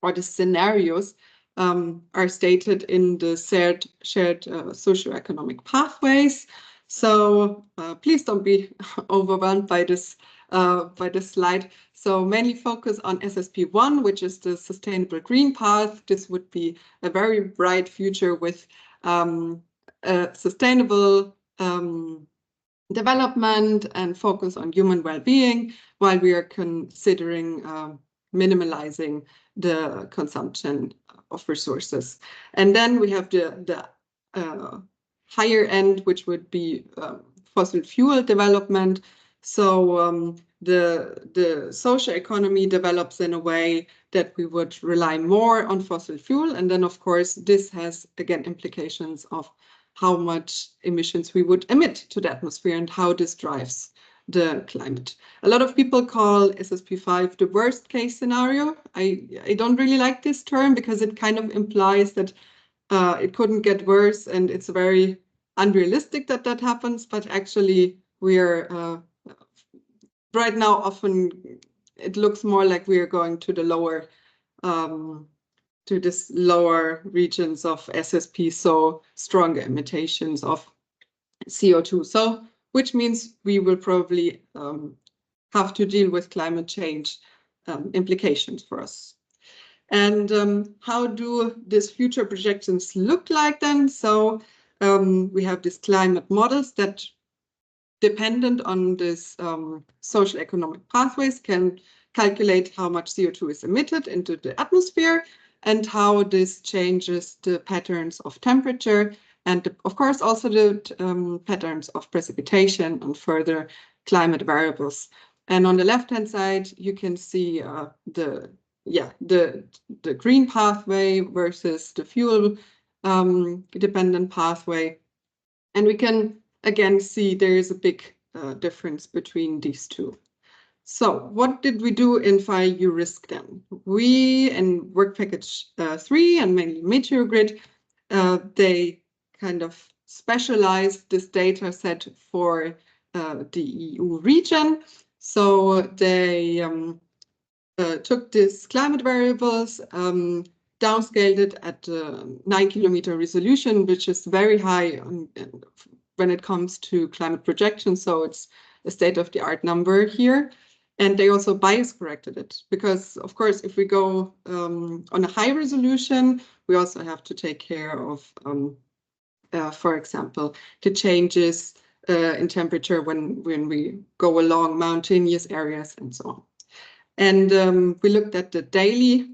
or the scenarios, are stated in the shared socioeconomic pathways. So please don't be overwhelmed by this slide. So mainly focus on SSP1, which is the sustainable green path. This would be a very bright future with sustainable development and focus on human well-being, while we are considering minimalizing the consumption of resources. And then we have the higher end, which would be fossil fuel development. So the social economy develops in a way that we would rely more on fossil fuel. And then, of course, this has, again, implications of how much emissions we would emit to the atmosphere and how this drives the climate. A lot of people call SSP5 the worst case scenario. I don't really like this term because it kind of implies that it couldn't get worse, and it's very unrealistic that that happens. But actually, we are right now, often it looks more like we are going to the lower to this lower regions of SSP, so stronger emissions of CO2. So, which means we will probably have to deal with climate change implications for us. And how do these future projections look like then? So we have these climate models that, dependent on this social economic pathways, can calculate how much CO2 is emitted into the atmosphere and how this changes the patterns of temperature and, of course, also the patterns of precipitation and further climate variables. And on the left-hand side, you can see the green pathway versus the fuel dependent pathway. And we can, again, see there is a big difference between these two. So what did we do in FirEUrisk then? We, in work package 3 and mainly MeteorGrid, they kind of specialized this data set for the EU region. So they took these climate variables, downscaled it at 9-kilometer resolution, which is very high when it comes to climate projections. So it's a state-of-the-art number here. And they also bias corrected it because, of course, if we go on a high resolution, we also have to take care of, for example, the changes in temperature when we go along mountainous areas and so on. And we looked at the daily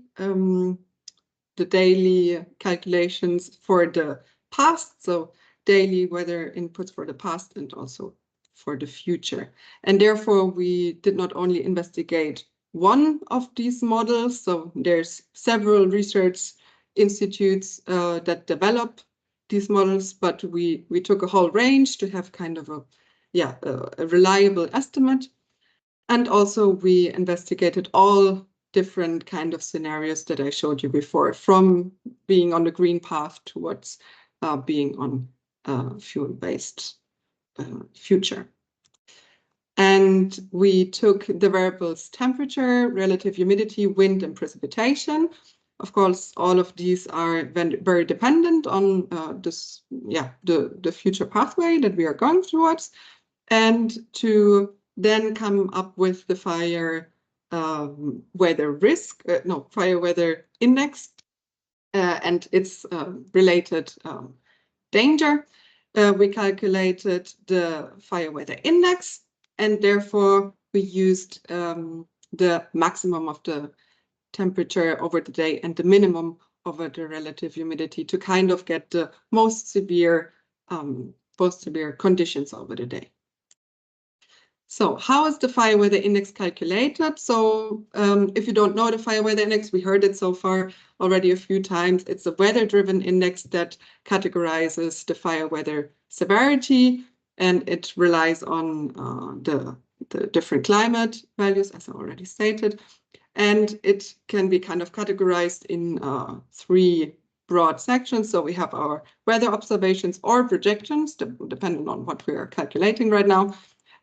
calculations for the past, so daily weather inputs for the past and also for the future. And therefore, we did not only investigate one of these models, so there's several research institutes that develop these models, but we took a whole range to have kind of a reliable estimate. And also we investigated all different kind of scenarios that I showed you before, from being on the green path towards being on fuel-based future. And we took the variables temperature, relative humidity, wind, and precipitation. Of course, all of these are very dependent on the future pathway that we are going towards, and to then come up with the FirEUrisk index and its related danger. We calculated the fire weather index, and therefore we used the maximum of the temperature over the day and the minimum over the relative humidity to kind of get the most severe conditions over the day. So how is the fire weather index calculated? So if you don't know the fire weather index, we heard it so far already a few times. It's a weather-driven index that categorizes the fire weather severity, and it relies on the different climate values, as I already stated. And it can be kind of categorized in 3 broad sections. So we have our weather observations or projections, depending on what we are calculating right now.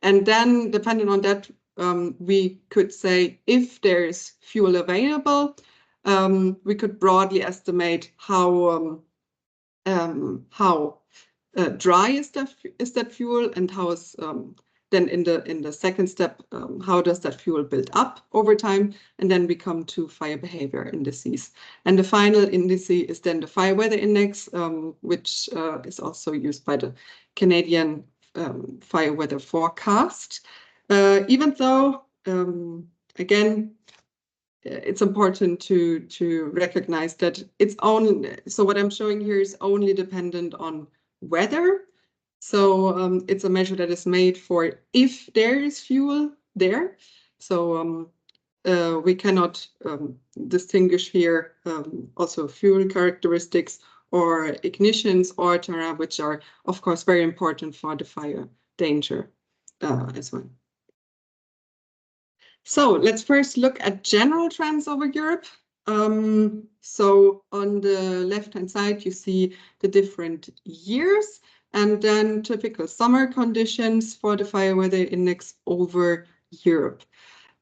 And then, depending on that, we could say if there is fuel available, we could broadly estimate how dry is that fuel, and how is then in the second step, how does that fuel build up over time, and then we come to fire behavior indices. And the final indice is then the fire weather index, which is also used by the Canadian fire weather forecast. Even though, again, it's important to recognize that it's only, so what I'm showing here is only dependent on weather. So it's a measure that is made for if there is fuel there. So we cannot distinguish here also fuel characteristics or ignitions or terrain, which are, of course, very important for the fire danger as well. So let's first look at general trends over Europe. So on the left-hand side, you see the different years, and then typical summer conditions for the fire weather index over Europe.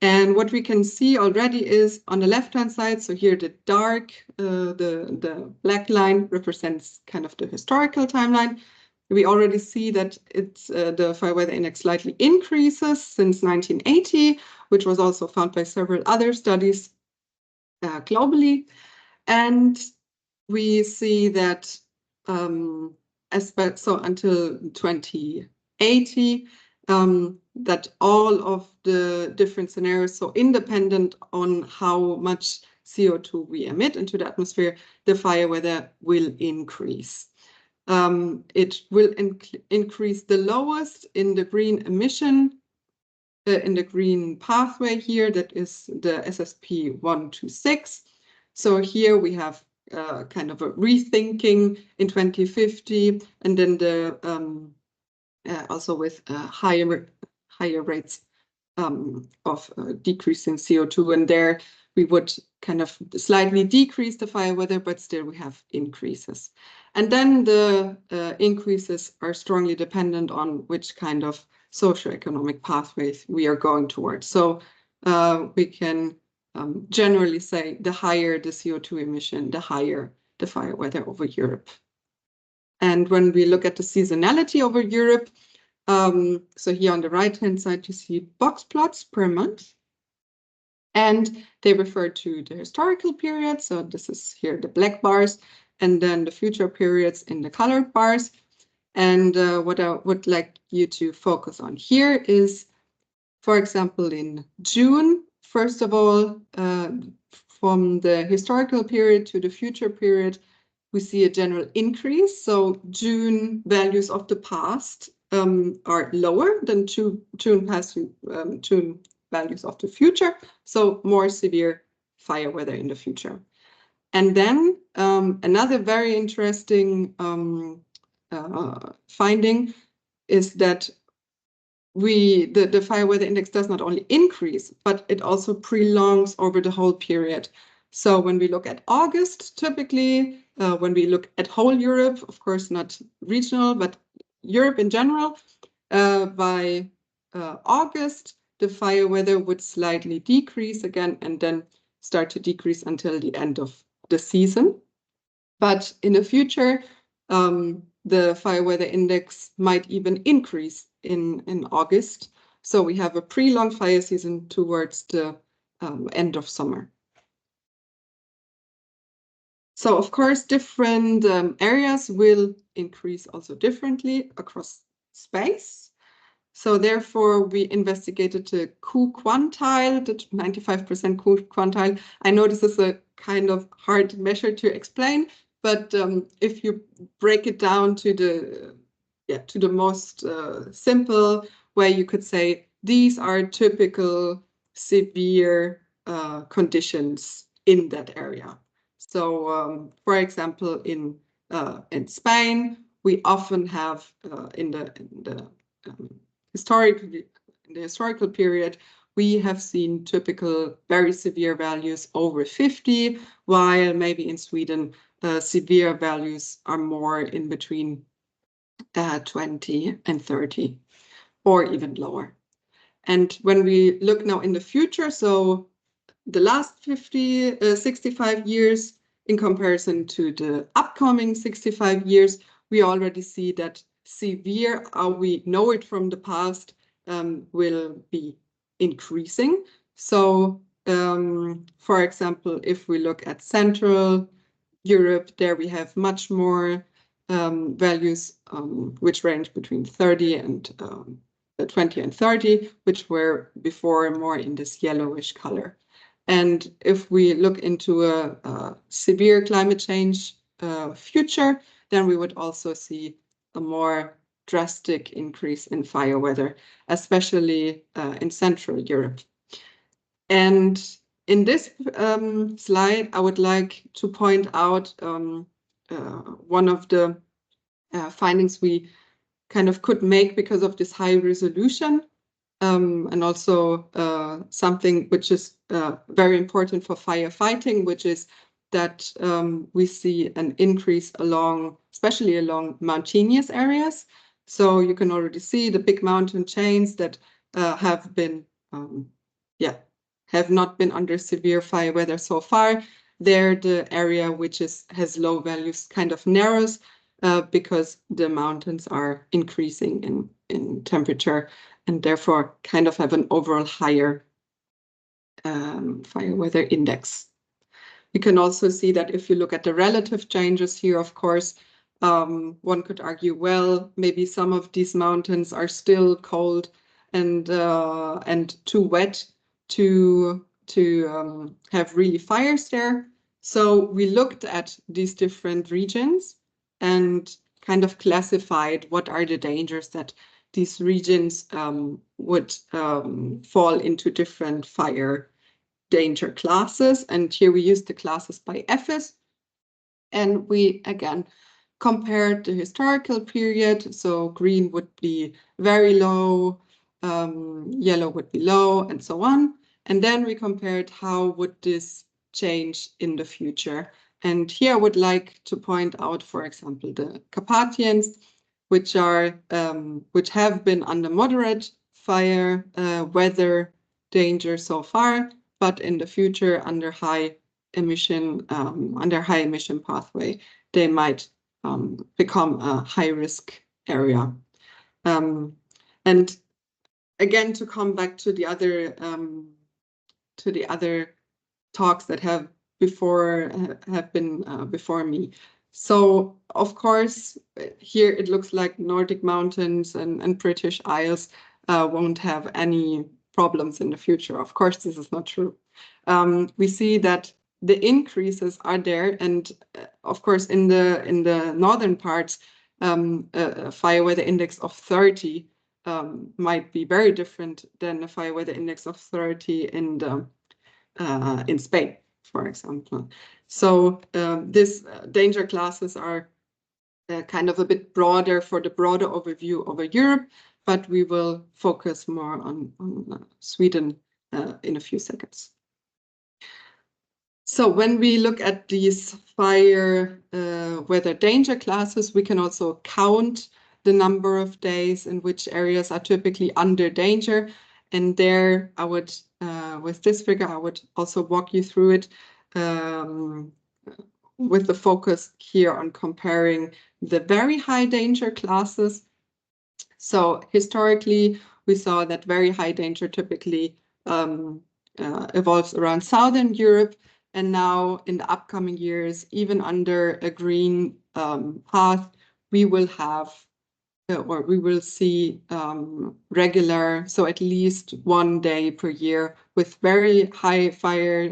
And what we can see already is on the left-hand side, so here the dark, the black line represents kind of the historical timeline. We already see that it's the fire weather index slightly increases since 1980, which was also found by several other studies globally. And we see that so until 2080, that all of the different scenarios, so independent on how much CO2 we emit into the atmosphere, the fire weather will increase. It will increase the lowest in the green emission, in the green pathway here, that is the SSP 126. So here we have kind of a rethinking in 2050, and then the also with higher rates of decreasing CO2, and there we would kind of slightly decrease the fire weather, but still we have increases. And then the increases are strongly dependent on which kind of socioeconomic pathways we are going towards. So we can generally say the higher the CO2 emission, the higher the fire weather over Europe. And when we look at the seasonality over Europe, so here on the right-hand side, you see box plots per month. And they refer to the historical period. So this is here the black bars, and then the future periods in the colored bars. And what I would like you to focus on here is, for example, in June, first of all, from the historical period to the future period, we see a general increase. So June values of the past are lower than June values of the future. So more severe fire weather in the future. And then another very interesting finding is that the fire weather index does not only increase, but it also prolongs over the whole period. So when we look at August, typically, when we look at whole Europe, of course not regional, but Europe in general, by August, the fire weather would slightly decrease again and then start to decrease until the end of the season. But in the future, the fire weather index might even increase in August. So we have a prolonged fire season towards the end of summer. So of course, different areas will increase also differently across space. So therefore, we investigated the Q quantile, the 95% Q quantile. I know this is a kind of hard measure to explain, but if you break it down to the most simple way, you could say these are typical severe conditions in that area. So, for example, in Spain, we often have in the historical period, we have seen typical very severe values over 50, while maybe in Sweden, severe values are more in between 20 and 30, or even lower. And when we look now in the future, so the last 65 years in comparison to the upcoming 65 years, we already see that severe, how we know it from the past, will be increasing. So, for example, if we look at Central Europe, there we have much more values which range between 30 and 20 and 30, which were before more in this yellowish color. And if we look into a severe climate change future, then we would also see a more drastic increase in fire weather, especially in Central Europe. And in this slide, I would like to point out one of the findings we kind of could make because of this high resolution, and also something which is very important for firefighting, which is that we see an increase especially along mountainous areas. So you can already see the big mountain chains that have not been under severe fire weather so far. There, the area which has low values kind of narrows because the mountains are increasing in temperature and therefore kind of have an overall higher fire weather index. You can also see that if you look at the relative changes here, of course, one could argue, well, maybe some of these mountains are still cold and too wet to have really fires there. So we looked at these different regions and kind of classified what are the dangers that these regions would fall into different fire danger classes. And here we use the classes by FS. And we, again, compared the historical period. So green would be very low, yellow would be low, and so on. And then we compared how would this change in the future. And here I would like to point out, for example, the Carpathians, which have been under moderate fire weather danger so far, but in the future under high emission pathway, they might become a high risk area. And again, to come back to the other talks that have been before me. So of course, here it looks like Nordic mountains and British Isles won't have any problems in the future. Of course, this is not true. We see that the increases are there, and of course, in the northern parts, a fire weather index of 30 might be very different than a fire weather index of 30 in Spain, for example. So these danger classes are kind of a bit broader for the broader overview over Europe, but we will focus more on Sweden in a few seconds. So when we look at these fire weather danger classes, we can also count the number of days in which areas are typically under danger. And there I would, with this figure, I would also walk you through it with the focus here on comparing the very high danger classes. So historically, we saw that very high danger typically evolves around Southern Europe. And now in the upcoming years, even under a green path, we will have or we will see regular, so at least 1 day per year with very high fire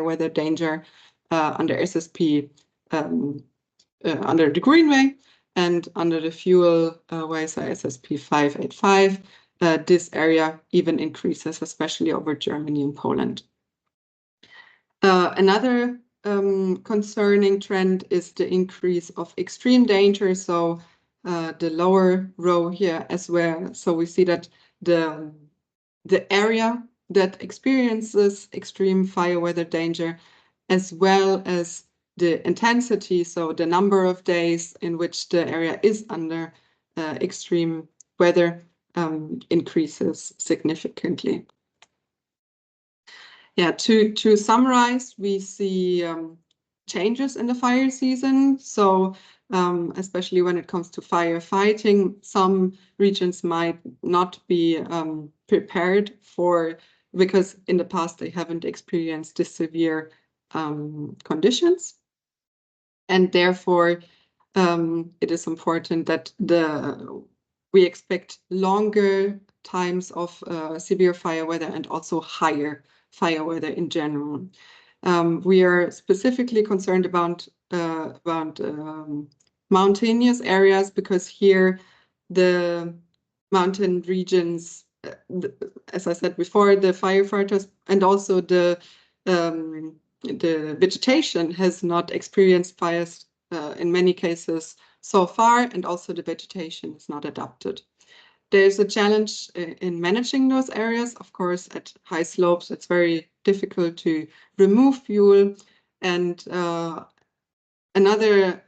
weather danger under SSP, under the Greenway, and under the fuel way, so SSP 585. This area even increases, especially over Germany and Poland. Another concerning trend is the increase of extreme danger. So the lower row here as well. So we see that the area that experiences extreme fire weather danger, as well as the intensity, so the number of days in which the area is under extreme weather, increases significantly. Yeah, to summarize, we see changes in the fire season. So especially when it comes to firefighting, some regions might not be prepared for, because in the past they haven't experienced this severe conditions. And therefore, it is important that we expect longer times of severe fire weather and also higher fire weather in general. We are specifically concerned about mountainous areas, because here the mountain regions, as I said before, the firefighters and also the vegetation has not experienced fires in many cases so far, and also the vegetation is not adapted. There's a challenge in managing those areas. Of course, at high slopes, it's very difficult to remove fuel. And another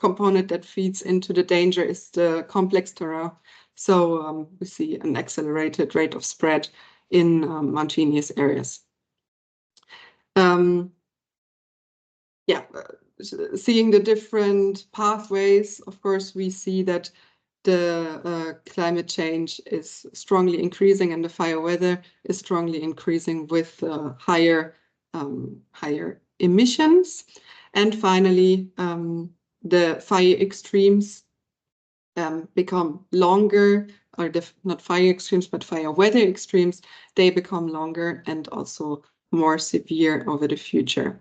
component that feeds into the danger is the complex terrain. So we see an accelerated rate of spread in mountainous areas. Seeing the different pathways, of course, we see that the climate change is strongly increasing and the fire weather is strongly increasing with higher emissions. And finally, the fire extremes become longer, or not fire extremes, but fire weather extremes. They become longer and also more severe over the future.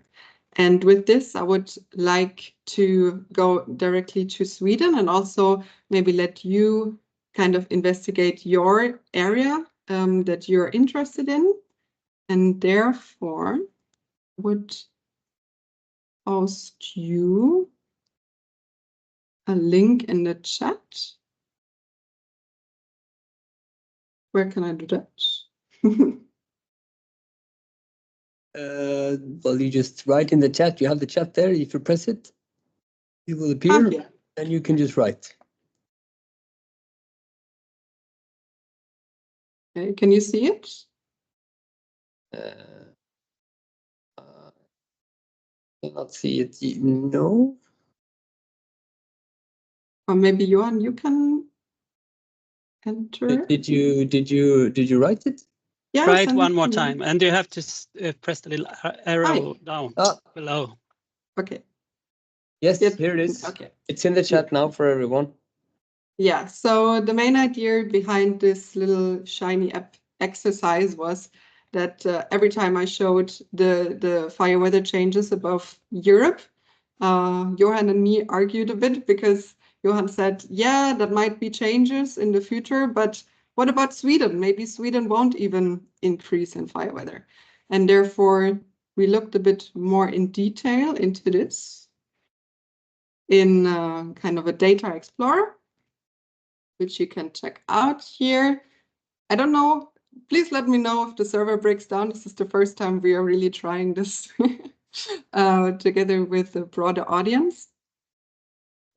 And with this, I would like to go directly to Sweden and also maybe let you kind of investigate your area that you're interested in. And therefore, I would post you a link in the chat. Where can I do that? Well, you just write in the chat. You have the chat there. If you press it, it will appear, yeah. and you can just write. Okay, can you see it? Cannot see it. No. Or maybe Johan, you can enter. Did you write it? Yeah, Try it one more time, and you have to press the little arrow down below. Okay. Yes, here it is. Okay. It's in the chat now for everyone. Yeah, so the main idea behind this little shiny app exercise was that every time I showed the fire weather changes above Europe, Johan and me argued a bit, because Johan said, yeah, that might be changes in the future, but what about Sweden? Maybe Sweden won't even increase in fire weather. And therefore, we looked a bit more in detail into this in kind of a data explorer, which you can check out here. I don't know, please let me know if the server breaks down. This is the first time we are really trying this together with a broader audience.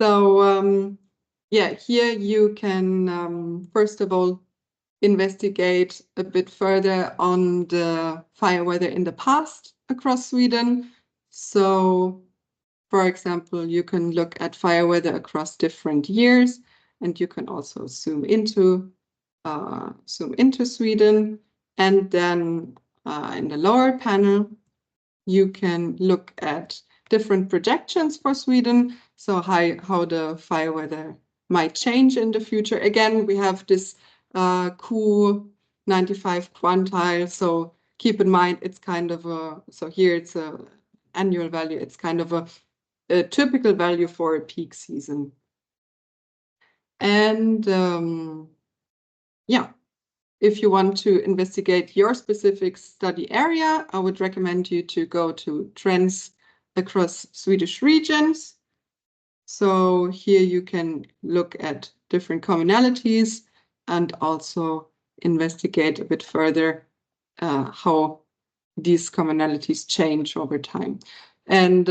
So yeah, here you can first of all investigate a bit further on the fire weather in the past across Sweden. So for example, you can look at fire weather across different years, and you can also zoom into Sweden. And then in the lower panel, you can look at different projections for Sweden. So how the fire weather might change in the future. Again, we have this Q95 quantile. So keep in mind, it's kind of so here it's a annual value. It's kind of a typical value for a peak season. And yeah, if you want to investigate your specific study area, I would recommend you to go to trends across Swedish regions. So here you can look at different commonalities and also investigate a bit further how these commonalities change over time. And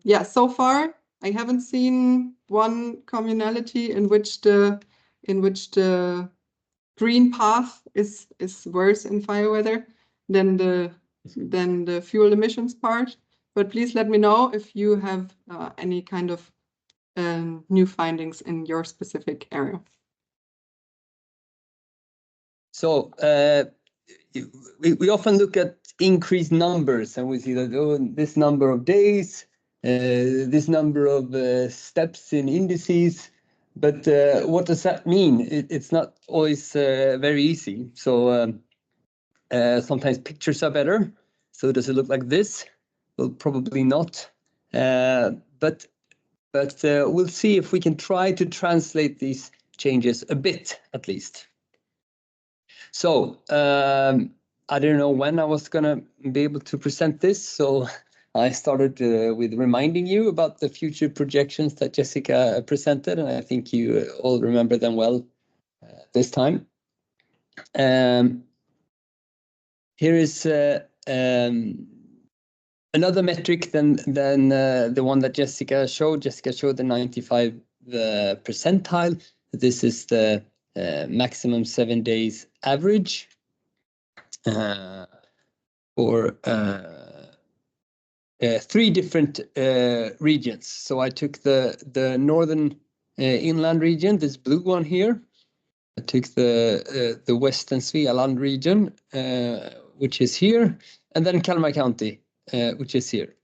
yeah, so far I haven't seen one commonality in which the green path is worse in fire weather than the fuel emissions part. But please let me know if you have any kind of new findings in your specific area. So we often look at increased numbers, and we see that this number of days, this number of steps in indices. But what does that mean? It's not always very easy. So sometimes pictures are better. So does it look like this? Well, probably not. But we'll see if we can try to translate these changes a bit, at least. So I don't know when I was going to be able to present this. So I started with reminding you about the future projections that Jessica presented, and I think you all remember them well this time. Here is another metric than the one that Jessica showed. Jessica showed the 95 percentile. This is the maximum 7 days average for 3 different regions. So I took the northern inland region, this blue one here. I took the western Svealand region, which is here, and then Kalmar County, which is here,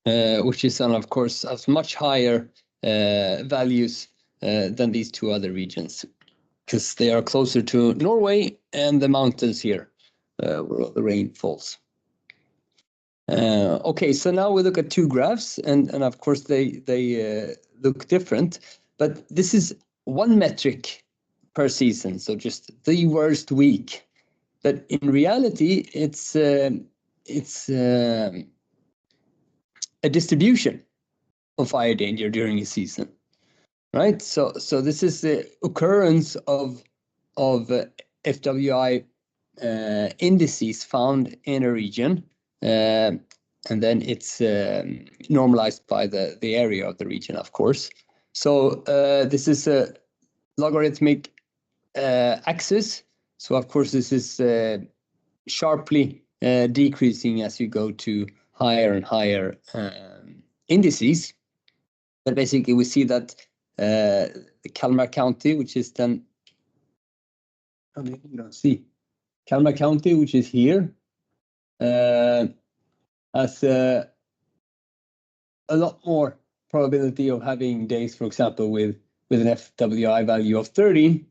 which is on, of course, has much higher values than these 2 other regions, because they are closer to Norway and the mountains here, where all the rain falls. Okay, so now we look at 2 graphs, and of course they look different, but this is one metric per season, so just the worst week. But in reality, it's a distribution of fire danger during a season, right? So this is the occurrence of FWI indices found in a region, and then it's normalized by the area of the region, of course. So this is a logarithmic axis. So of course this is sharply decreasing as you go to higher and higher indices. But basically we see that the Kalmar County, which is then, you don't see, Kalmar County, which is here, has a lot more probability of having days, for example, with an FWI value of 30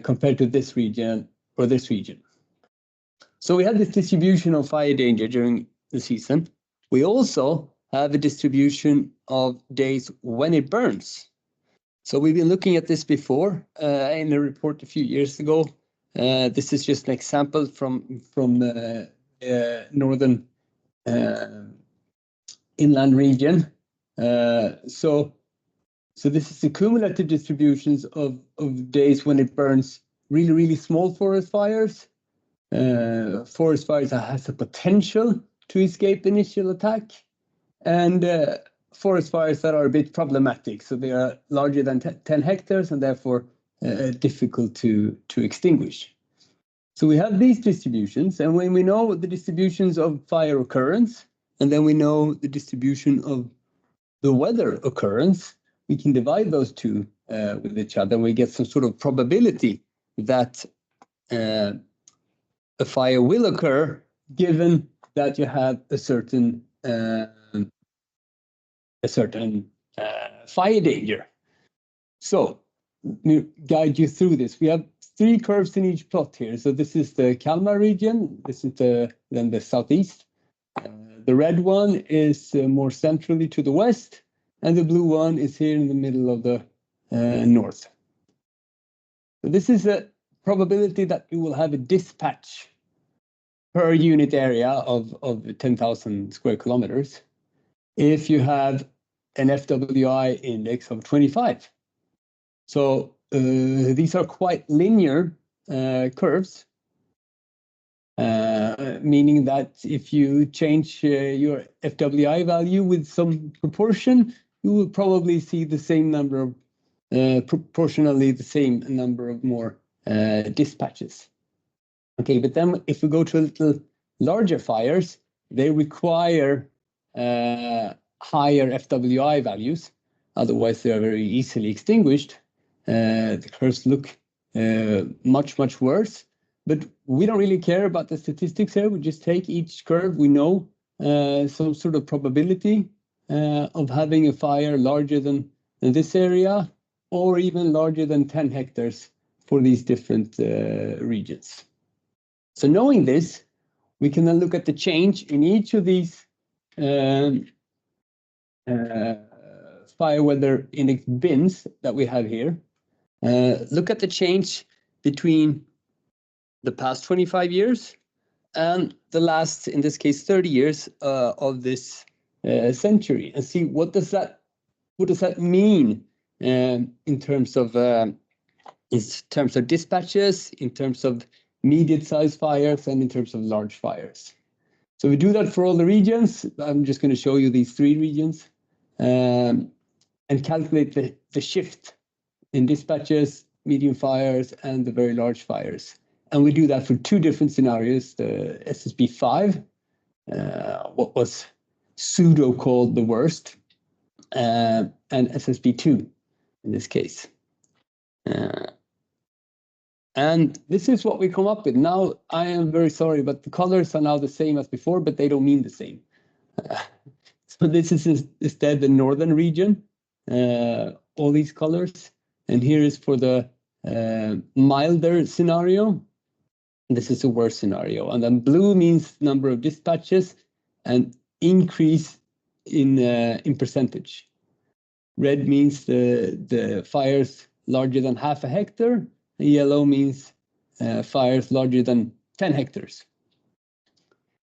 compared to this region or this region. So we have this distribution of fire danger during the season. We also have a distribution of days when it burns. So we've been looking at this before in a report a few years ago. This is just an example from northern inland region. So this is the cumulative distributions of days when it burns really, really small forest fires. Forest fires that has the potential to escape initial attack, and forest fires that are a bit problematic. So they are larger than 10 hectares and therefore difficult to extinguish. So we have these distributions, and when we know the distributions of fire occurrence, and then we know the distribution of the weather occurrence, we can divide those 2 with each other. We get some sort of probability that a fire will occur, given that you have a certain a certain fire danger. So let me guide you through this. We have 3 curves in each plot here. So this is the Kalmar region. This is then the southeast. The red one is more centrally to the west, and the blue one is here in the middle of the north. So this is a probability that you will have a dispatch per unit area of 10,000 square kilometers if you have an FWI index of 25. So these are quite linear curves, meaning that if you change your FWI value with some proportion, you will probably see the same number of, proportionally the same number of more dispatches. Okay, but then if we go to a little larger fires, they require higher FWI values. Otherwise, they are very easily extinguished. The curves look much, much worse. But we don't really care about the statistics here. We just take each curve. We know some sort of probability of having a fire larger than this area, or even larger than 10 hectares for these different regions. So knowing this, we can then look at the change in each of these fire weather index bins that we have here. Look at the change between the past 25 years and the last, in this case, 30 years of this century, and see what does that mean in terms of dispatches, in terms of medium-sized fires, and in terms of large fires. So we do that for all the regions. I'm just going to show you these 3 regions and calculate the shift in dispatches, medium fires, and the very large fires. And we do that for 2 different scenarios, the SSB5, what was pseudo called the worst, and SSB2 in this case. And this is what we come up with. Now, I am very sorry, but the colors are now the same as before, but they don't mean the same. So this is instead the northern region, all these colors. And here is for the milder scenario. This is a worse scenario. And then blue means number of dispatches and increase in percentage. Red means the fires larger than half a hectare. Yellow means fires larger than 10 hectares.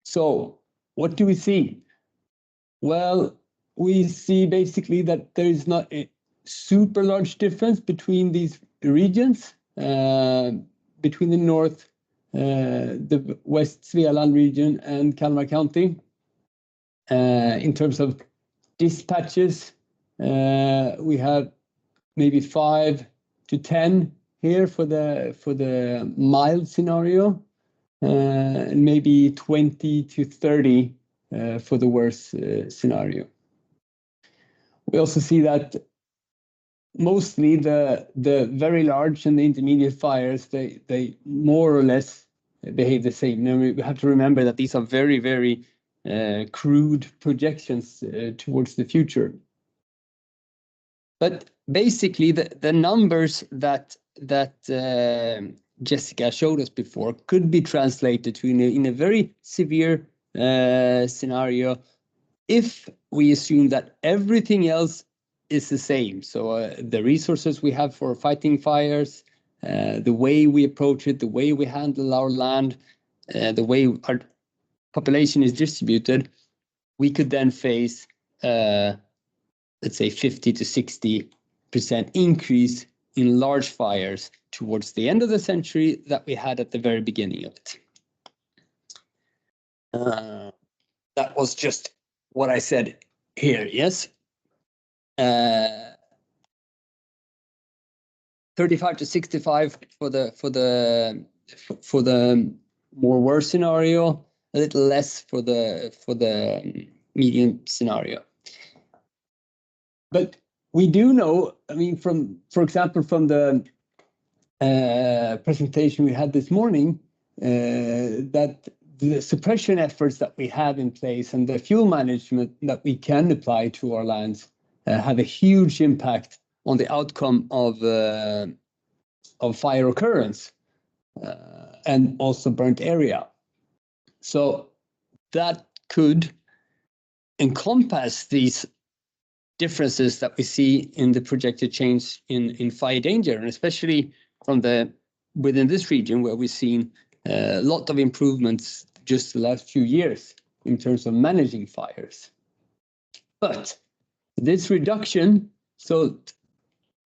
So what do we see? Well, we see basically that there is not a super large difference between these regions, between the north, the West Svealand region and Kalmar County. In terms of dispatches, we have maybe 5 to 10 here for the mild scenario, and maybe 20 to 30 for the worst scenario. We also see that mostly the very large and the intermediate fires, they more or less behave the same. Now we have to remember that these are very, very crude projections towards the future. But basically, the numbers that Jessica showed us before could be translated to in a very severe scenario if we assume that everything else is the same. So the resources we have for fighting fires, the way we approach it, the way we handle our land, the way our population is distributed, we could then face, let's say, 50 to 60% increase in large fires towards the end of the century that we had at the very beginning of it. That was just what I said here, yes? 35 to 65 for the more worse scenario, a little less for the medium scenario. But we do know, I mean, for example, from the presentation we had this morning, that the suppression efforts that we have in place and the fuel management that we can apply to our lands have a huge impact on the outcome of fire occurrence and also burnt area. So that could encompass these differences that we see in the projected change in fire danger, and especially from within this region where we've seen a lot of improvements just the last few years in terms of managing fires. But this reduction, so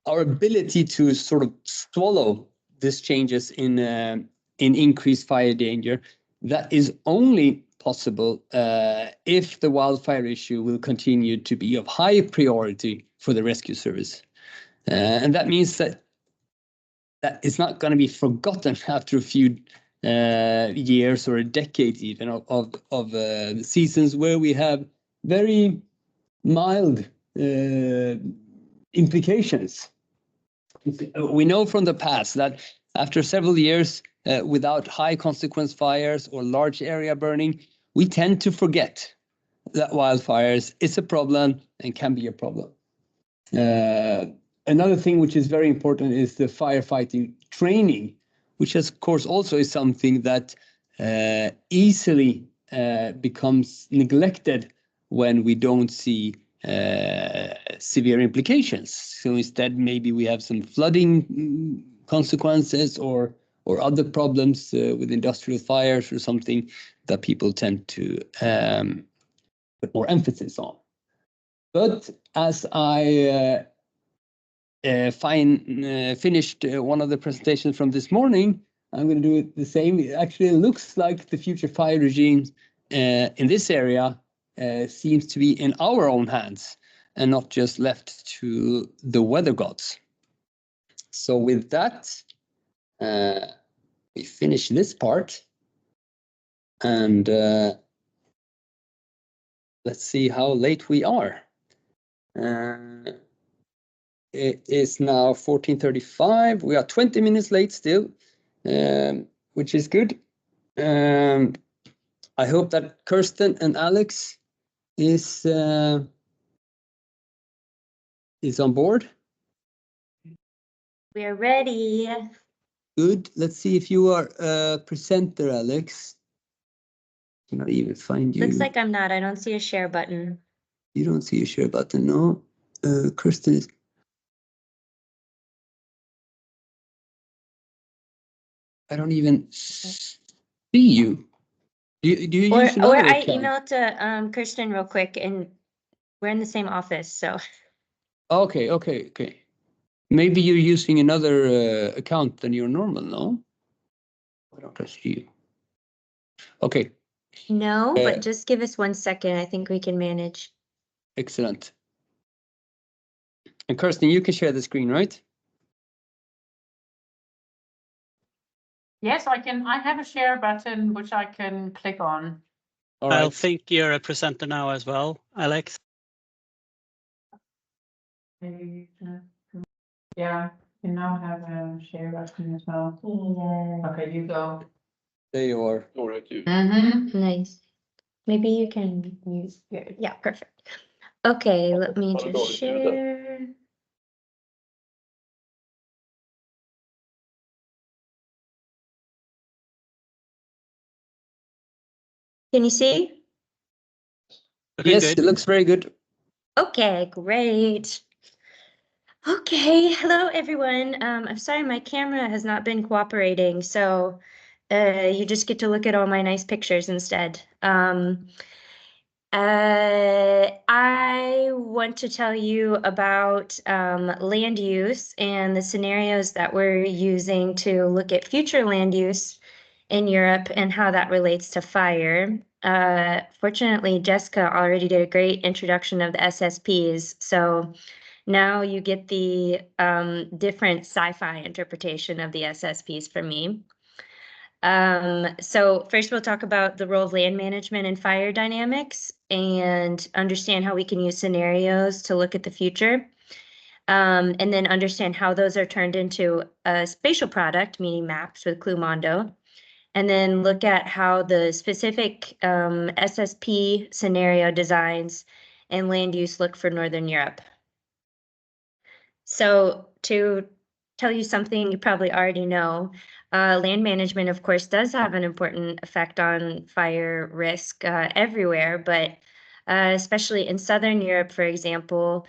our ability to sort of swallow these changes in increased fire danger, that is only possible if the wildfire issue will continue to be of high priority for the rescue service. And that means that it's not going to be forgotten after a few years or a decade even of the seasons where we have very mild implications. We know from the past that after several years without high consequence fires or large area burning, we tend to forget that wildfires is a problem and can be a problem. Another thing which is very important is the firefighting training, which of course also is something that easily becomes neglected when we don't see severe implications. So instead, maybe we have some flooding consequences or other problems with industrial fires or something that people tend to put more emphasis on. But as I finished one of the presentations from this morning, I'm going to do it the same. It actually looks like the future fire regime in this area seems to be in our own hands and not just left to the weather gods. So with that, we finish this part, and let's see how late we are. It is now 14:35. We are 20 minutes late still, which is good. I hope that Kirsten and Alex is on board. We are ready. Good. Let's see if you are a presenter, Alex. I cannot even find you. Looks like I'm not. I don't see a share button. You don't see a share button, no? Kirsten is. I don't even see you. Do you use another Or I account? emailed to Kirsten real quick, and we're in the same office, so. Okay. Maybe you're using another account than your normal, no? I don't trust you. Okay. No, but just give us 1 second. I think we can manage. Excellent. And Kirsten, you can share the screen, right? Yes, I can. I have a share button which I can click on. All right. I think you're a presenter now as well, Alex. Yeah, you now have a share button as well. Yeah. Okay, you go. There you are. All right, you. Nice. Maybe you can use your, yeah, perfect. Okay, let me just share. Can you see? Looking Yes, good. it looks very good. Okay, great. Okay, hello everyone. I'm sorry my camera has not been cooperating, so you just get to look at all my nice pictures instead. I want to tell you about land use and the scenarios that we're using to look at future land use in Europe and how that relates to fire. Fortunately, Jessica already did a great introduction of the SSPs, so now you get the different sci-fi interpretation of the SSPs from me. So first we'll talk about the role of land management and fire dynamics and understand how we can use scenarios to look at the future. And then understand how those are turned into a spatial product, meaning maps with Clumondo. and then look at how the specific SSP scenario designs and land use look for Northern Europe. So to tell you something you probably already know, land management, of course, does have an important effect on fire risk everywhere, but especially in Southern Europe, for example,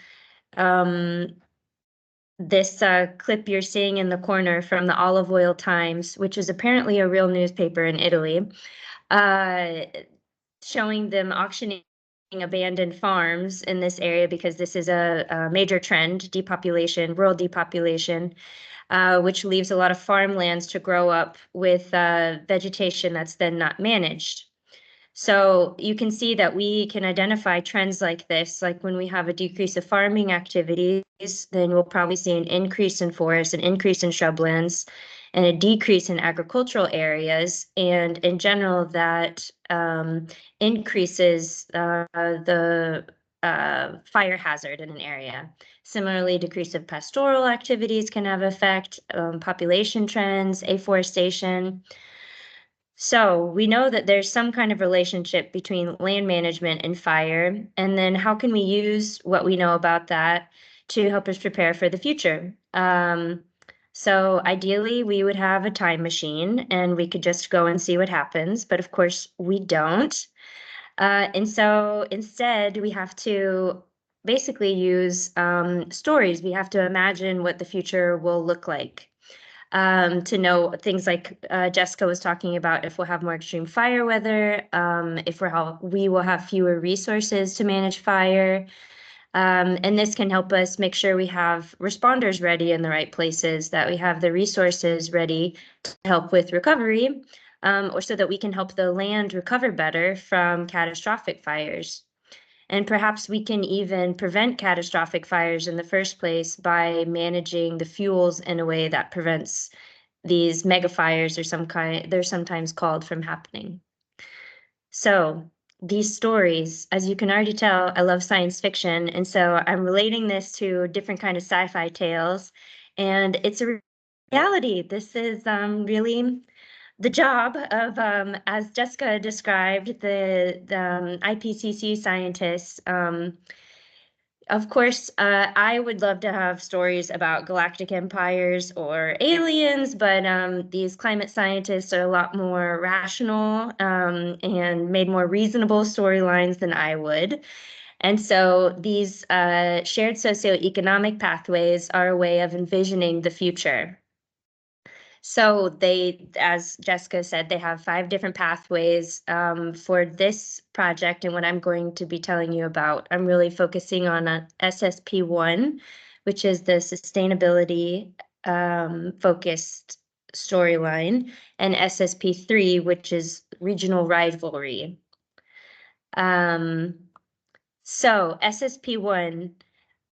this clip you're seeing in the corner from the Olive Oil Times, which is apparently a real newspaper in Italy, showing them auctioning abandoned farms in this area because this is a major trend, depopulation, rural depopulation, which leaves a lot of farmlands to grow up with vegetation that's then not managed. So you can see that we can identify trends like this, like when we have a decrease of farming activities, then we'll probably see an increase in forests, an increase in shrublands, and a decrease in agricultural areas. And in general, that increases the fire hazard in an area. Similarly, decrease of pastoral activities can have effect, population trends, afforestation. So we know that there's some kind of relationship between land management and fire, and then how can we use what we know about that to help us prepare for the future? So ideally, we would have a time machine and we could just go and see what happens, but of course we don't. And so instead, we have to basically use stories. We have to imagine what the future will look like. To know things like Jessica was talking about, if we'll have more extreme fire weather, if we will have fewer resources to manage fire. And this can help us make sure we have responders ready in the right places, that we have the resources ready to help with recovery, or so that we can help the land recover better from catastrophic fires. And perhaps we can even prevent catastrophic fires in the first place by managing the fuels in a way that prevents these mega fires they're sometimes called, from happening. So these stories, as you can already tell, I love science fiction. And so I'm relating this to different kind of sci-fi tales, and it's a reality. This is really the job of, as Jessica described, the IPCC scientists. Of course, I would love to have stories about galactic empires or aliens, but these climate scientists are a lot more rational and made more reasonable storylines than I would. And so these shared socioeconomic pathways are a way of envisioning the future. So they, as Jessica said, they have 5 different pathways for this project. And what I'm going to be telling you about, I'm really focusing on a SSP1, which is the sustainability focused storyline, and SSP3, which is regional rivalry. So SSP1,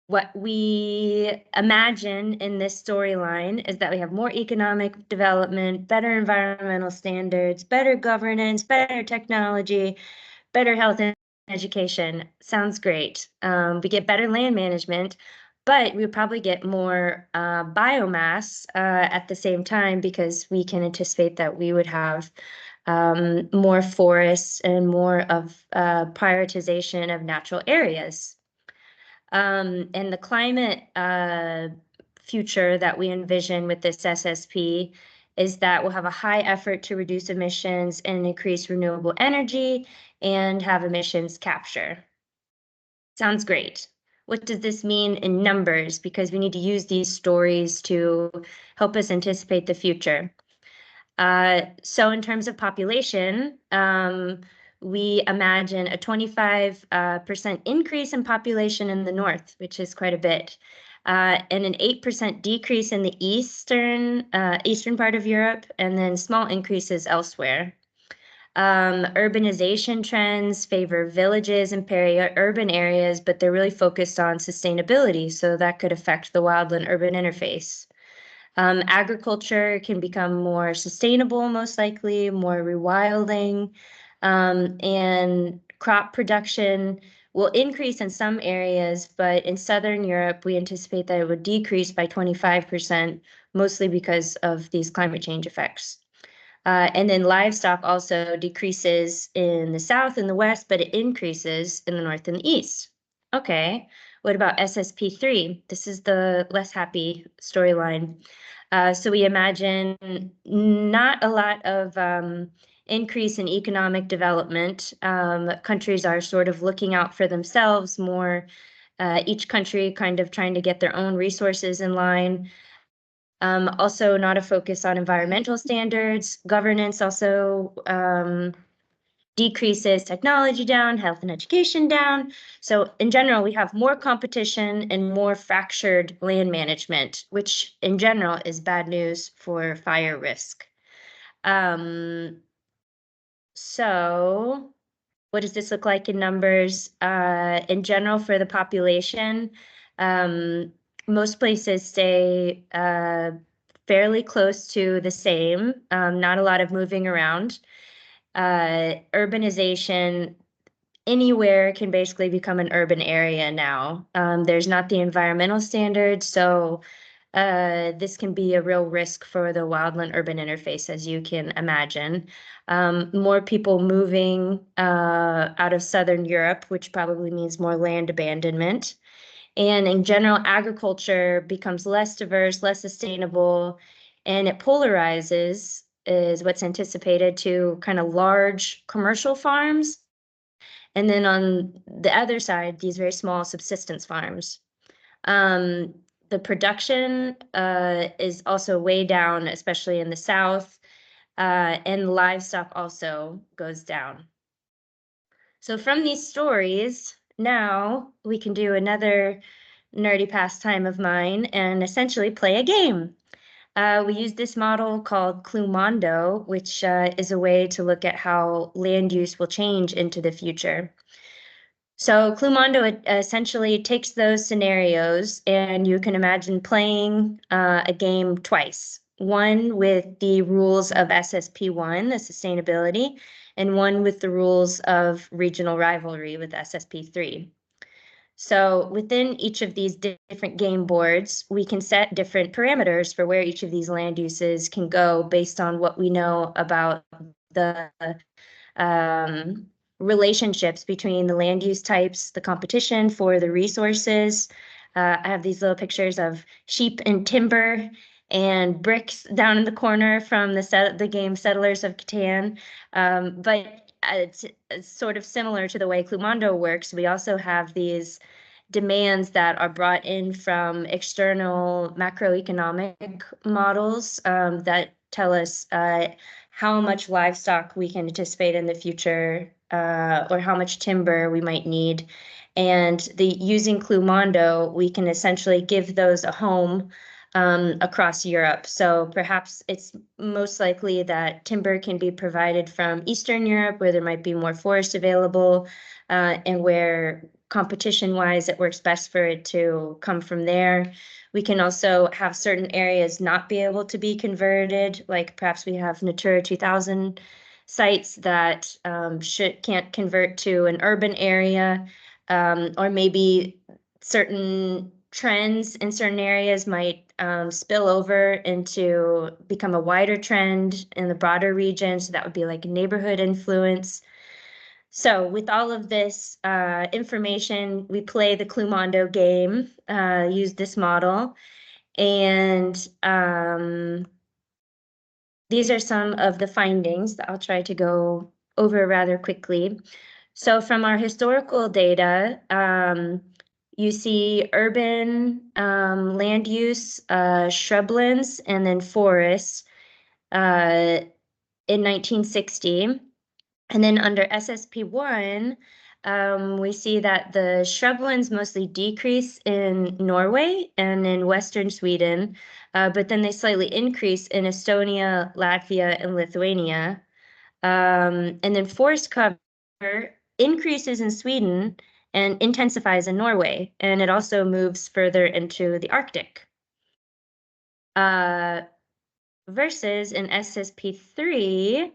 what we imagine in this storyline is that we have more economic development, better environmental standards, better governance, better technology, better health and education. Sounds great. We get better land management, but we probably get more biomass at the same time, because we can anticipate that we would have more forests and more of prioritization of natural areas. And the climate future that we envision with this SSP is that we'll have a high effort to reduce emissions and increase renewable energy and have emissions capture. Sounds great. What does this mean in numbers? Because we need to use these stories to help us anticipate the future. So in terms of population, we imagine a 25% increase in population in the north, which is quite a bit, and an 8% decrease in the eastern part of Europe, and then small increases elsewhere. Urbanization trends favor villages and peri-urban areas, but they're really focused on sustainability, so that could affect the wildland-urban interface. Agriculture can become more sustainable, most likely, more rewilding, and crop production will increase in some areas, but in Southern Europe, we anticipate that it would decrease by 25%, mostly because of these climate change effects. And then livestock also decreases in the south and the west, but it increases in the north and the east. Okay, what about SSP3? This is the less happy storyline. So we imagine not a lot of increase in economic development. Countries are sort of looking out for themselves more, each country kind of trying to get their own resources in line. Also not a focus on environmental standards. Governance also decreases, technology down, health and education down. So in general, we have more competition and more fractured land management, which in general is bad news for fire risk. So what does this look like in numbers? In general, for the population, most places stay fairly close to the same, not a lot of moving around. Urbanization, anywhere can basically become an urban area now. There's not the environmental standards, so this can be a real risk for the wildland-urban interface, as you can imagine. More people moving out of Southern Europe, which probably means more land abandonment. And in general, agriculture becomes less diverse, less sustainable, and it polarizes, is what's anticipated, to kind of large commercial farms. And then on the other side, these very small subsistence farms. The production is also way down, especially in the south, and livestock also goes down. So from these stories, now we can do another nerdy pastime of mine and essentially play a game. We use this model called Clumondo, which is a way to look at how land use will change into the future. So Clumondo essentially takes those scenarios, and you can imagine playing a game twice. One with the rules of SSP1, the sustainability, and one with the rules of regional rivalry with SSP3. So within each of these different game boards, we can set different parameters for where each of these land uses can go based on what we know about the relationships between the land use types, the competition for the resources. I have these little pictures of sheep and timber and bricks down in the corner from the game Settlers of Catan. But it's sort of similar to the way Clumondo works. We also have these demands that are brought in from external macroeconomic models that tell us how much livestock we can anticipate in the future, or how much timber we might need. And using Clumondo, we can essentially give those a home across Europe. So perhaps it's most likely that timber can be provided from Eastern Europe, where there might be more forest available, and where competition-wise it works best for it to come from there. We can also have certain areas not be able to be converted, like perhaps we have Natura 2000 sites that can't convert to an urban area, or maybe certain trends in certain areas might spill over into become a wider trend in the broader region. So that would be like neighborhood influence. So with all of this information, we play the Clumondo game, use this model, and these are some of the findings that I'll try to go over rather quickly. So from our historical data, you see urban land use, shrublands, and then forests in 1960. And then under SSP1, we see that the shrublands mostly decrease in Norway and in Western Sweden, but then they slightly increase in Estonia, Latvia, and Lithuania. And then forest cover increases in Sweden and intensifies in Norway, and it also moves further into the Arctic. Versus in SSP3,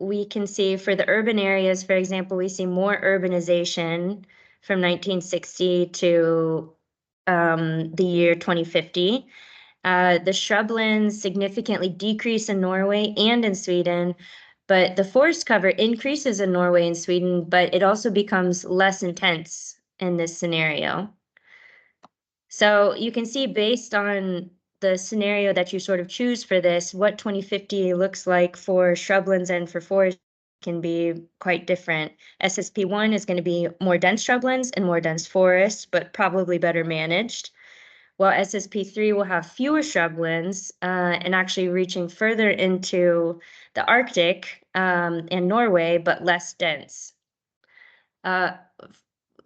we can see for the urban areas, for example, we see more urbanization from 1960 to the year 2050. The shrublands significantly decrease in Norway and in Sweden, but the forest cover increases in Norway and Sweden, but it also becomes less intense in this scenario. So you can see, based on the scenario that you sort of choose for this, what 2050 looks like for shrublands and for forest can be quite different. SSP1 is going to be more dense shrublands and more dense forests, but probably better managed, while SSP3 will have fewer shrublands and actually reaching further into the Arctic and Norway, but less dense.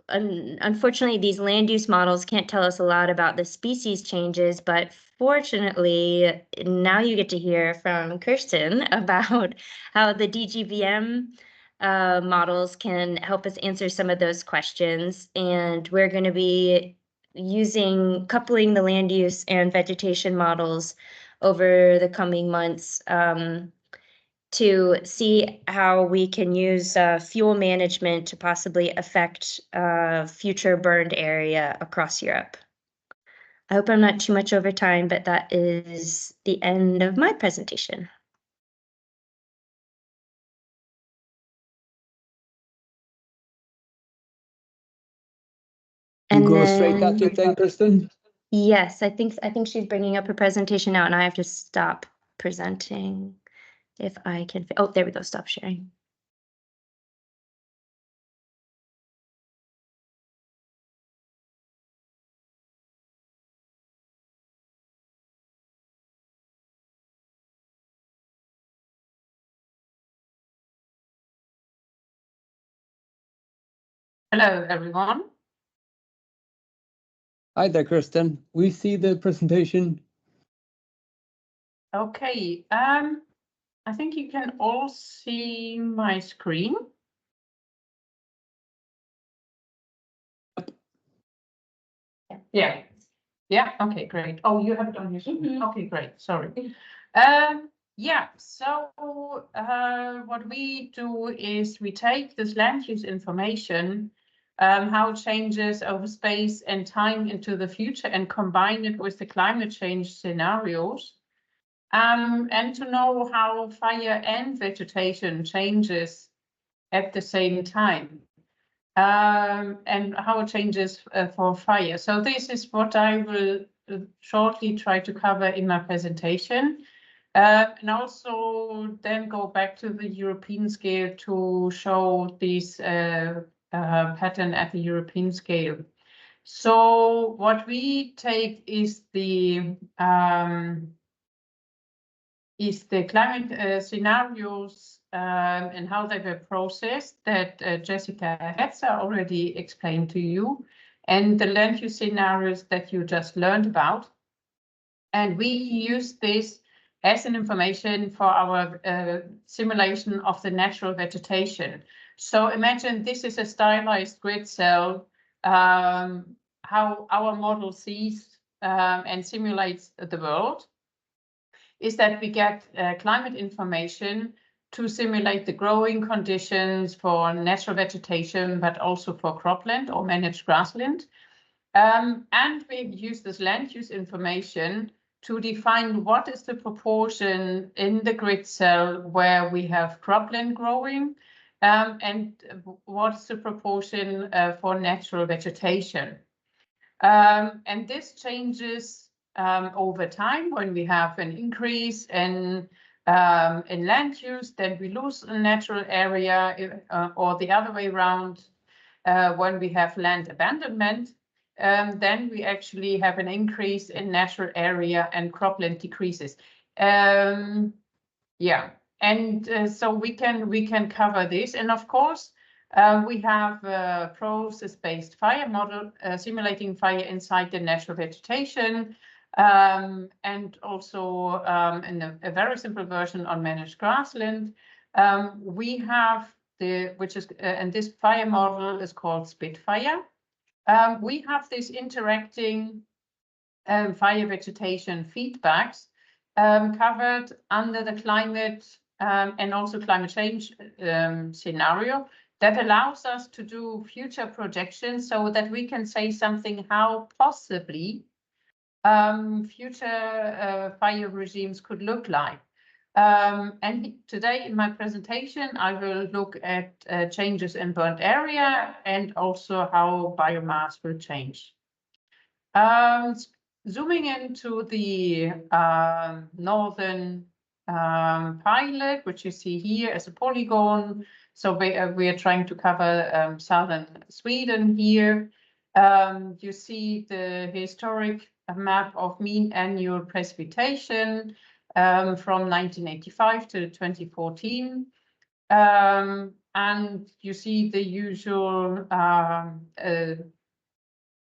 Unfortunately, these land use models can't tell us a lot about the species changes, but fortunately, now you get to hear from Kirsten about how the DGVM models can help us answer some of those questions. And we're going to be coupling the land use and vegetation models over the coming months to see how we can use fuel management to possibly affect future burned area across Europe. I hope I'm not too much over time, but that is the end of my presentation. And go straight at it then, Kristen? Yes, I think she's bringing up her presentation now, and I have to stop presenting if I can. Oh, there we go. Stop sharing. Hello, everyone. Hi there, Kirsten. We see the presentation. Okay, I think you can all see my screen. Yeah. Yeah, okay, great. Oh, you have it on your screen. Okay, great. Sorry. Yeah, so what we do is we take this land use information, how it changes over space and time into the future, and combine it with the climate change scenarios. And to know how fire and vegetation changes at the same time, and how it changes for fire. So this is what I will shortly try to cover in my presentation, and also then go back to the European scale to show this pattern at the European scale. So what we take is the climate scenarios and how they were processed that Jessica Hetzer already explained to you, and the land use scenarios that you just learned about. And we use this as an information for our simulation of the natural vegetation. So imagine this is a stylized grid cell, how our model sees and simulates the world is that we get climate information to simulate the growing conditions for natural vegetation, but also for cropland or managed grassland. And we use this land use information to define what is the proportion in the grid cell where we have cropland growing, and what's the proportion for natural vegetation. And this changes over time. When we have an increase in land use, then we lose a natural area, or the other way around. When we have land abandonment, then we actually have an increase in natural area and cropland decreases. Yeah, and so we can cover this, and of course. We have a process-based fire model simulating fire inside the natural vegetation, and also in a very simple version on managed grassland. We have and this fire model is called Spitfire. We have this interacting fire vegetation feedbacks covered under the climate and also climate change scenario. That allows us to do future projections so that we can say something how possibly future fire regimes could look like. And today in my presentation, I will look at changes in burnt area and also how biomass will change. Zooming into the northern pilot, which you see here as a polygon. So we are trying to cover southern Sweden here. You see the historic map of mean annual precipitation from 1985 to 2014. And you see the usual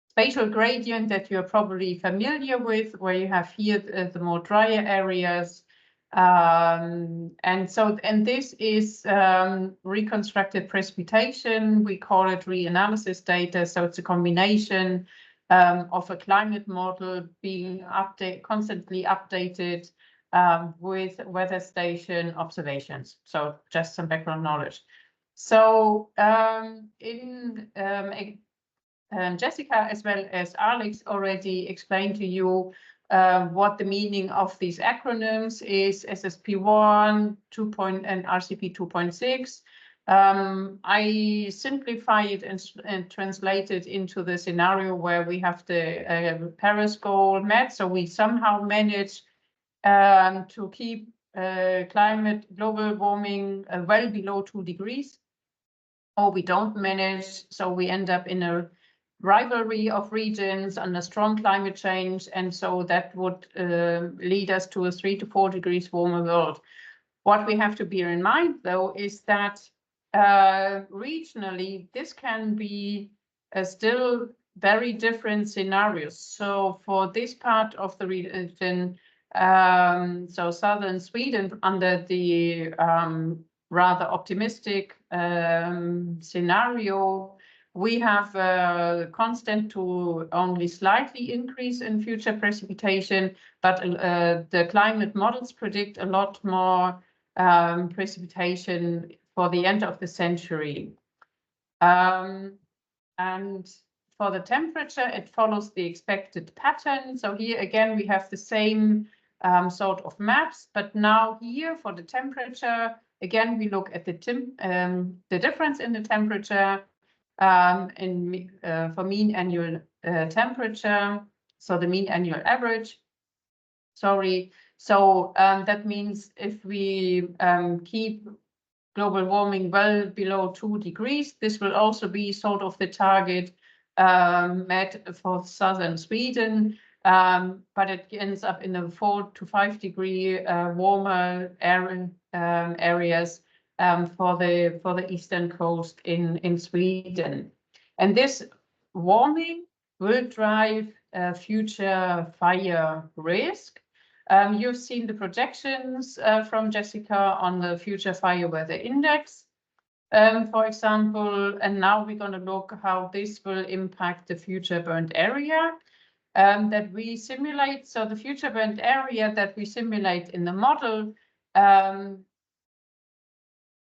spatial gradient that you're probably familiar with, where you have here the more drier areas. And this is reconstructed precipitation. We call it reanalysis data. So it's a combination of a climate model being constantly updated with weather station observations. So just some background knowledge. So Jessica, as well as Alex, already explained to you what the meaning of these acronyms is: SSP1, and RCP 2.6. I simplify it and translate it into the scenario where we have the Paris goal met. So we somehow manage to keep global warming well below 2 degrees, or we don't manage, so we end up in a rivalry of regions under strong climate change, and so that would lead us to a 3 to 4 degrees warmer world. What we have to bear in mind, though, is that regionally this can be still very different scenarios. So for this part of the region, so southern Sweden, under the rather optimistic scenario, we have a constant to only slightly increase in future precipitation, but the climate models predict a lot more precipitation for the end of the century. And for the temperature, it follows the expected pattern. So here again, we have the same sort of maps, but now here for the temperature, again, we look at the difference in the temperature for mean annual temperature, so the mean annual average. Sorry. So that means if we keep global warming well below 2 degrees, this will also be sort of the target met for southern Sweden, but it ends up in the 4 to 5 degree warmer areas for the eastern coast in Sweden. And this warming will drive future fire risk. You've seen the projections from Jessica on the future fire weather index, for example, and now we're going to look how this will impact the future burnt area that we simulate. So the future burnt area that we simulate in the model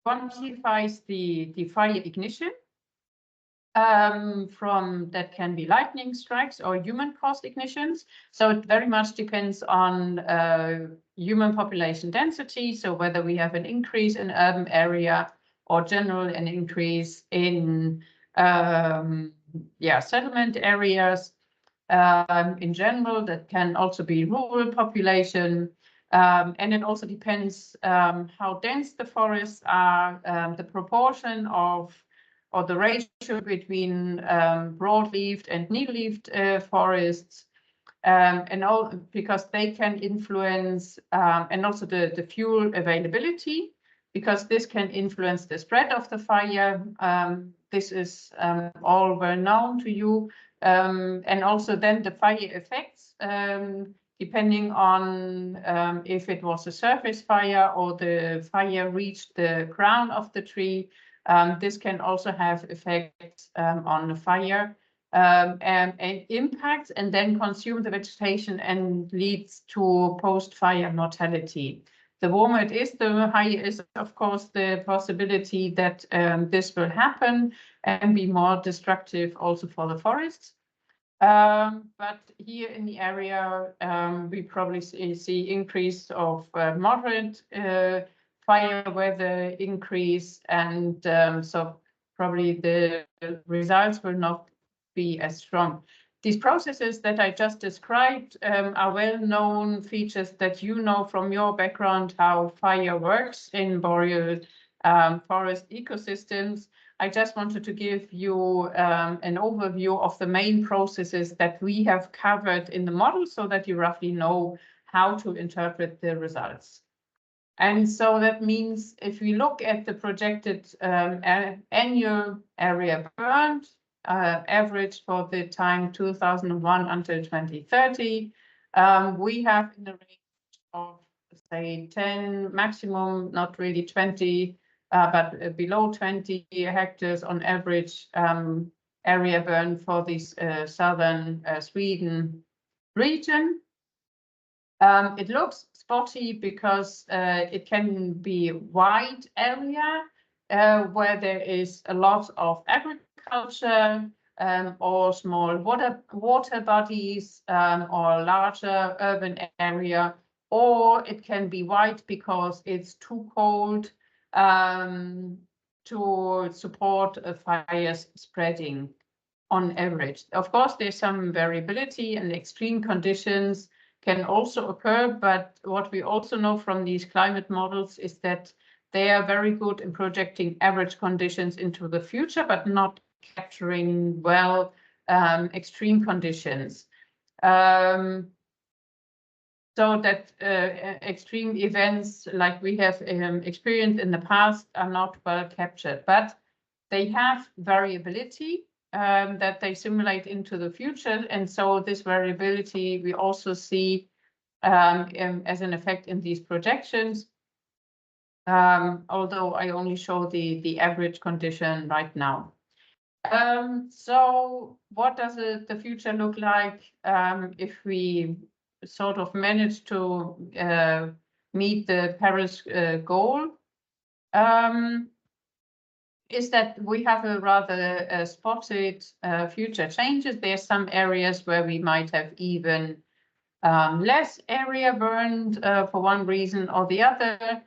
quantifies the fire ignition from that can be lightning strikes or human-caused ignitions. So it very much depends on human population density. So whether we have an increase in urban area or general an increase in settlement areas. In general, that can also be rural population. And it also depends how dense the forests are, the proportion of, or the ratio between broad-leaved and needle-leaved forests, and all, because they can influence, and also the fuel availability, because this can influence the spread of the fire. This is all well known to you. And also then the fire effects, depending on if it was a surface fire or the fire reached the crown of the tree. This can also have effects on the fire and impacts and then consume the vegetation and leads to post-fire mortality. The warmer it is, the higher is, of course, the possibility that this will happen and be more destructive also for the forests. But here in the area, we probably see increase of moderate fire weather increase, and so probably the results will not be as strong. These processes that I just described are well-known features that you know from your background, how fire works in boreal forest ecosystems. I just wanted to give you an overview of the main processes that we have covered in the model so that you roughly know how to interpret the results. And so that means if we look at the projected annual area burned, average for the time 2001 until 2030, we have in the range of, say, 10, maximum, not really 20, but below 20 hectares on average area burn for this southern Sweden region. It looks spotty because it can be wide area where there is a lot of agriculture or small water bodies or larger urban area, or it can be wide because it's too cold to support fires spreading on average. Of course, there's some variability and extreme conditions can also occur, but what we also know from these climate models is that they are very good in projecting average conditions into the future, but not capturing well extreme conditions. So that extreme events like we have experienced in the past are not well captured, but they have variability that they simulate into the future. And so this variability we also see as an effect in these projections, although I only show the average condition right now. So what does the future look like if we sort of manage to meet the Paris goal? Is that we have a rather spotted future changes. There's some areas where we might have even less area burned for one reason or the other.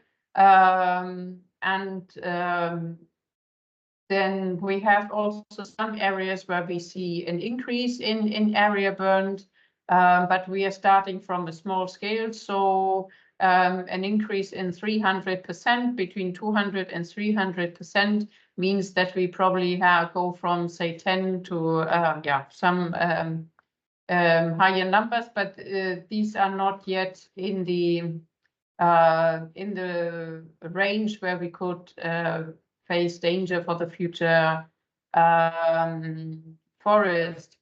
Then we have also some areas where we see an increase in area burned, but we are starting from a small scale. So an increase in 300%, between 200 and 300% means that we probably go from, say, 10 to some higher numbers, but these are not yet in the range where we could face danger for the future forest.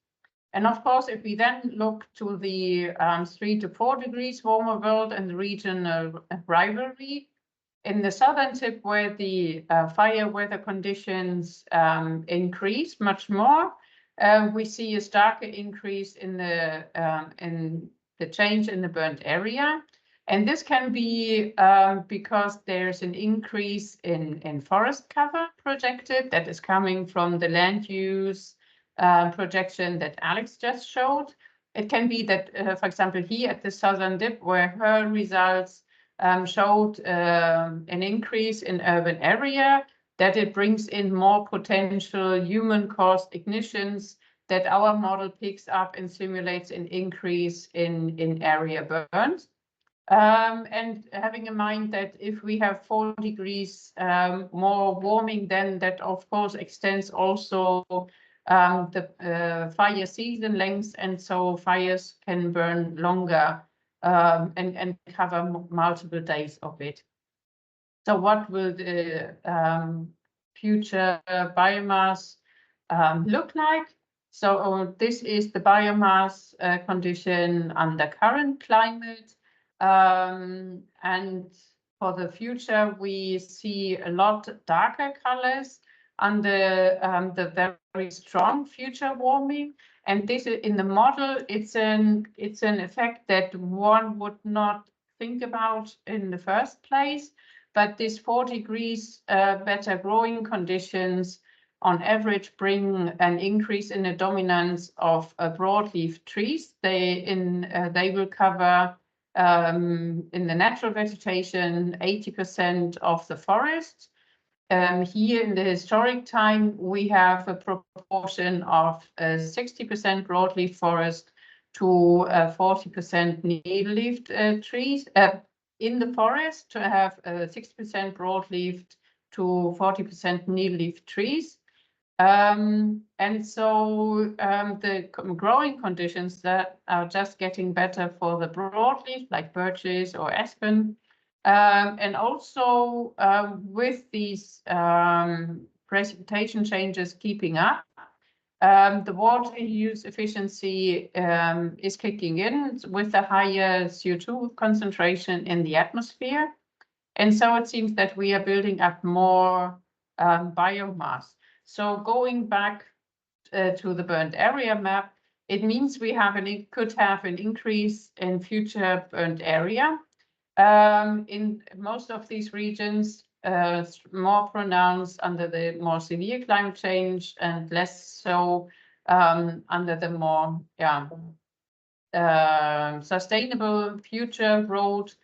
And of course, if we then look to the 3 to 4 degrees warmer world and the regional rivalry, in the southern tip where the fire weather conditions increase much more, we see a starker increase in the change in the burnt area. And this can be because there's an increase in forest cover projected that is coming from the land use projection that Alex just showed. It can be that, for example, here at the southern dip, where her results showed an increase in urban area, that it brings in more potential human-caused ignitions, that our model picks up and simulates an increase in area burns. And having in mind that if we have 4 degrees more warming, then that of course extends also the fire season length, and so fires can burn longer and cover multiple days of it. So what will the future biomass look like? So this is the biomass condition under current climate. And for the future, we see a lot darker colors under the very strong future warming. And this in the model, it's an effect that one would not think about in the first place. But this 4 degrees better growing conditions on average bring an increase in the dominance of broadleaf trees. They will cover in the natural vegetation 80% of the forest. Here in the historic time, we have a proportion of 60% broadleaf forest to 40% needle-leafed trees in the forest, to have 60% broadleafed to 40% needle-leaf trees. And so the growing conditions that are just getting better for the broadleaf, like birches or aspen. And also with these precipitation changes keeping up, the water use efficiency is kicking in with a higher CO2 concentration in the atmosphere. And so it seems that we are building up more biomass. So going back to the burnt area map, it means we could have an increase in future burnt area. In most of these regions, more pronounced under the more severe climate change and less so under the more sustainable future growth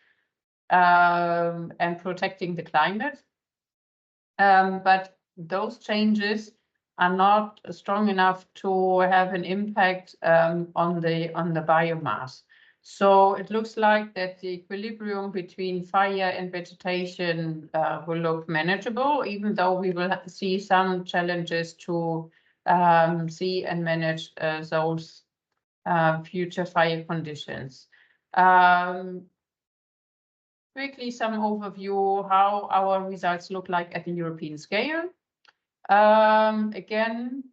and protecting the climate. But those changes are not strong enough to have an impact on the biomass. So it looks like that the equilibrium between fire and vegetation will look manageable, even though we will see some challenges to see and manage those future fire conditions. Quickly, some overview how our results look like at the European scale. Again,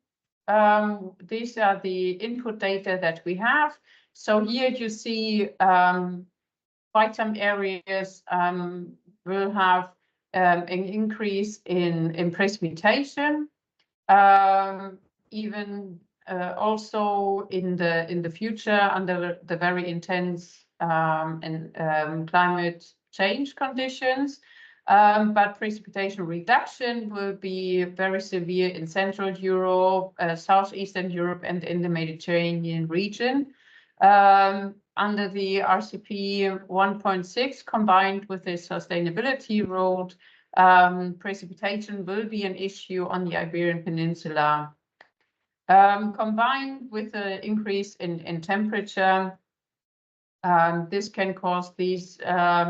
these are the input data that we have. So here you see quite some areas will have an increase in precipitation, even also in the future under the very intense climate change conditions. But precipitation reduction will be very severe in Central Europe, Southeastern Europe, and in the Mediterranean region. Under the RCP 1.6 combined with the sustainability road, precipitation will be an issue on the Iberian Peninsula. Combined with the increase in temperature, this can cause these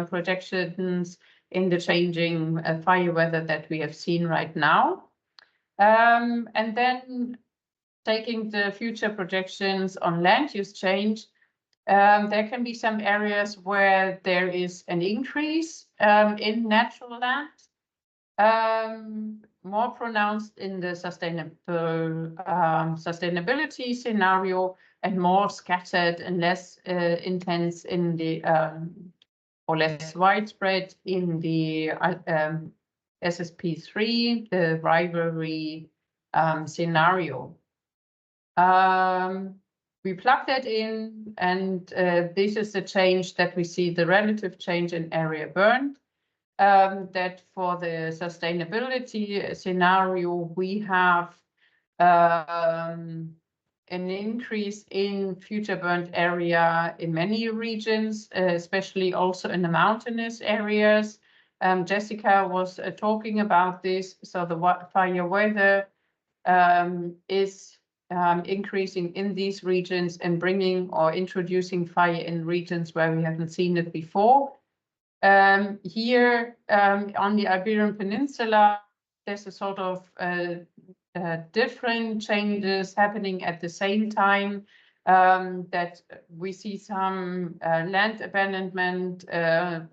projections in the changing fire weather that we have seen right now. And then taking the future projections on land use change, there can be some areas where there is an increase in natural land, more pronounced in the sustainability scenario, and more scattered and less intense in the or less widespread in the SSP3, the rivalry scenario. We plug that in, and this is the change that we see, the relative change in area burned. That for the sustainability scenario, we have an increase in future burnt area in many regions, especially also in the mountainous areas. Jessica was talking about this. So the fire weather is increasing in these regions and bringing or introducing fire in regions where we haven't seen it before. Here on the Iberian Peninsula, there's a sort of different changes happening at the same time, that we see some land abandonment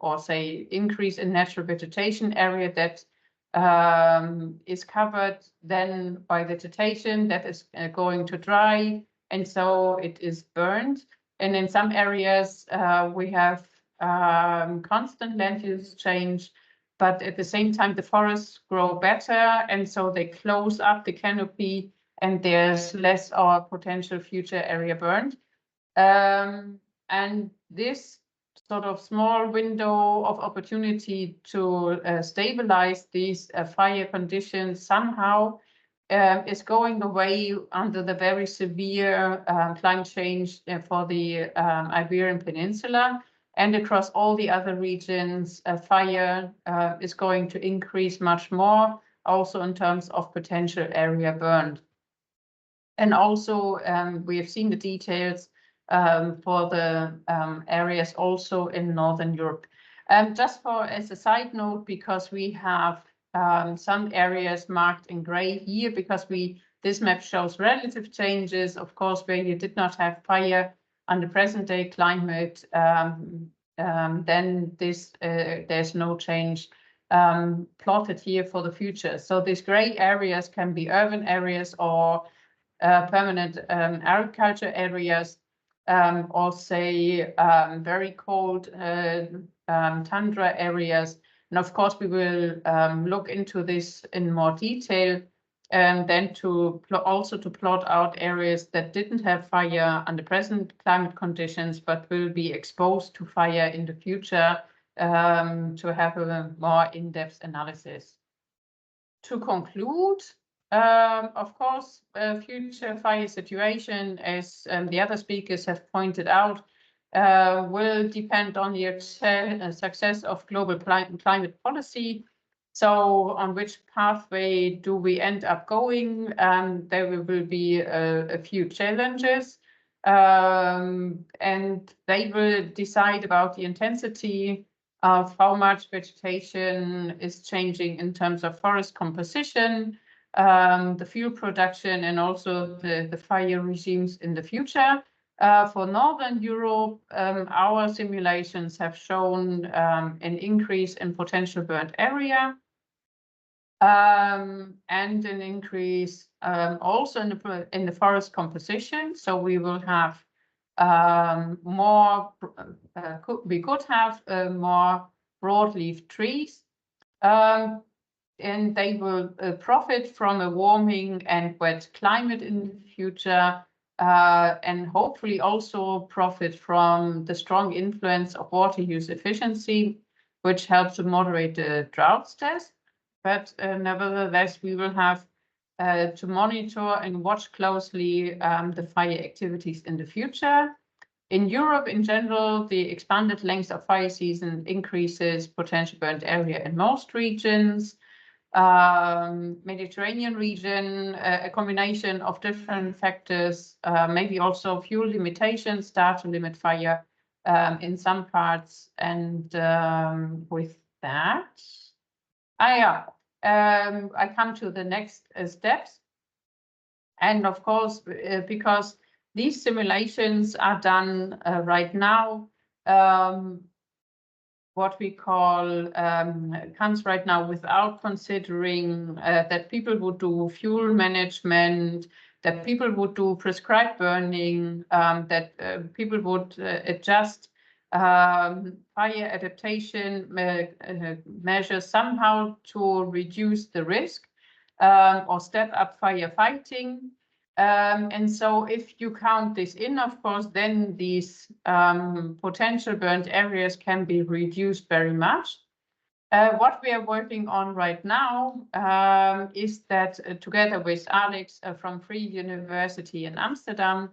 or say increase in natural vegetation area that is covered then by vegetation that is going to dry, and so it is burned. And in some areas we have constant land use change, but at the same time the forests grow better, and so they close up the canopy and there's less or potential future area burned. And this sort of small window of opportunity to stabilize these fire conditions somehow is going away under the very severe climate change for the Iberian Peninsula, and across all the other regions, fire is going to increase much more, also in terms of potential area burned. And also, we have seen the details for the areas also in Northern Europe. Just as a side note, because we have some areas marked in gray here, because this map shows relative changes, of course, where you did not have fire under present day climate, then there's no change plotted here for the future. So these gray areas can be urban areas or permanent agriculture areas, or say very cold tundra areas. And of course, we will look into this in more detail, and then also to plot out areas that didn't have fire under present climate conditions, but will be exposed to fire in the future, to have a more in-depth analysis. To conclude, of course, future fire situation, as the other speakers have pointed out, will depend on the success of global climate policy. So on which pathway do we end up going? There will be a few challenges, and they will decide about the intensity of how much vegetation is changing in terms of forest composition, the fuel production, and also the fire regimes in the future. For Northern Europe, our simulations have shown an increase in potential burnt area, and an increase also in the forest composition. So we will have we could have more broadleaf trees, and they will profit from a warming and wet climate in the future, and hopefully also profit from the strong influence of water use efficiency, which helps to moderate the drought stress. But nevertheless, we will have to monitor and watch closely the fire activities in the future. In Europe, in general, the expanded length of fire season increases potential burnt area in most regions. Mediterranean region, a combination of different factors, maybe also fuel limitations, start to limit fire in some parts. And with that, I come to the next steps. And of course, because these simulations are done right now, what we call comes right now without considering that people would do fuel management, that people would do prescribed burning, that people would adjust fire adaptation measures somehow to reduce the risk, or step up firefighting. And so if you count this in, of course, then these potential burnt areas can be reduced very much. What we are working on right now is that together with Alex from FirEUrisk in Amsterdam,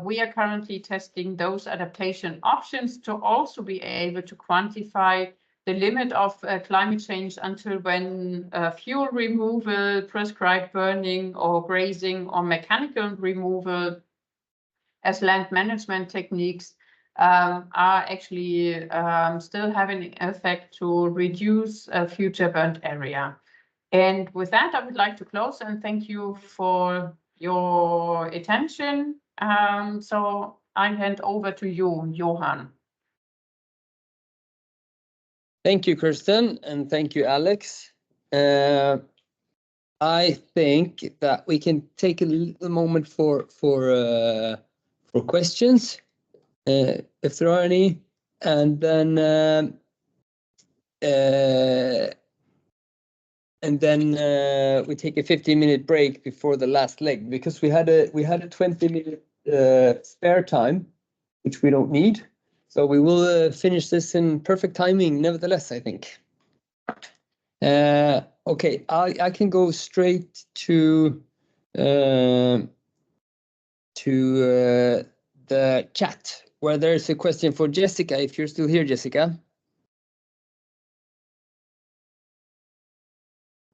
we are currently testing those adaptation options to also be able to quantify the limit of climate change until when fuel removal, prescribed burning, or grazing, or mechanical removal as land management techniques are actually still having an effect to reduce future burnt area. And with that, I would like to close and thank you for your attention. So I hand over to you, Johan. Thank you, Kirsten, and thank you, Alex. I think that we can take a moment for questions, if there are any, and then we take a 15-minute break before the last leg, because we had a 20-minute spare time, which we don't need. So we will finish this in perfect timing, nevertheless, I think. Okay, I can go straight to the chat where there's a question for Jessica. If you're still here, Jessica.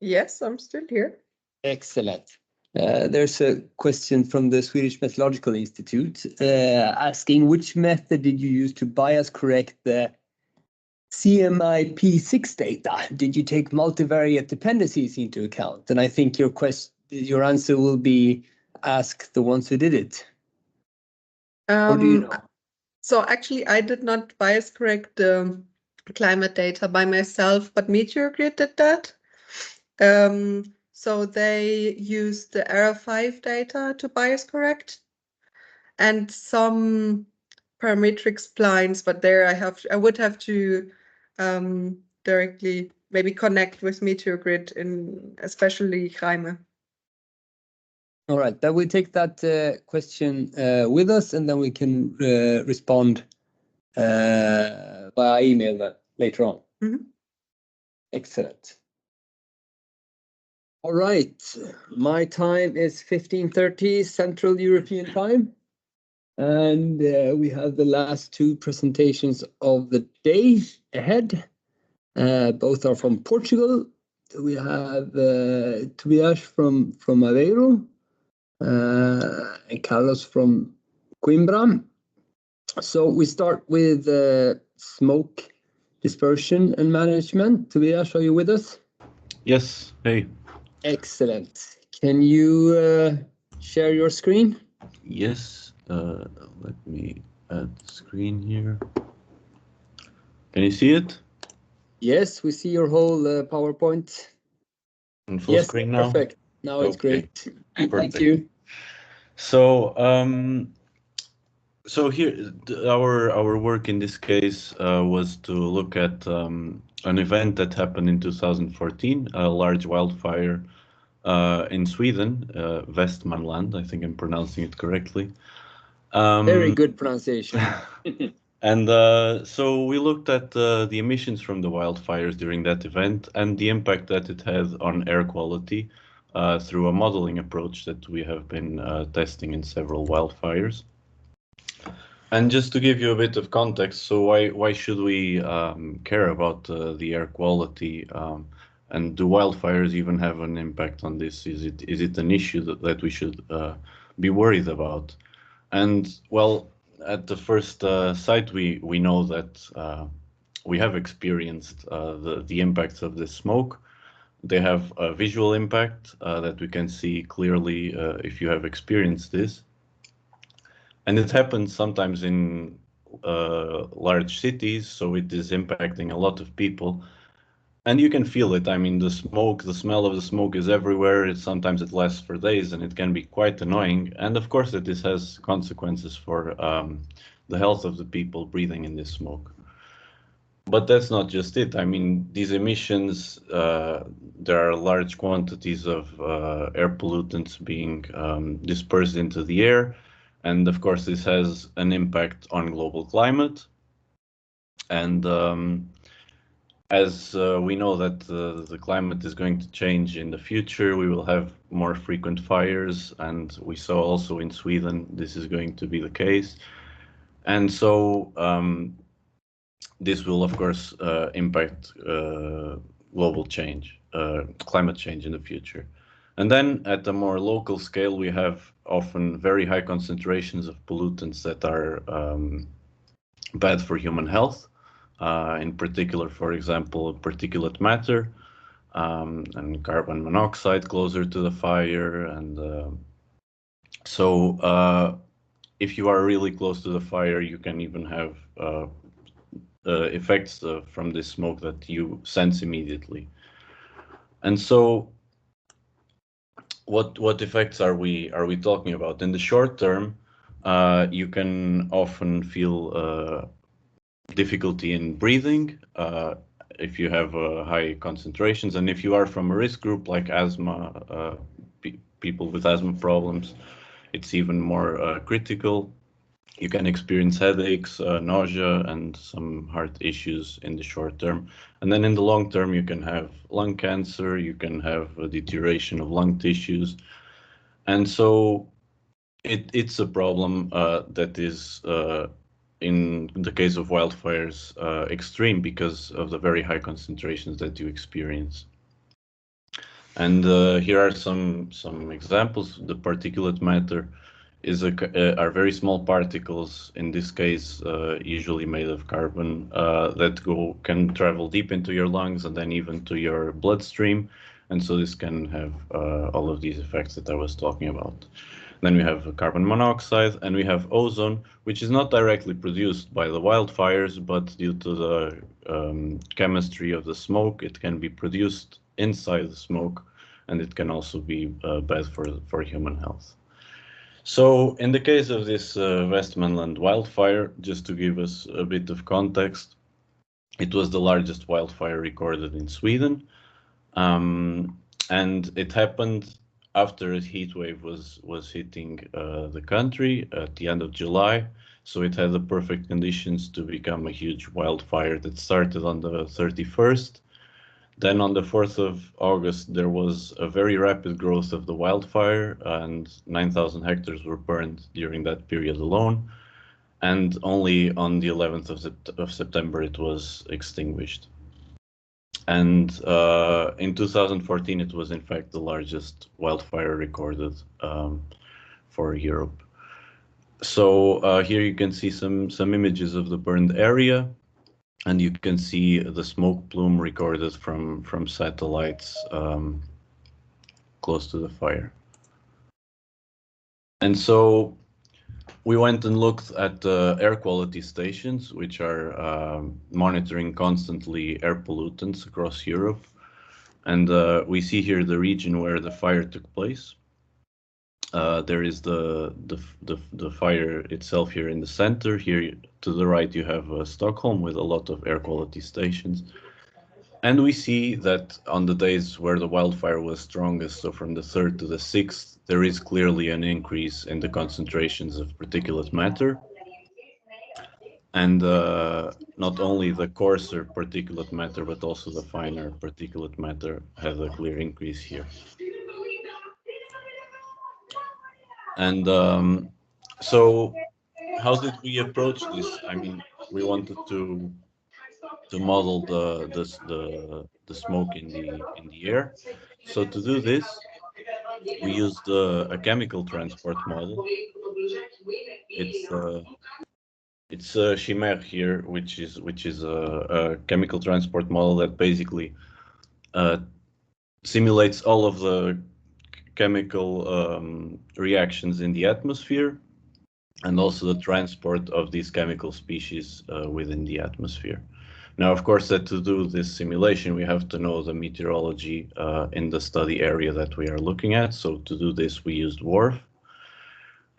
Yes, I'm still here. Excellent. There's a question from the Swedish Meteorological Institute asking which method did you use to bias correct the CMIP6 data? Did you take multivariate dependencies into account? And I think your answer will be ask the ones who did it. Or do you know? So actually, I did not bias correct the climate data by myself, but MeteorGrid did that. So they used the Era 5 data to bias correct, and some parametric splines, but there I would have to directly maybe connect with MeteorGrid in especially Jaime. All right, then we take that question with us, and then we can respond via email later on. Mm-hmm. Excellent. All right, my time is 15:30 Central European time, and we have the last two presentations of the day ahead. Both are from Portugal. We have Tobias from Aveiro and Carlos from Coimbra. So we start with smoke dispersion and management. Tobias, are you with us? Yes, hey. Excellent. Can you share your screen? Yes, let me add the screen here. Can you see it? Yes, we see your whole PowerPoint. In full screen now? Perfect. Now it's great. Perfect. Thank you. So, so here, our work in this case was to look at an event that happened in 2014, a large wildfire in Sweden, Västmanland. I think I'm pronouncing it correctly. Very good pronunciation. And so we looked at the emissions from the wildfires during that event and the impact that it had on air quality through a modeling approach that we have been testing in several wildfires. And just to give you a bit of context, so why should we care about the air quality? And do wildfires even have an impact on this? Is it an issue that we should be worried about? And well, at the first sight, we know that we have experienced the impacts of the smoke. They have a visual impact that we can see clearly if you have experienced this. And it happens sometimes in large cities, so it is impacting a lot of people. And you can feel it. I mean, the smell of the smoke is everywhere. Sometimes it lasts for days and it can be quite annoying. And of course, this has consequences for the health of the people breathing in this smoke. But that's not just it. I mean, these emissions, there are large quantities of air pollutants being dispersed into the air. And of course, this has an impact on global climate. And as we know that the climate is going to change in the future, we will have more frequent fires, and we saw also in Sweden this is going to be the case. And so this will, of course, impact global change, climate change in the future. And then at a more local scale, we have often very high concentrations of pollutants that are bad for human health. In particular, for example, particulate matter and carbon monoxide closer to the fire. And so if you are really close to the fire, you can even have effects from this smoke that you sense immediately. And so what effects are we talking about? In the short term, you can often feel difficulty in breathing if you have high concentrations, and if you are from a risk group like asthma, people with asthma problems, it's even more critical. You can experience headaches, nausea, and some heart issues in the short term. And then in the long term, you can have lung cancer, you can have a deterioration of lung tissues. And so it's a problem that is, in the case of wildfires, extreme because of the very high concentrations that you experience. And here are some examples. The particulate matter are very small particles, in this case usually made of carbon, that can travel deep into your lungs and then even to your bloodstream, and so this can have all of these effects that I was talking about. Then we have carbon monoxide, and we have ozone, which is not directly produced by the wildfires, but due to the chemistry of the smoke, it can be produced inside the smoke, and it can also be bad for human health. So in the case of this Westmanland wildfire, just to give us a bit of context, it was the largest wildfire recorded in Sweden. And it happened after a heat wave was hitting the country at the end of July. So it had the perfect conditions to become a huge wildfire that started on the 31st. Then on the 4th of August, there was a very rapid growth of the wildfire, and 9,000 hectares were burned during that period alone. And only on the 11th of September, it was extinguished. And in 2014, it was in fact the largest wildfire recorded for Europe. So here you can see some images of the burned area. And you can see the smoke plume recorded from satellites close to the fire. And so we went and looked at air quality stations, which are monitoring constantly air pollutants across Europe. And we see here the region where the fire took place. There is the fire itself here in the center. Here to the right, you have Stockholm with a lot of air quality stations. And we see that on the days where the wildfire was strongest, so from the 3rd to the 6th, there is clearly an increase in the concentrations of particulate matter. And not only the coarser particulate matter, but also the finer particulate matter has a clear increase here. And so how did we approach this? I mean, we wanted to model the smoke in the air. So to do this, we used a chemical transport model. It's a Chimère here, which is a chemical transport model that basically simulates all of the chemical reactions in the atmosphere, and also the transport of these chemical species within the atmosphere. Now, of course, that to do this simulation, we have to know the meteorology in the study area that we are looking at. So to do this, we used WRF.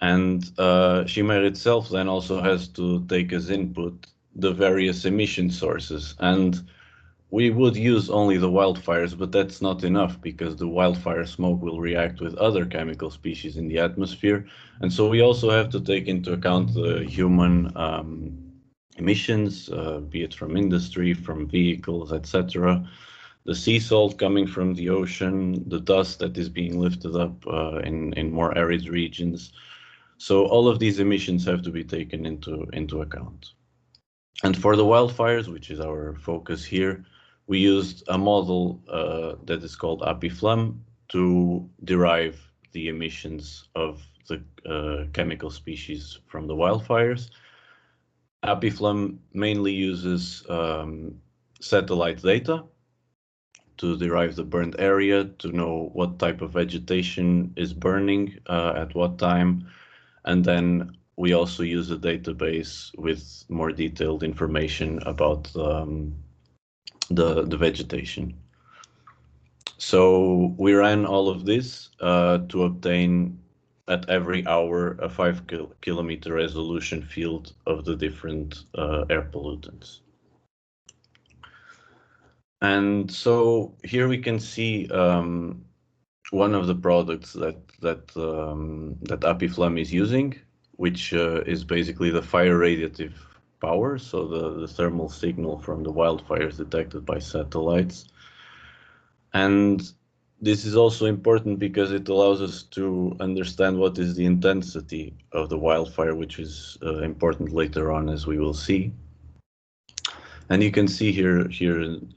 And Chimère itself then also has to take as input the various emission sources. And we would use only the wildfires, but that's not enough because the wildfire smoke will react with other chemical species in the atmosphere. And so we also have to take into account the human emissions, be it from industry, from vehicles, etc. The sea salt coming from the ocean, the dust that is being lifted up in more arid regions. So all of these emissions have to be taken into account. And for the wildfires, which is our focus here, we used a model that is called APIFLAM to derive the emissions of the chemical species from the wildfires. APIFLAM mainly uses satellite data to derive the burned area, to know what type of vegetation is burning at what time. And then we also use a database with more detailed information about the vegetation. So we ran all of this to obtain at every hour a 5-kilometer resolution field of the different air pollutants. And so here we can see one of the products that APIFLAM is using, which is basically the fire radiative power, so the thermal signal from the wildfires detected by satellites. And this is also important because it allows us to understand what is the intensity of the wildfire, which is important later on, as we will see. And you can see here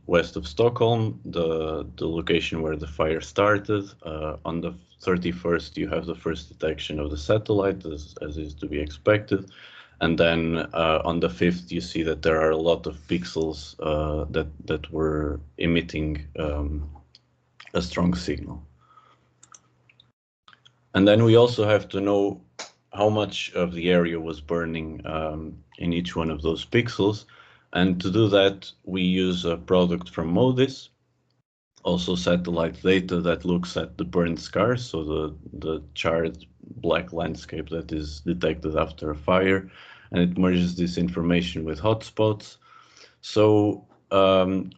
west of Stockholm, the location where the fire started. On the 31st, you have the first detection of the satellite, as is to be expected. And then on the 5th, you see that there are a lot of pixels that were emitting a strong signal. And then we also have to know how much of the area was burning in each one of those pixels. And to do that, we use a product from MODIS, also satellite data that looks at the burned scars, so the charred black landscape that is detected after a fire, and it merges this information with hotspots. So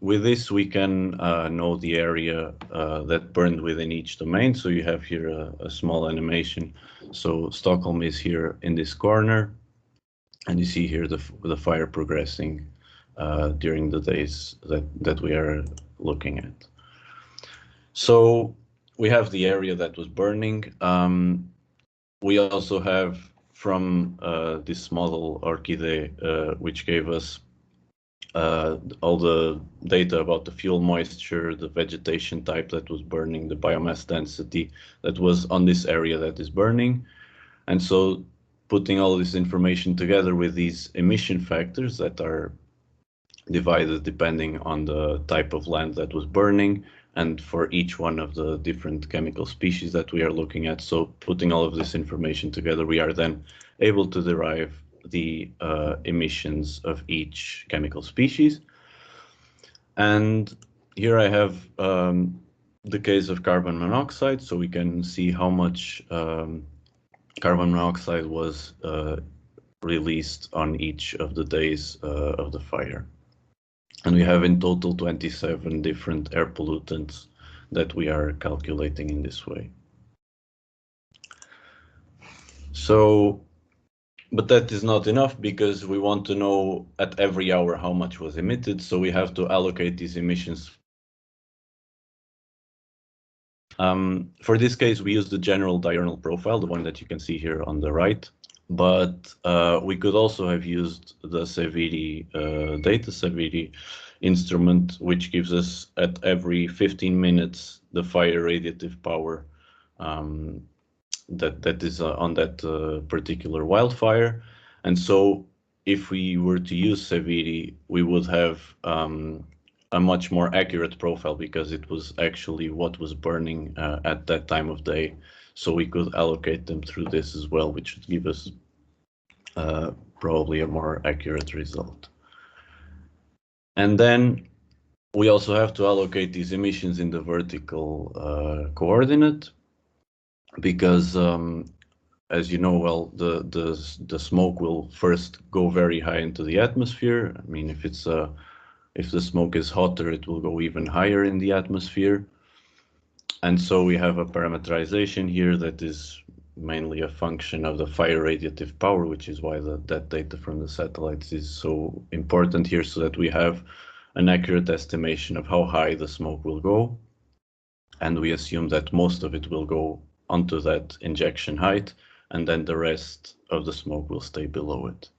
with this, we can know the area that burned within each domain. So you have here a small animation. So Stockholm is here in this corner, and you see here the fire progressing during the days that we are looking at. So we have the area that was burning. We also have from this model Orchidee, which gave us all the data about the fuel moisture, the vegetation type that was burning, the biomass density that was on this area that is burning. And so putting all this information together with these emission factors that are divided depending on the type of land that was burning and for each one of the different chemical species that we are looking at. So putting all of this information together, we are then able to derive the emissions of each chemical species. And here I have the case of carbon monoxide, so we can see how much carbon monoxide was released on each of the days of the fire. And we have in total 27 different air pollutants that we are calculating in this way. So, but that is not enough because we want to know at every hour how much was emitted. So we have to allocate these emissions. For this case, we use the general diurnal profile, the one that you can see here on the right. But we could also have used the Severi data Severi instrument, which gives us at every 15 minutes the fire radiative power that is on that particular wildfire. And so if we were to use Severi, we would have a much more accurate profile because it was actually what was burning at that time of day. So we could allocate them through this as well, which would give us probably a more accurate result. And then we also have to allocate these emissions in the vertical coordinate because, as you know, well, the smoke will first go very high into the atmosphere. I mean, if the smoke is hotter, it will go even higher in the atmosphere. And so we have a parameterization here that is mainly a function of the fire radiative power, which is why that data from the satellites is so important here, so that we have an accurate estimation of how high the smoke will go. And we assume that most of it will go onto that injection height, and then the rest of the smoke will stay below it.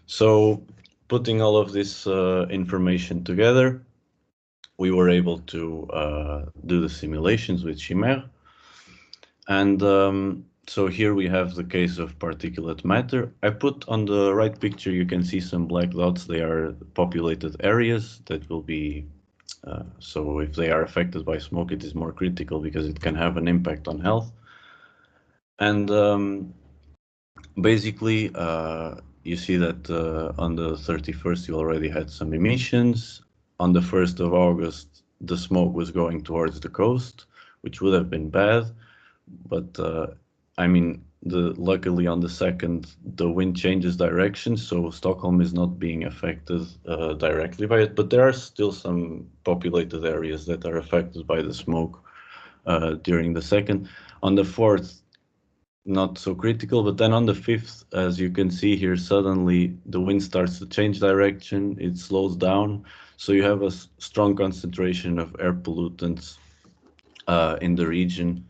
So putting all of this information together, we were able to do the simulations with Chimère. And so here we have the case of particulate matter. I put on the right picture, you can see some black dots. They are populated areas that will be, so if they are affected by smoke, it is more critical because it can have an impact on health. And basically, you see that on the 31st, you already had some emissions. On the 1st of August, the smoke was going towards the coast, which would have been bad. But I mean, luckily on the 2nd, the wind changes direction, so Stockholm is not being affected directly by it. But there are still some populated areas that are affected by the smoke during the 2nd. On the 4th, not so critical. But then on the 5th, as you can see here, suddenly the wind starts to change direction, it slows down. So you have a strong concentration of air pollutants in the region,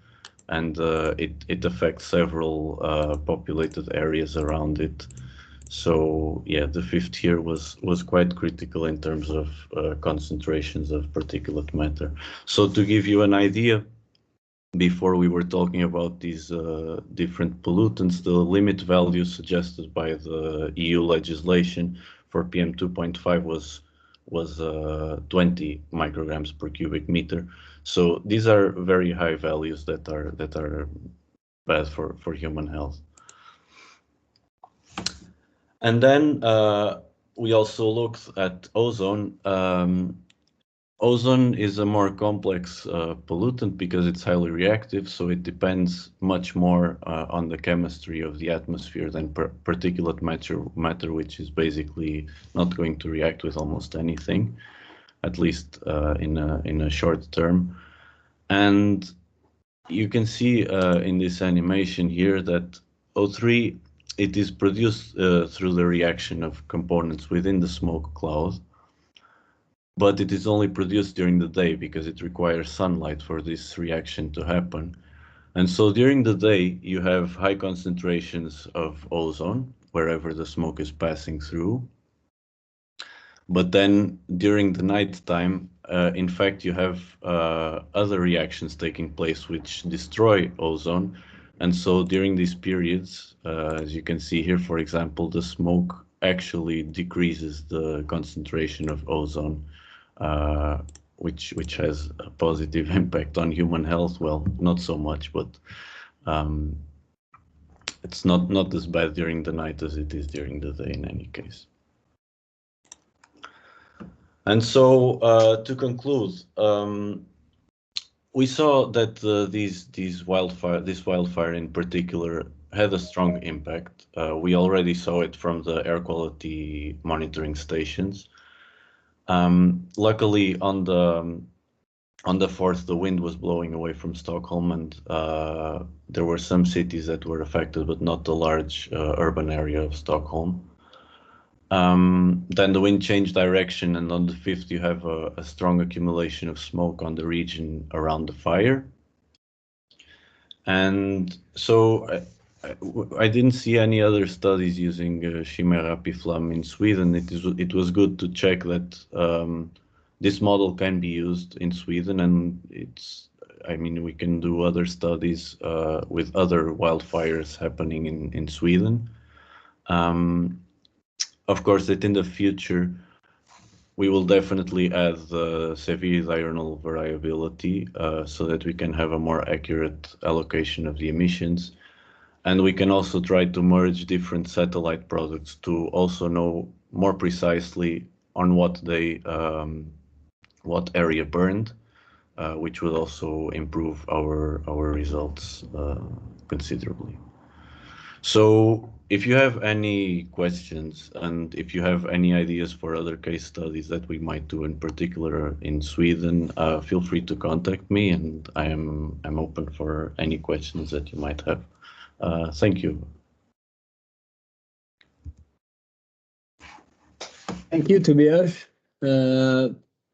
and it affects several populated areas around it. So yeah, the 5th year was quite critical in terms of concentrations of particulate matter. So to give you an idea, before we were talking about these different pollutants, the limit value suggested by the EU legislation for PM2.5 was 20 micrograms per cubic meter. So these are very high values that are bad for human health. And then we also looked at ozone. Ozone is a more complex pollutant because it's highly reactive, so it depends much more on the chemistry of the atmosphere than particulate matter, which is basically not going to react with almost anything, at least in a short term. And you can see in this animation here that O3, it is produced through the reaction of components within the smoke cloud, but it is only produced during the day because it requires sunlight for this reaction to happen. And so during the day, you have high concentrations of ozone wherever the smoke is passing through. But then during the night time, in fact, you have other reactions taking place which destroy ozone. And so during these periods, as you can see here, for example, the smoke actually decreases the concentration of ozone, which has a positive impact on human health. Well, not so much, but it's not as bad during the night as it is during the day in any case. And so to conclude, we saw that this wildfire in particular had a strong impact. We already saw it from the air quality monitoring stations. Luckily, on the 4th, the wind was blowing away from Stockholm, and there were some cities that were affected, but not the large urban area of Stockholm. Then the wind changed direction, and on the 5th you have a strong accumulation of smoke on the region around the fire. And so I didn't see any other studies using Chimera apiflam in Sweden. It was good to check that this model can be used in Sweden, and we can do other studies with other wildfires happening in Sweden. Of course, that in the future, we will definitely add the severe diurnal variability so that we can have a more accurate allocation of the emissions. And we can also try to merge different satellite products to also know more precisely on what area burned, which will also improve our results considerably. So if you have any questions, and if you have any ideas for other case studies that we might do in particular in Sweden, feel free to contact me, and I'm open for any questions that you might have. Thank you. Thank you, Tobias.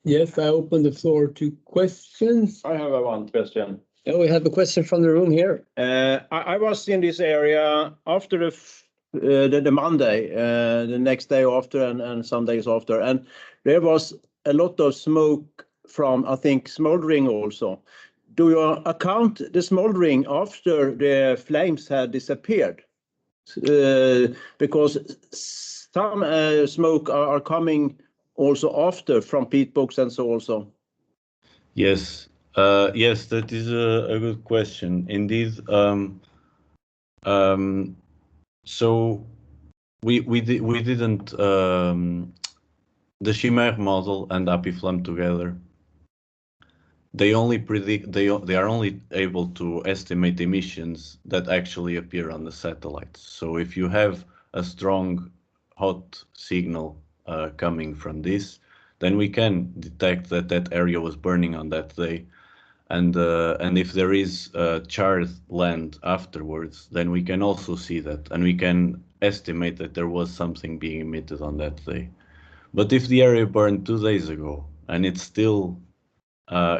Yes, I open the floor to questions. I have one question. Yeah, we have a question from the room here. I was in this area after the Monday, the next day after, and some days after, and there was a lot of smoke from, I think, smoldering also. Do you account the smoldering after the flames had disappeared? Because some smoke are coming also after from peat bogs and so also. Yes. Yes, that is a good question. Indeed, so we didn't the Chimera model and apiflam together. They only predict they are only able to estimate emissions that actually appear on the satellites. So if you have a strong hot signal coming from this, then we can detect that area was burning on that day. And if there is charred land afterwards, then we can also see that, and we can estimate that there was something being emitted on that day. But if the area burned 2 days ago and it's still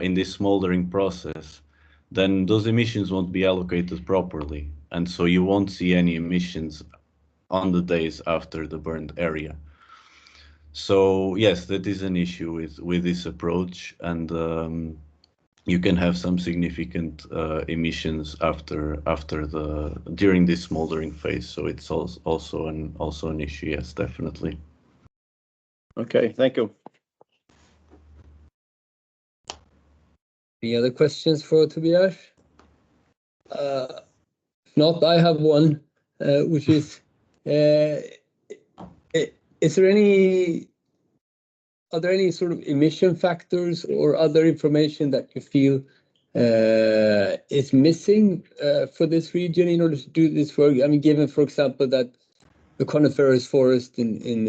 in this smoldering process, then those emissions won't be allocated properly, and so you won't see any emissions on the days after the burned area. So yes, that is an issue with this approach, and you can have some significant emissions during this smoldering phase. So it's also an issue. Yes, definitely. Okay, thank you. Any other questions for Tobias? If not, I have one, which is are there any sort of emission factors or other information that you feel is missing for this region in order to do this work? I mean, given, for example, that the coniferous forest in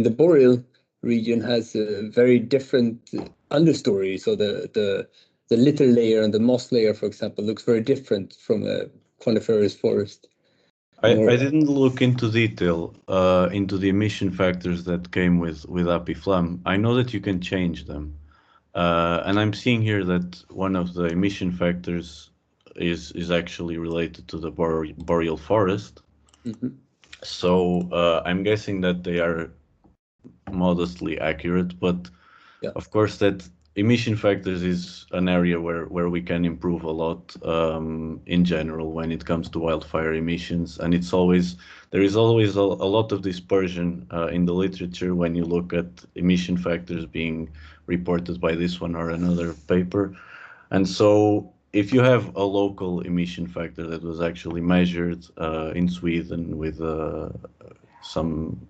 the boreal region has a very different understory. So the little layer and the moss layer, for example, looks very different from a coniferous forest. I didn't look into detail into the emission factors that came with Apiflam. I know that you can change them, and I'm seeing here that one of the emission factors is actually related to the boreal forest. Mm-hmm. So I'm guessing that they are modestly accurate, but yeah. Of course that emission factors is an area where we can improve a lot in general when it comes to wildfire emissions, and there is always a lot of dispersion in the literature when you look at emission factors being reported by this one or another paper. And so if you have a local emission factor that was actually measured in Sweden with some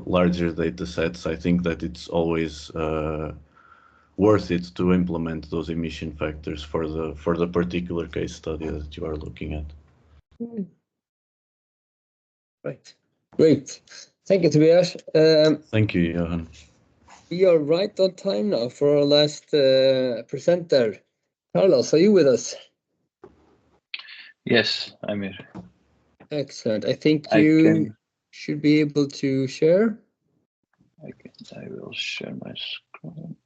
larger data sets, I think that it's always worth it to implement those emission factors for the particular case study that you are looking at. Right. Great. Thank you, Tobias. Thank you, Johan. We are right on time now for our last presenter. Carlos, are you with us? Yes, I'm here. Excellent. I think you should be able to share. I will share my screen.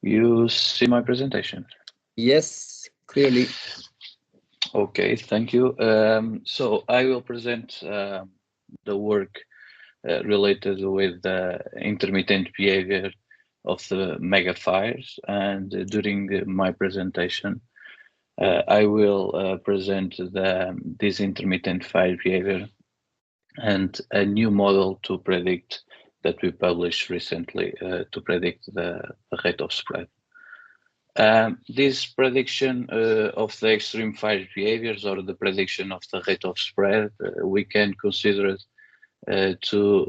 You see my presentation? Yes, clearly. Okay, thank you. So I will present the work related with the intermittent behavior of the mega fires, and during my presentation I will present this intermittent fire behavior and a new model to predict that we published recently to predict the rate of spread. This prediction of the extreme fire behaviors, or the prediction of the rate of spread, we can consider it two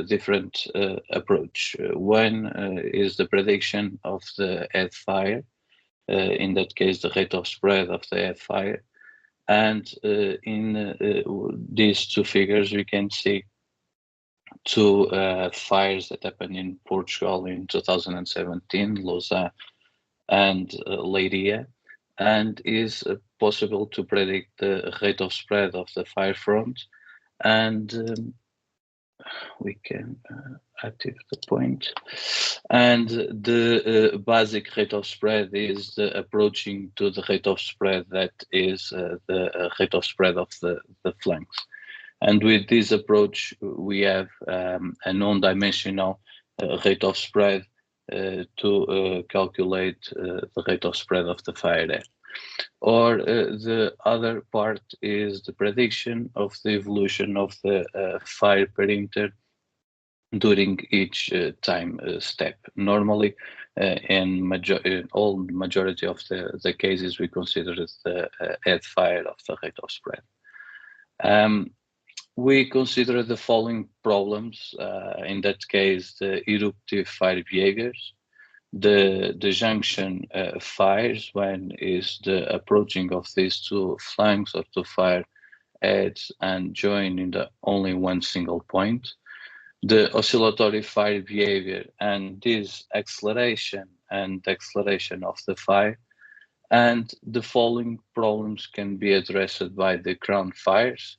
different approach. One is the prediction of the head fire, in that case the rate of spread of the head fire, and in these two figures we can see two fires that happened in Portugal in 2017, Lausanne and Leiria, and is possible to predict the rate of spread of the fire front, and we can active the point, and the basic rate of spread is the approaching to the rate of spread that is the rate of spread of the flanks. And with this approach we have a non-dimensional rate of spread to calculate the rate of spread of the fire head. Or the other part is the prediction of the evolution of the fire perimeter during each time step. Normally, in majority of the cases, we consider the head fire of the rate of spread. We consider the following problems, in that case, the eruptive fire behaviors, the junction fires, when is the approaching of these two flanks of the fire heads and join in the only one single point, the oscillatory fire behavior and this acceleration and deceleration of the fire, and the following problems can be addressed by the ground fires,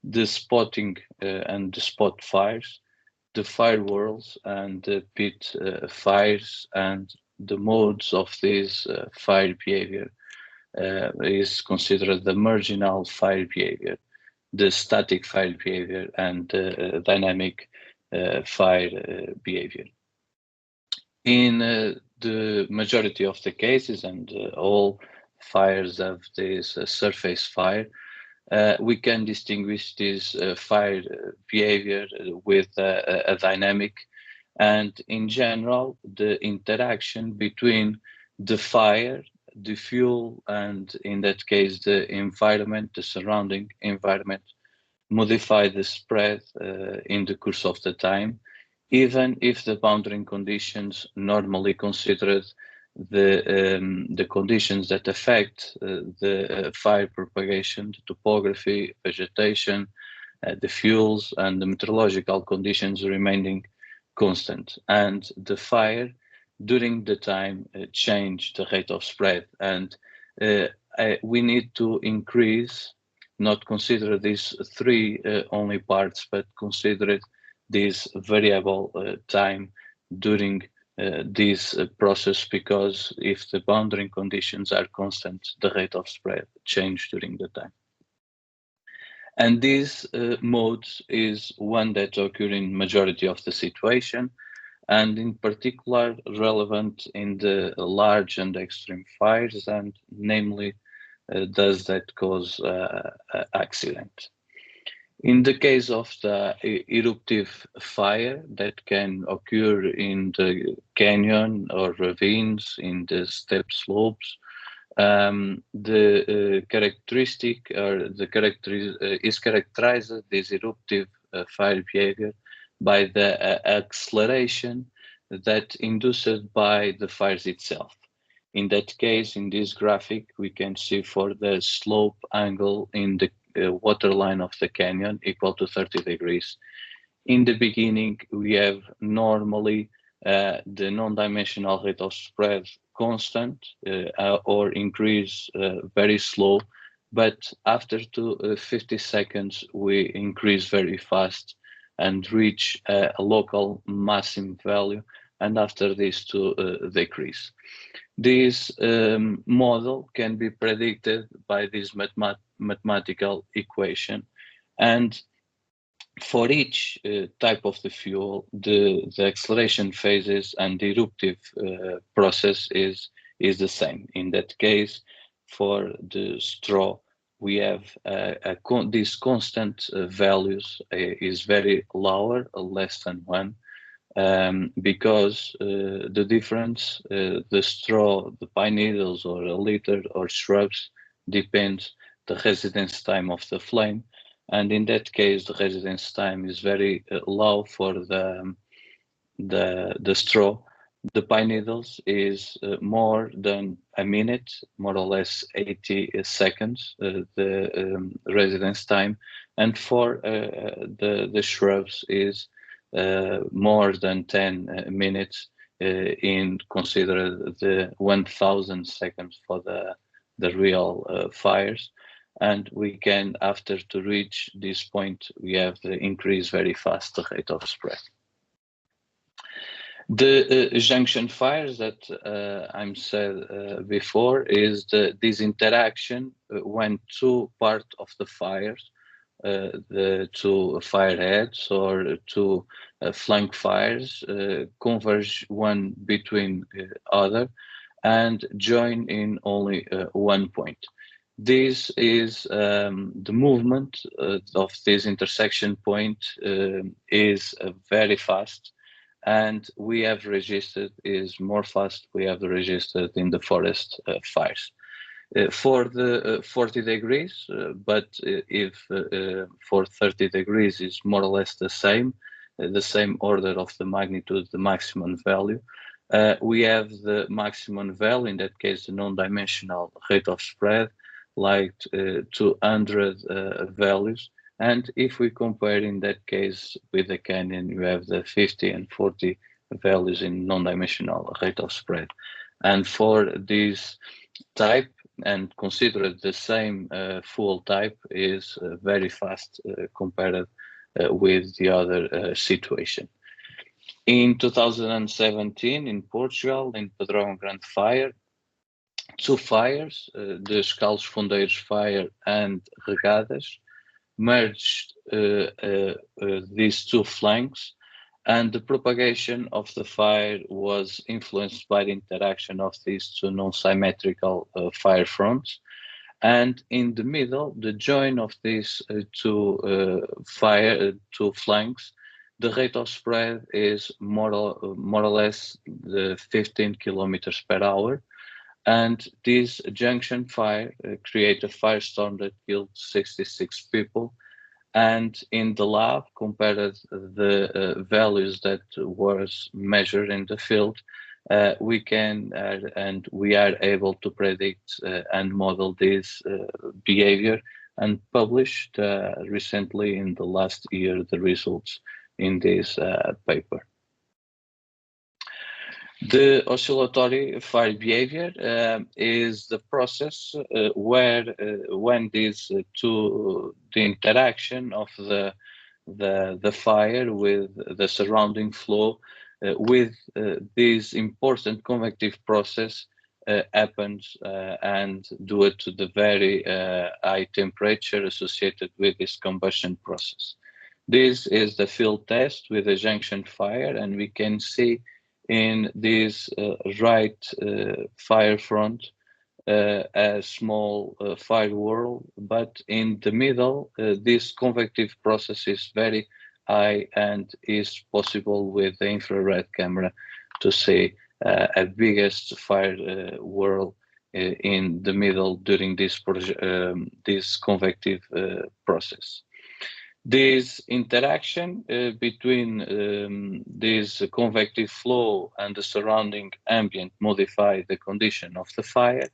the spotting and the spot fires, the fire whirls and the pit fires, and the modes of this fire behavior is considered the marginal fire behavior, the static fire behavior, and the dynamic fire behavior. In the majority of the cases, and all fires have this surface fire, we can distinguish this fire behavior with a dynamic, and in general, the interaction between the fire, the fuel, and in that case, the environment, the surrounding environment, modify the spread in the course of the time, even if the boundary conditions normally considered the conditions that affect the fire propagation, the topography, vegetation, the fuels, and the meteorological conditions remaining constant. And the fire during the time change the rate of spread. And we need to increase, not consider these three only parts, but consider this variable time during this process, because if the boundary conditions are constant, the rate of spread change during the time. And this mode is one that occurs in majority of the situation, and in particular relevant in the large and extreme fires, and namely does that cause accident. In the case of the eruptive fire that can occur in the canyon or ravines, in the steep slopes, the characteristic or the is characterized this eruptive fire behavior by the acceleration that induced by the fires itself. In that case, in this graphic, we can see for the slope angle in the water line of the canyon equal to 30 degrees. In the beginning, we have normally the non-dimensional rate of spread constant or increase very slow, but after 50 seconds, we increase very fast and reach a local maximum value, and after this to decrease. This model can be predicted by this mathematical equation, and for each type of the fuel, the acceleration phases and the eruptive process is the same. In that case, for the straw, we have these constant values is very lower, less than 1, because the difference, the straw, the pine needles, or a litter or shrubs, depends the residence time of the flame. And in that case, the residence time is very low for the straw. The pine needles is more than a minute, more or less 80 seconds, the residence time. And for the shrubs is more than 10 minutes in consider the 1000 seconds for the real fires. And we can, after to reach this point, we have the increase very fast the rate of spread. The junction fires that I'm said before is this interaction when two parts of the fires, the two fire heads or two flank fires converge one between other and join in only one point. This is the movement of this intersection point is very fast, and we have registered is more fast we have registered in the forest fires. For the 40 degrees, but if for 30 degrees is more or less the same order of the magnitude, the maximum value. We have the maximum value, in that case the non-dimensional rate of spread, like 200 values. And if we compare in that case with the canyon, you have the 50 and 40 values in non-dimensional rate of spread. And for this type, and considered the same full type, is very fast compared with the other situation. In 2017, in Portugal, in Padrão Grande Fire, two fires, the Escalos Fundeiros Fire and Regadas, merged these two flanks, and the propagation of the fire was influenced by the interaction of these two non-symmetrical fire fronts. And in the middle, the join of these two flanks, the rate of spread is more or less the 15 kilometers per hour. And this junction fire created a firestorm that killed 66 people. And in the lab, compared the values that was measured in the field, we can and we are able to predict and model this behavior and published recently in the last year the results in this paper. The oscillatory fire behavior is the process where when these the interaction of the fire with the surrounding flow with this important convective process happens and due to the very high temperature associated with this combustion process. This is the field test with a junction fire, and we can see in this right fire front a small fire whirl, but in the middle this convective process is very high and is possible with the infrared camera to see a biggest fire whirl in the middle during this convective process. This interaction between this convective flow and the surrounding ambient modify the condition of the fire,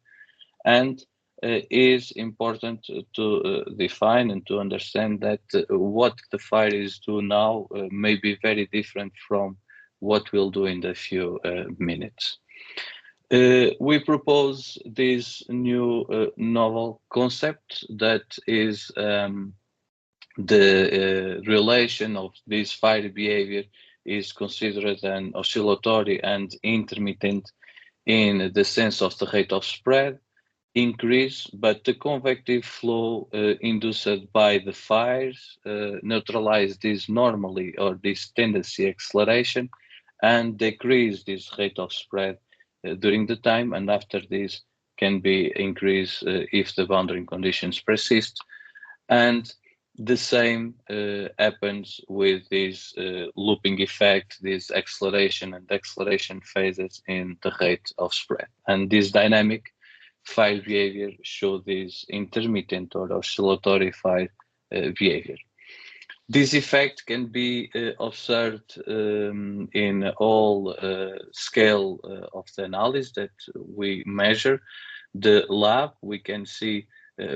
and is important to define and to understand that what the fire is doing now may be very different from what we'll do in a few minutes. We propose this new novel concept that is the relation of this fire behavior is considered an oscillatory and intermittent in the sense of the rate of spread increase, but the convective flow induced by the fires neutralize this normally or this tendency acceleration and decrease this rate of spread during the time, and after this can be increased if the boundary conditions persist. And the same happens with this looping effect, this acceleration and deceleration phases in the rate of spread. And this dynamic fire behavior show this intermittent or oscillatory fire behavior. This effect can be observed in all scale of the analysis that we measure. The lab, we can see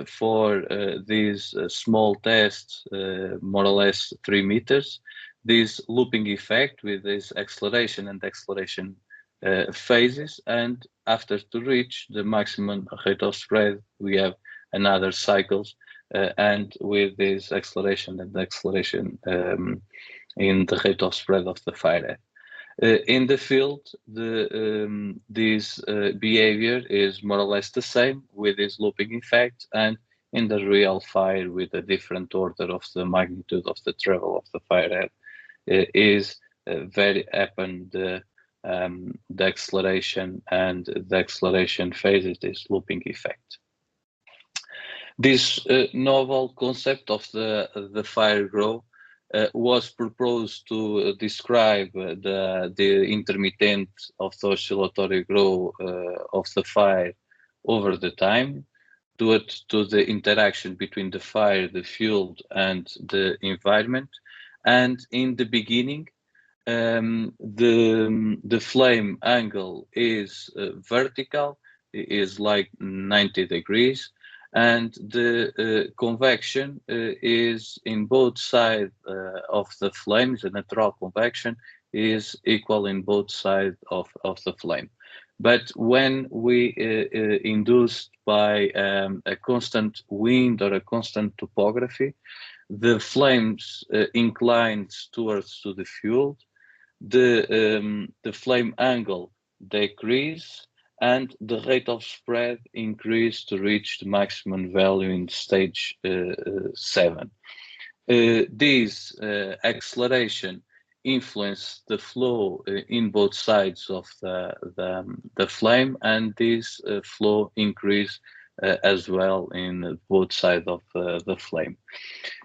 for these small tests, more or less 3 meters, this looping effect with this acceleration and deceleration phases, and after to reach the maximum rate of spread, we have another cycles and with this acceleration and deceleration in the rate of spread of the fire. In the field, this behavior is more or less the same with this looping effect, and in the real fire with a different order of the magnitude of the travel of the firehead is very happen the acceleration and the acceleration phases, this looping effect. This novel concept of the fire growth was proposed to describe the intermittent of the oscillatory growth of the fire over the time, due to the interaction between the fire, the fuel, and the environment. And in the beginning, the flame angle is vertical, is like 90 degrees, and the convection is in both sides of the flames. The natural convection is equal in both sides of the flame. But when we induced by a constant wind or a constant topography, the flames inclines towards to the fuel, the flame angle decrease, and the rate of spread increase to reach the maximum value in stage 7. This acceleration influence the flow in both sides of the flame, and this flow increase as well in both sides of the flame.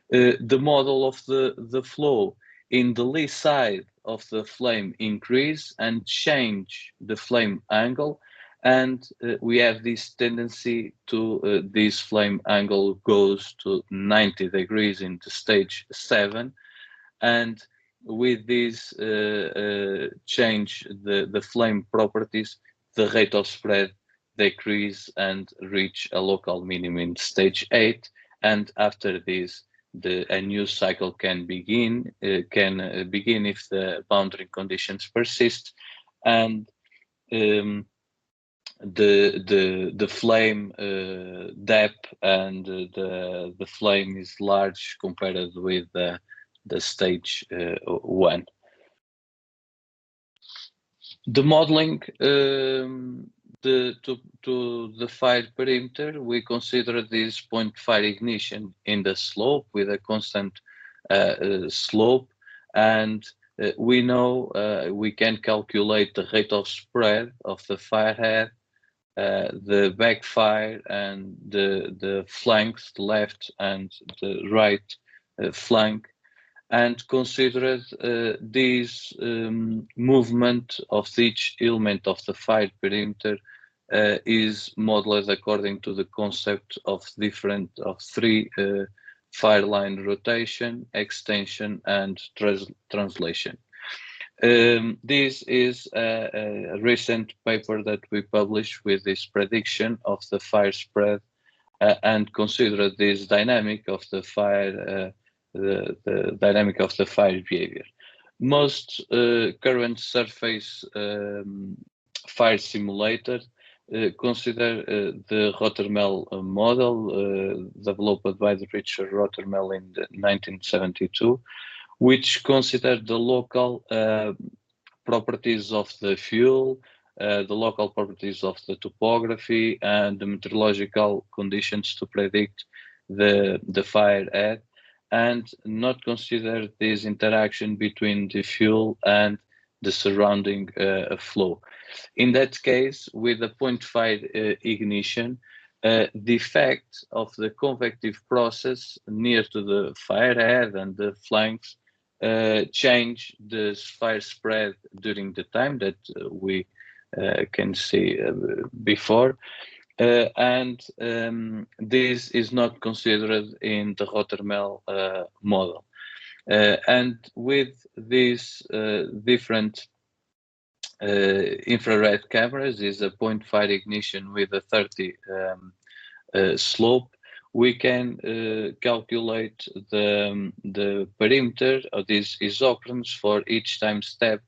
The model of the flow in the lee side of the flame increase and change the flame angle, and we have this tendency to this flame angle goes to 90 degrees into stage 7, and with this change the flame properties, the rate of spread decrease and reach a local minimum in stage 8, and after this a new cycle can begin if the boundary conditions persist, and the flame depth and the flame is large compared with the stage 1. The modeling to the fire perimeter, we consider this point fire ignition in the slope with a constant slope, and we know we can calculate the rate of spread of the firehead, the backfire, and the flanks, the left and the right flank, and considered this movement of each element of the fire perimeter is modeled according to the concept of 3 fire line rotation, extension, and translation. This is a recent paper that we published with this prediction of the fire spread and consider this dynamic of the fire, the dynamic of the fire behavior. Most current surface fire simulator consider the Rothermel model developed by Richard Rothermel in 1972, which considered the local properties of the fuel, the local properties of the topography, and the meteorological conditions to predict the fire head, and not consider this interaction between the fuel and the surrounding flow. In that case, with a point fire ignition, the effect of the convective process near to the fire head and the flanks change the fire spread during the time that we can see before, and this is not considered in the Rothermel model. And with these different infrared cameras, is a point fire ignition with a 30 slope, we can calculate the perimeter of these isochrones for each time step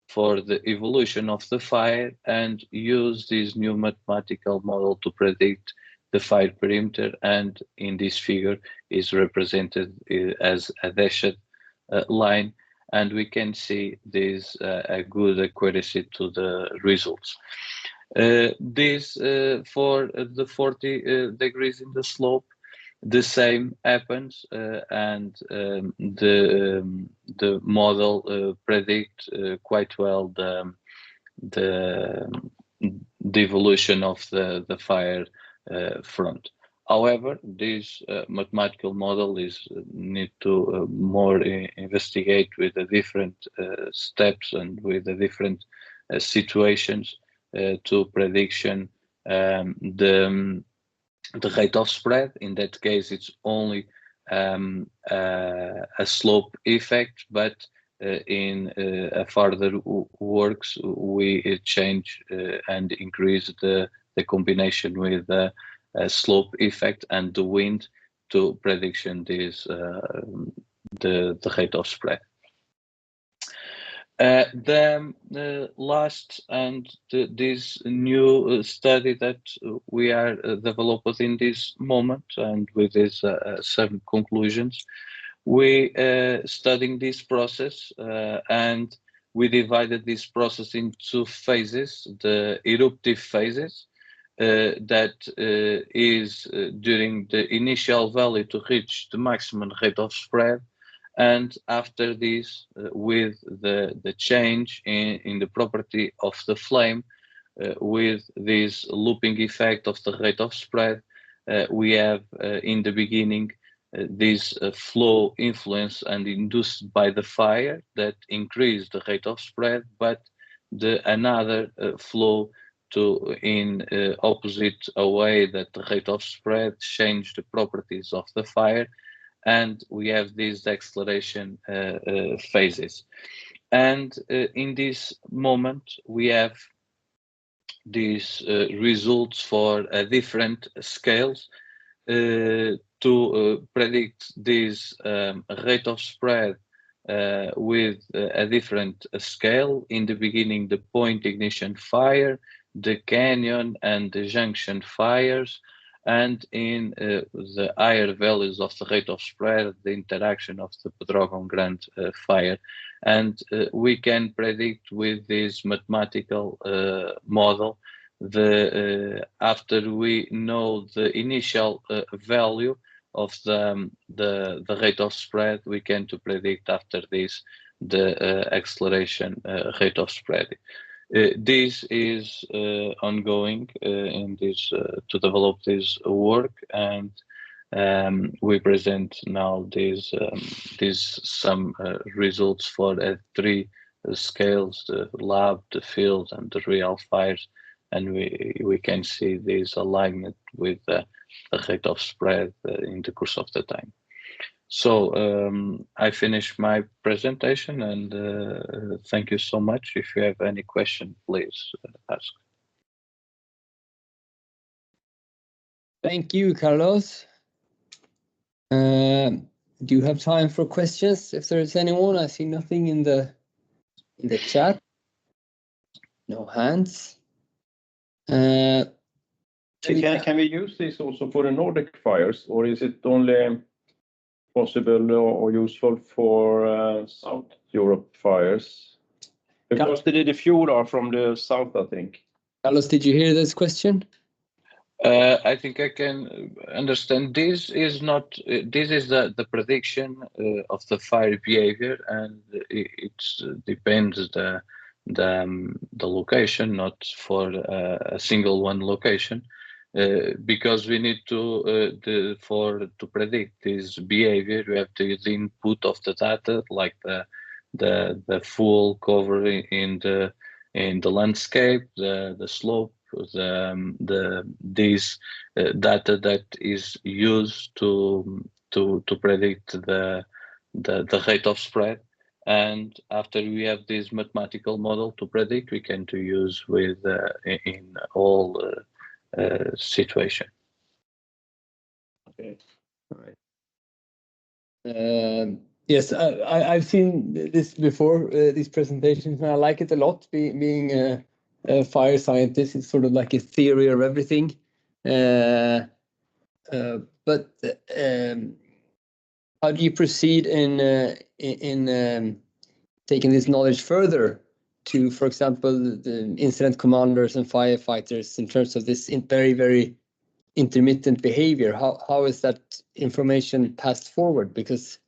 for the evolution of the fire, and use this new mathematical model to predict the fire perimeter, and in this figure is represented as a dashed line, and we can see this a good accuracy to the results. This for the 40 degrees in the slope, the same happens, and the model predict quite well the evolution of the fire front. However, this mathematical model is need to more investigate with the different steps and with the different situations to prediction the rate of spread. In that case, it's only a slope effect, but in further works, we change and increase the combination with slope effect and the wind to prediction this the rate of spread. The last and this new study that we are developing in this moment, and with this some conclusions, we studying this process and we divided this process into phases. The eruptive phases that is during the initial value to reach the maximum rate of spread, and after this with the change in the property of the flame with this looping effect of the rate of spread, we have in the beginning this flow influence and induced by the fire that increase the rate of spread, but another flow to in opposite a way that the rate of spread change the properties of the fire, and we have these acceleration phases. And in this moment we have these results for different scales to predict this rate of spread with a different scale. In the beginning, the point ignition fire, the canyon and the junction fires, and in the higher values of the rate of spread, the interaction of the Pedrógão Grande fire. And we can predict with this mathematical model after we know the initial value of the rate of spread, we can to predict after this the acceleration rate of spread. This is ongoing in this to develop this work, and we present now these some results for 3 scales: the lab, the field, and the real fires, and we can see this alignment with the rate of spread in the course of the time. So I finish my presentation, and thank you so much. If you have any question, please ask. Thank you, Carlos. Do you have time for questions if there is anyone? I see nothing in the chat. No hands. Can we use this also for the Nordic fires, or is it only possible or useful for South Europe fires? Because the fuel are from the south, I think. Carlos, did you hear this question? I think I can understand. This is not. This is the prediction of the fire behavior, and it depends the location, not for a single one location, because we need to predict this behavior. We have the input of the data, like the full cover in the landscape, the slope, this data that is used to predict the rate of spread. And after we have this mathematical model to predict, we can to use with in all situation. Okay, all right. Yes, I've seen this before, these presentations, and I like it a lot. Being a fire scientist, it's sort of like a theory of everything. But how do you proceed in taking this knowledge further to, for example, the incident commanders and firefighters in terms of this very, very intermittent behavior? How is that information passed forward? Because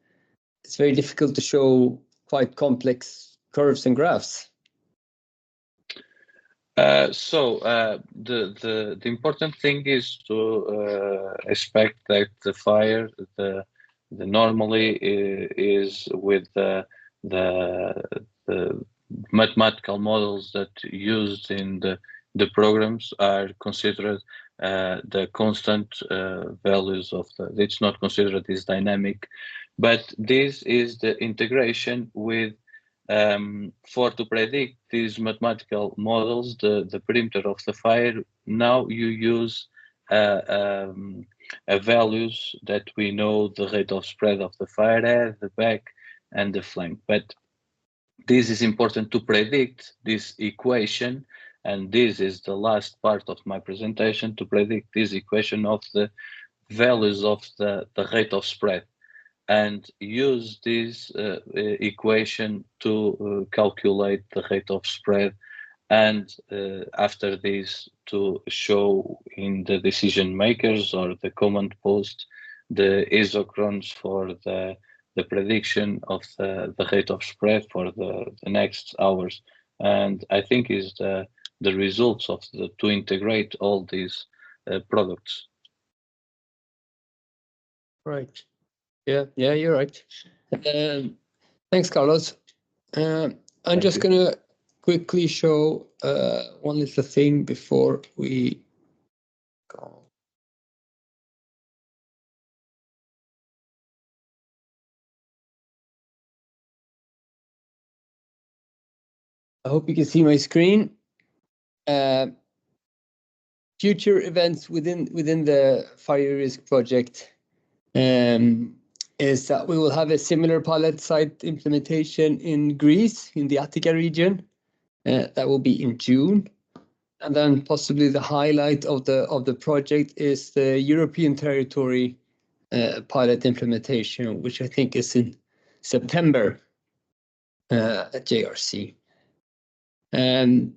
it's very difficult to show quite complex curves and graphs. The important thing is to expect that the fire normally is with the mathematical models that used in the programs are considered the constant values of it's not considered as dynamic, but this is the integration with for to predict these mathematical models, the perimeter of the fire. Now you use values that we know the rate of spread of the fire head, the back, and the flank. But this is important to predict this equation, and this is the last part of my presentation, to predict this equation of the values of the rate of spread, and use this equation to calculate the rate of spread, and after this to show in the decision makers or the command post the isochrons for the prediction of the rate of spread for the next hours. And I think is the results of to integrate all these products. Right. Yeah, you're right. Thanks, Carlos. I'm just going to quickly show one little thing before we go. I hope you can see my screen. Future events within the FirEUrisk project is that we will have a similar pilot site implementation in Greece, in the Attica region. That will be in June. And then possibly the highlight of the project is the European territory pilot implementation, which I think is in September at JRC. And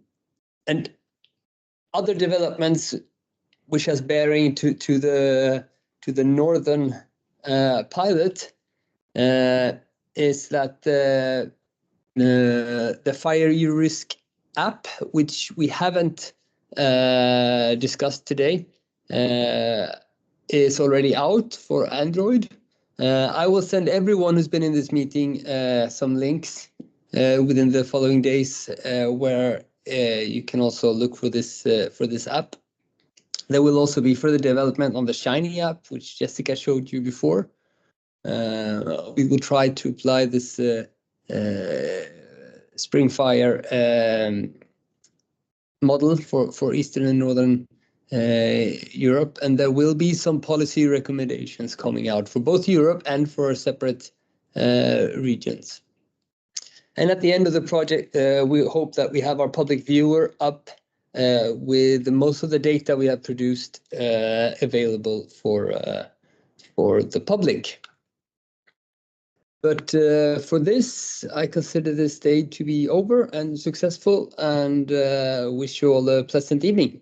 other developments which has bearing to the northern pilot is that the FirEUrisk app, which we haven't discussed today, is already out for Android. I will send everyone who's been in this meeting some links within the following days where you can also look for this app. There will also be further development on the Shiny app, which Jessica showed you before. We will try to apply this Springfire model for Eastern and Northern Europe, and there will be some policy recommendations coming out for both Europe and for separate regions. And at the end of the project, we hope that we have our public viewer up with most of the data we have produced available for the public. But for this, I consider this day to be over and successful, and wish you all a pleasant evening.